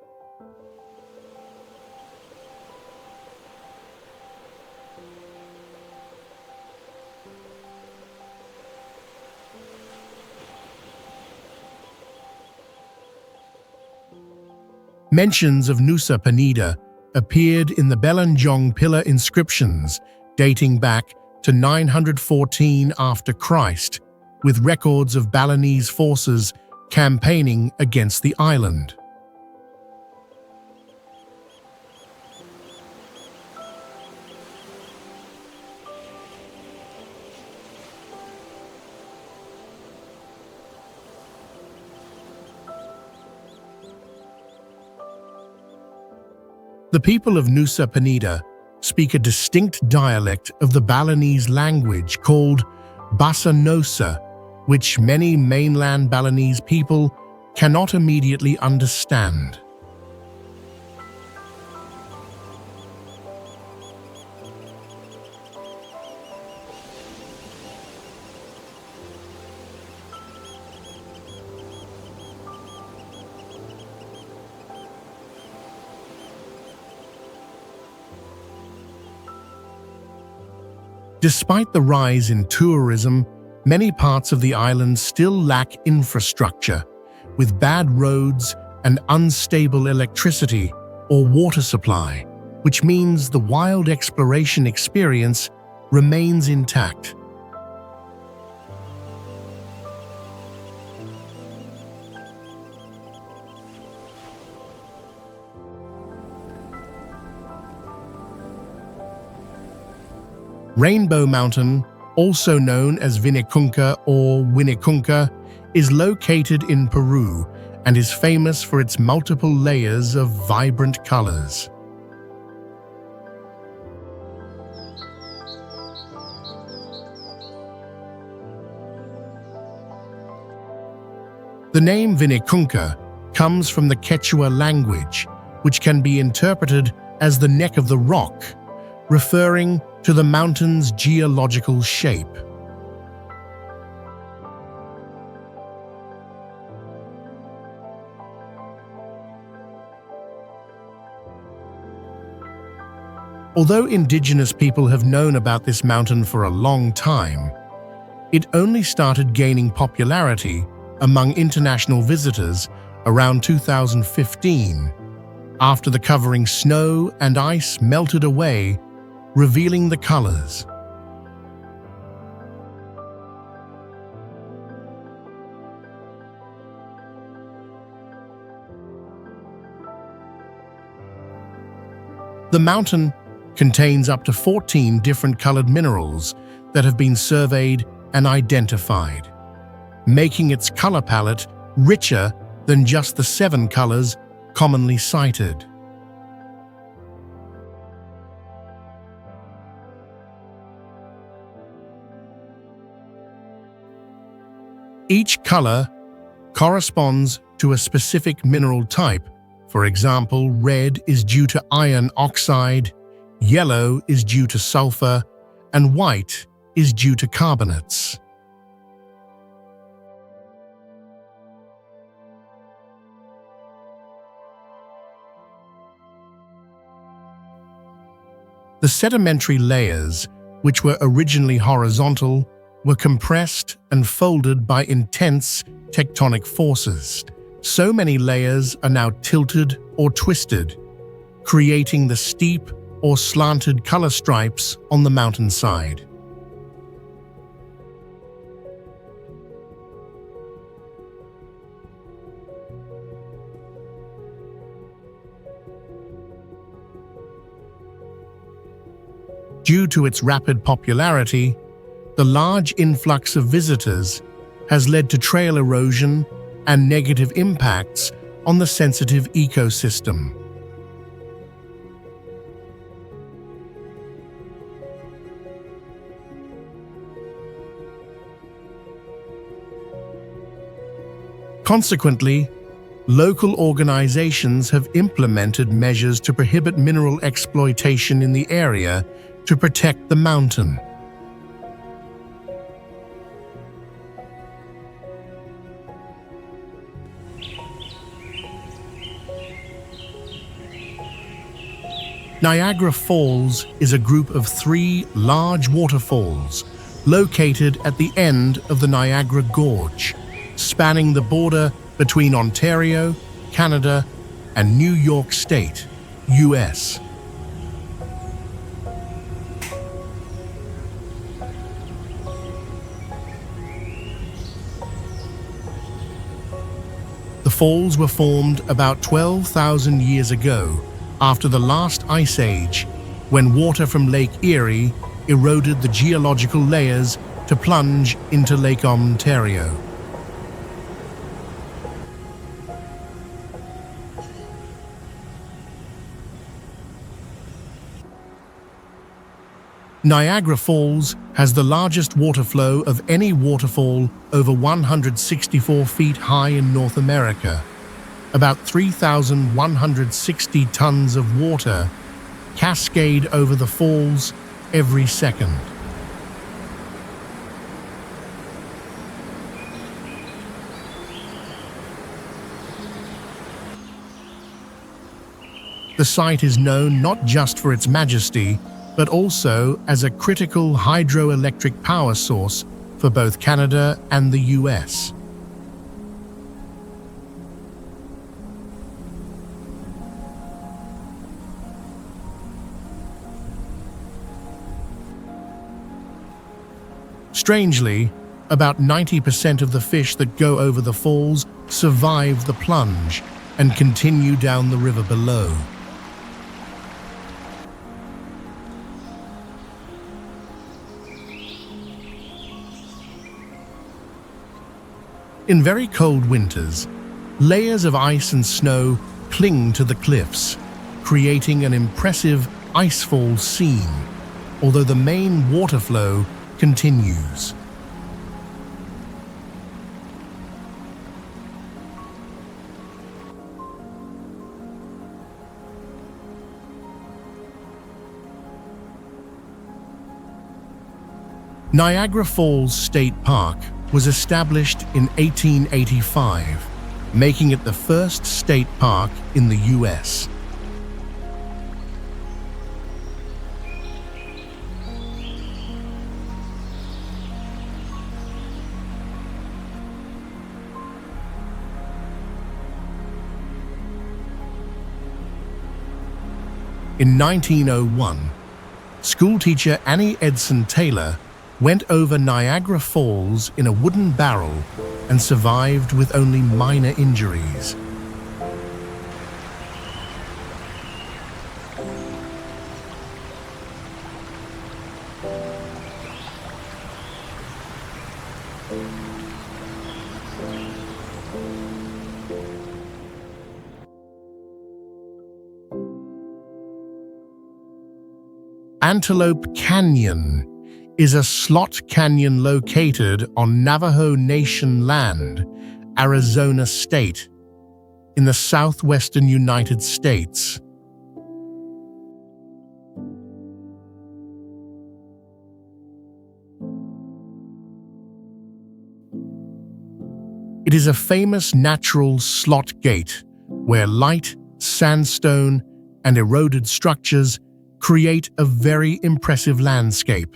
Mentions of Nusa Penida appeared in the Belanjong pillar inscriptions dating back to 914 after Christ, with records of Balinese forces campaigning against the island. The people of Nusa Penida speak a distinct dialect of the Balinese language called Bahasa Nosa, which many mainland Balinese people cannot immediately understand. Despite the rise in tourism, many parts of the island still lack infrastructure, with bad roads and unstable electricity or water supply, which means the wild exploration experience remains intact. Rainbow Mountain, also known as Vinicunca or Winicunca, is located in Peru and is famous for its multiple layers of vibrant colors. The name Vinicunca comes from the Quechua language, which can be interpreted as the neck of the rock, referring to the mountain's geological shape. Although indigenous people have known about this mountain for a long time, it only started gaining popularity among international visitors around 2015, after the covering snow and ice melted away, revealing the colors. The mountain contains up to 14 different colored minerals that have been surveyed and identified, making its color palette richer than just the 7 colors commonly cited. Each color corresponds to a specific mineral type. For example, red is due to iron oxide, yellow is due to sulfur, and white is due to carbonates. The sedimentary layers, which were originally horizontal, were compressed and folded by intense tectonic forces. So many layers are now tilted or twisted, creating the steep or slanted color stripes on the mountainside. Due to its rapid popularity, the large influx of visitors has led to trail erosion and negative impacts on the sensitive ecosystem. Consequently, local organizations have implemented measures to prohibit mineral exploitation in the area to protect the mountain. Niagara Falls is a group of 3 large waterfalls located at the end of the Niagara Gorge, spanning the border between Ontario, Canada, and New York State, US. The falls were formed about 12,000 years ago after the last ice age, when water from Lake Erie eroded the geological layers to plunge into Lake Ontario. Niagara Falls has the largest water flow of any waterfall over 164 feet high in North America. About 3,160 tons of water cascade over the falls every second. The site is known not just for its majesty, but also as a critical hydroelectric power source for both Canada and the US. Strangely, about 90% of the fish that go over the falls survive the plunge and continue down the river below. In very cold winters, layers of ice and snow cling to the cliffs, creating an impressive icefall scene, although the main water flow continues. Niagara Falls State Park was established in 1885, making it the first state park in the US. In 1901, schoolteacher Annie Edson Taylor went over Niagara Falls in a wooden barrel and survived with only minor injuries. Antelope Canyon is a slot canyon located on Navajo Nation land, Arizona State, in the southwestern United States. It is a famous natural slot gate where light, sandstone, and eroded structures create a very impressive landscape.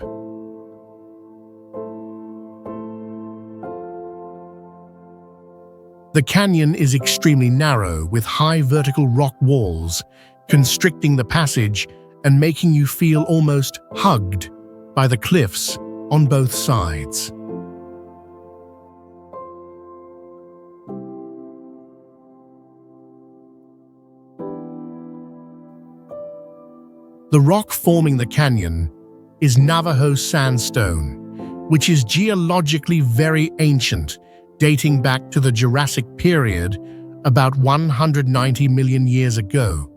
The canyon is extremely narrow, with high vertical rock walls, constricting the passage and making you feel almost hugged by the cliffs on both sides. The rock forming the canyon is Navajo sandstone, which is geologically very ancient, dating back to the Jurassic period about 190 million years ago.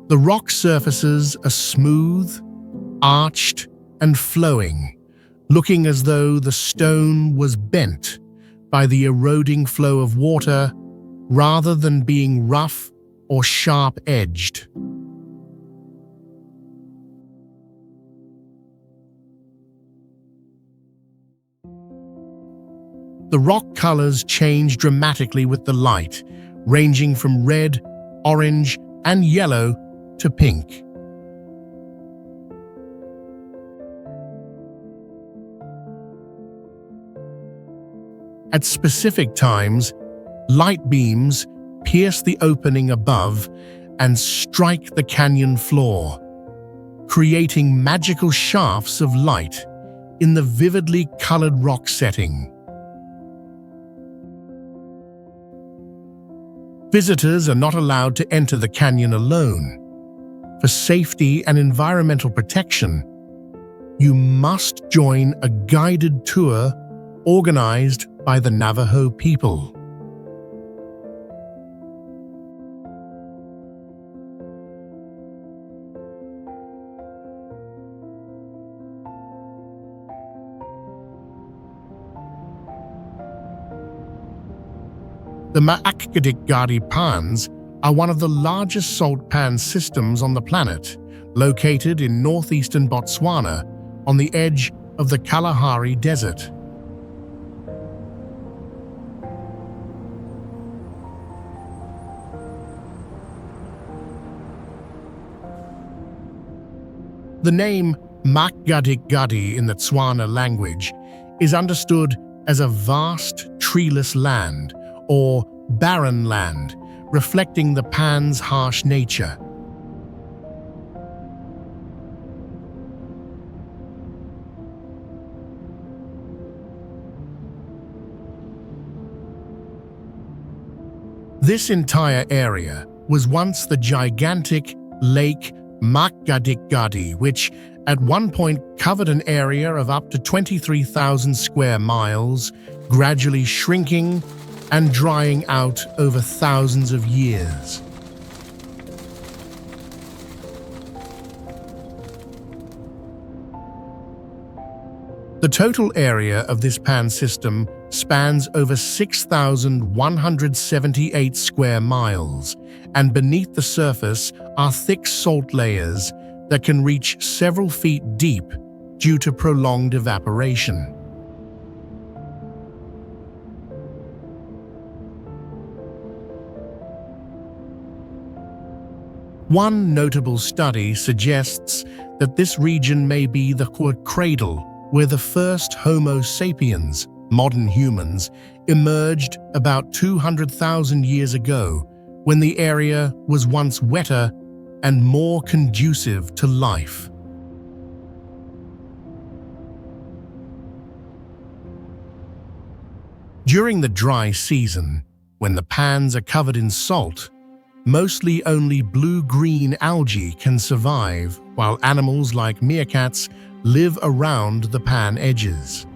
The rock surfaces are smooth, arched and flowing, looking as though the stone was bent by the eroding flow of water rather than being rough or sharp-edged. The rock colors change dramatically with the light, ranging from red, orange, and yellow to pink. At specific times, light beams pierce the opening above and strike the canyon floor, creating magical shafts of light in the vividly colored rock setting. Visitors are not allowed to enter the canyon alone. For safety and environmental protection, you must join a guided tour organized by the Navajo people. The Maakgadikgadi pans are one of the largest salt pan systems on the planet, located in northeastern Botswana on the edge of the Kalahari Desert. The name Maakgadikgadi in the Tswana language is understood as a vast, treeless land, or barren land, reflecting the pan's harsh nature. This entire area was once the gigantic Lake Maakgadikgadi, which at one point covered an area of up to 23,000 square miles, gradually shrinking and drying out over thousands of years. The total area of this pan system spans over 6,178 square miles, and beneath the surface are thick salt layers that can reach several feet deep due to prolonged evaporation. One notable study suggests that this region may be the cradle where the first Homo sapiens, modern humans, emerged about 200,000 years ago, when the area was once wetter and more conducive to life. During the dry season, when the pans are covered in salt, mostly only blue-green algae can survive, while animals like meerkats live around the pan edges.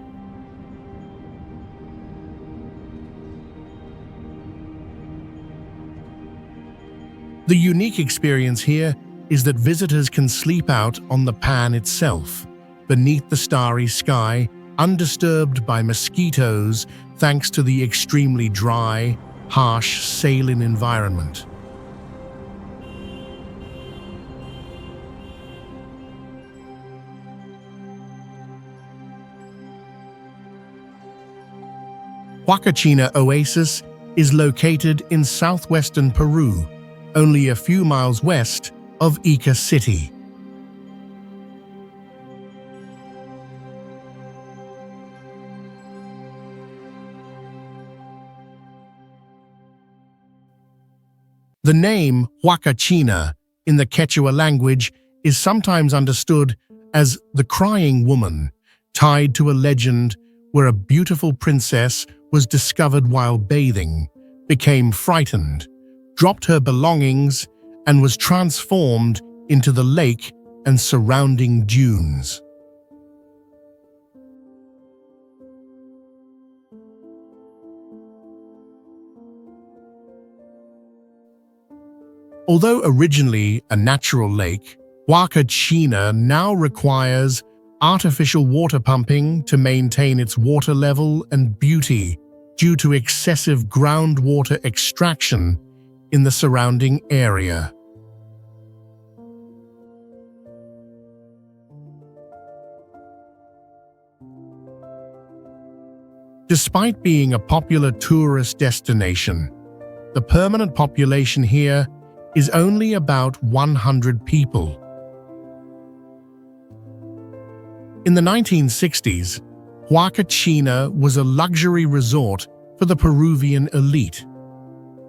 The unique experience here is that visitors can sleep out on the pan itself, beneath the starry sky, undisturbed by mosquitoes thanks to the extremely dry, harsh saline environment. Huacachina Oasis is located in southwestern Peru, only a few miles west of Ica City. The name Huacachina in the Quechua language is sometimes understood as the crying woman, tied to a legend where a beautiful princess was discovered while bathing, became frightened, dropped her belongings, and was transformed into the lake and surrounding dunes. Although originally a natural lake, Huacachina now requires artificial water pumping to maintain its water level and beauty due to excessive groundwater extraction in the surrounding area. Despite being a popular tourist destination, the permanent population here is only about 100 people. In the 1960s, Huacachina was a luxury resort for the Peruvian elite,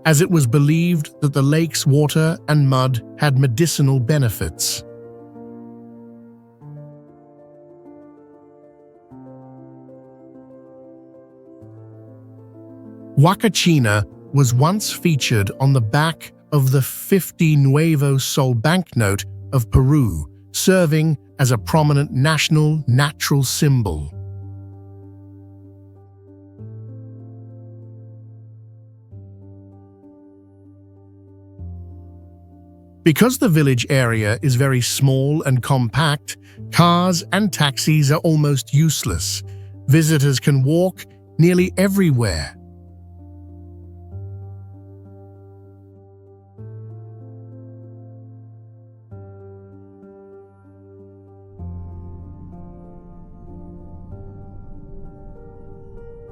as it was believed that the lake's water and mud had medicinal benefits. Huacachina was once featured on the back of the 50 Nuevo Sol banknote of Peru, serving as a prominent national natural symbol. Because the village area is very small and compact, cars and taxis are almost useless. Visitors can walk nearly everywhere.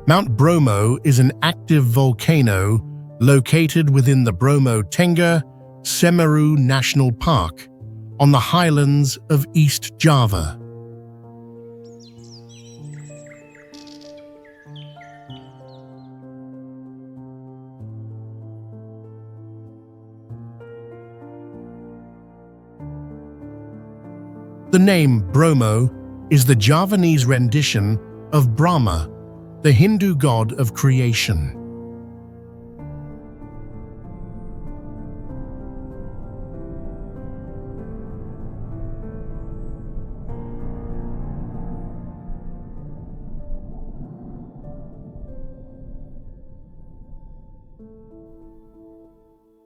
Mount Bromo is an active volcano located within the Bromo Tengger Semeru National Park on the highlands of East Java. The name Bromo is the Javanese rendition of Brahma, the Hindu god of creation.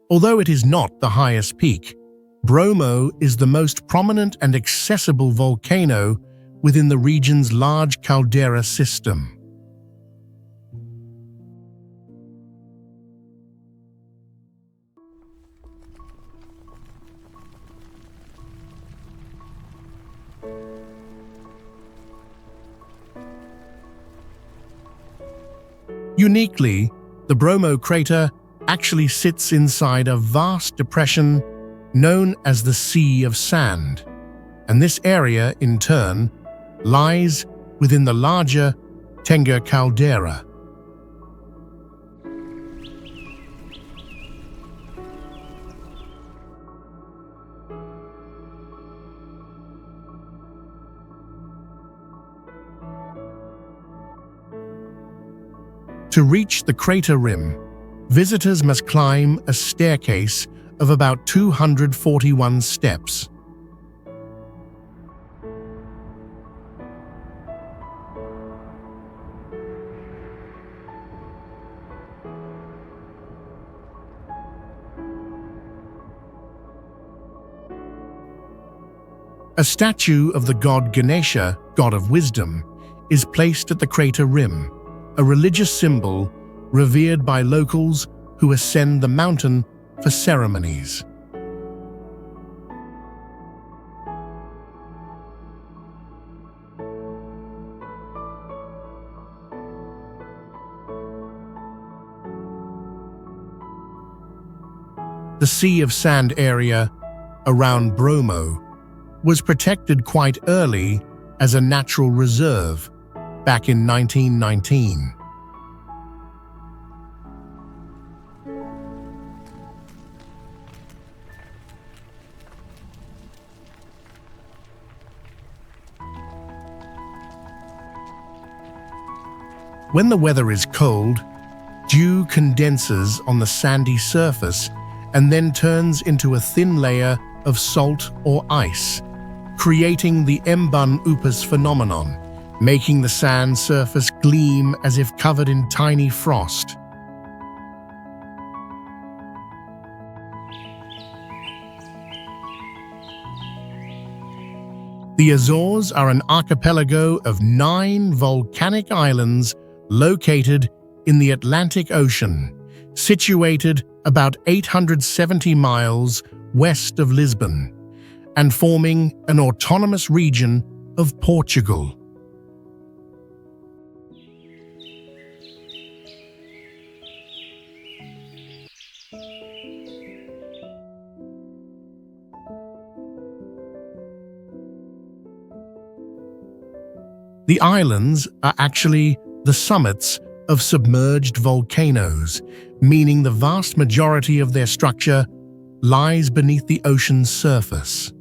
Although it is not the highest peak, Bromo is the most prominent and accessible volcano within the region's large caldera system. Uniquely, the Bromo crater actually sits inside a vast depression known as the Sea of Sand, and this area, in turn, lies within the larger Tengger caldera. To reach the crater rim, visitors must climb a staircase of about 241 steps. A statue of the god Ganesha, god of wisdom, is placed at the crater rim, a religious symbol revered by locals who ascend the mountain for ceremonies. The Sea of Sand area around Bromo was protected quite early as a natural reserve back in 1919. When the weather is cold, dew condenses on the sandy surface and then turns into a thin layer of salt or ice, creating the Embun Upas phenomenon, making the sand surface gleam as if covered in tiny frost. The Azores are an archipelago of 9 volcanic islands located in the Atlantic Ocean, situated about 870 miles west of Lisbon, and forming an autonomous region of Portugal. The islands are actually the summits of submerged volcanoes, meaning the vast majority of their structure lies beneath the ocean's surface.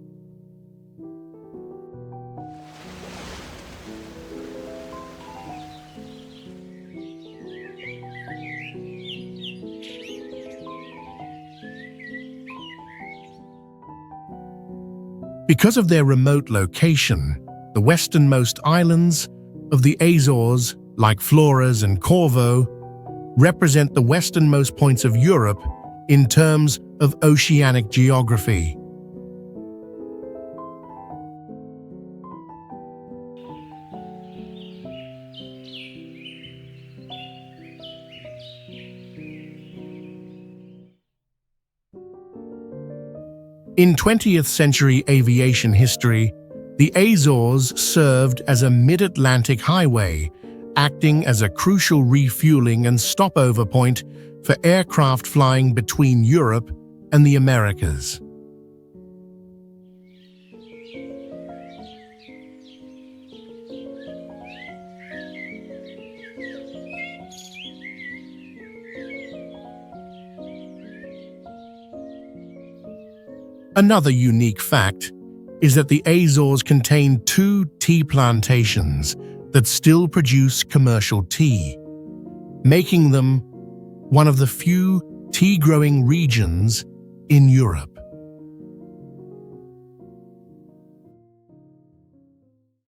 Because of their remote location, the westernmost islands of the Azores, like Flores and Corvo, represent the westernmost points of Europe in terms of oceanic geography. In 20th century aviation history, the Azores served as a mid-Atlantic highway, acting as a crucial refueling and stopover point for aircraft flying between Europe and the Americas. Another unique fact is that the Azores contain 2 tea plantations that still produce commercial tea, making them one of the few tea-growing regions in Europe.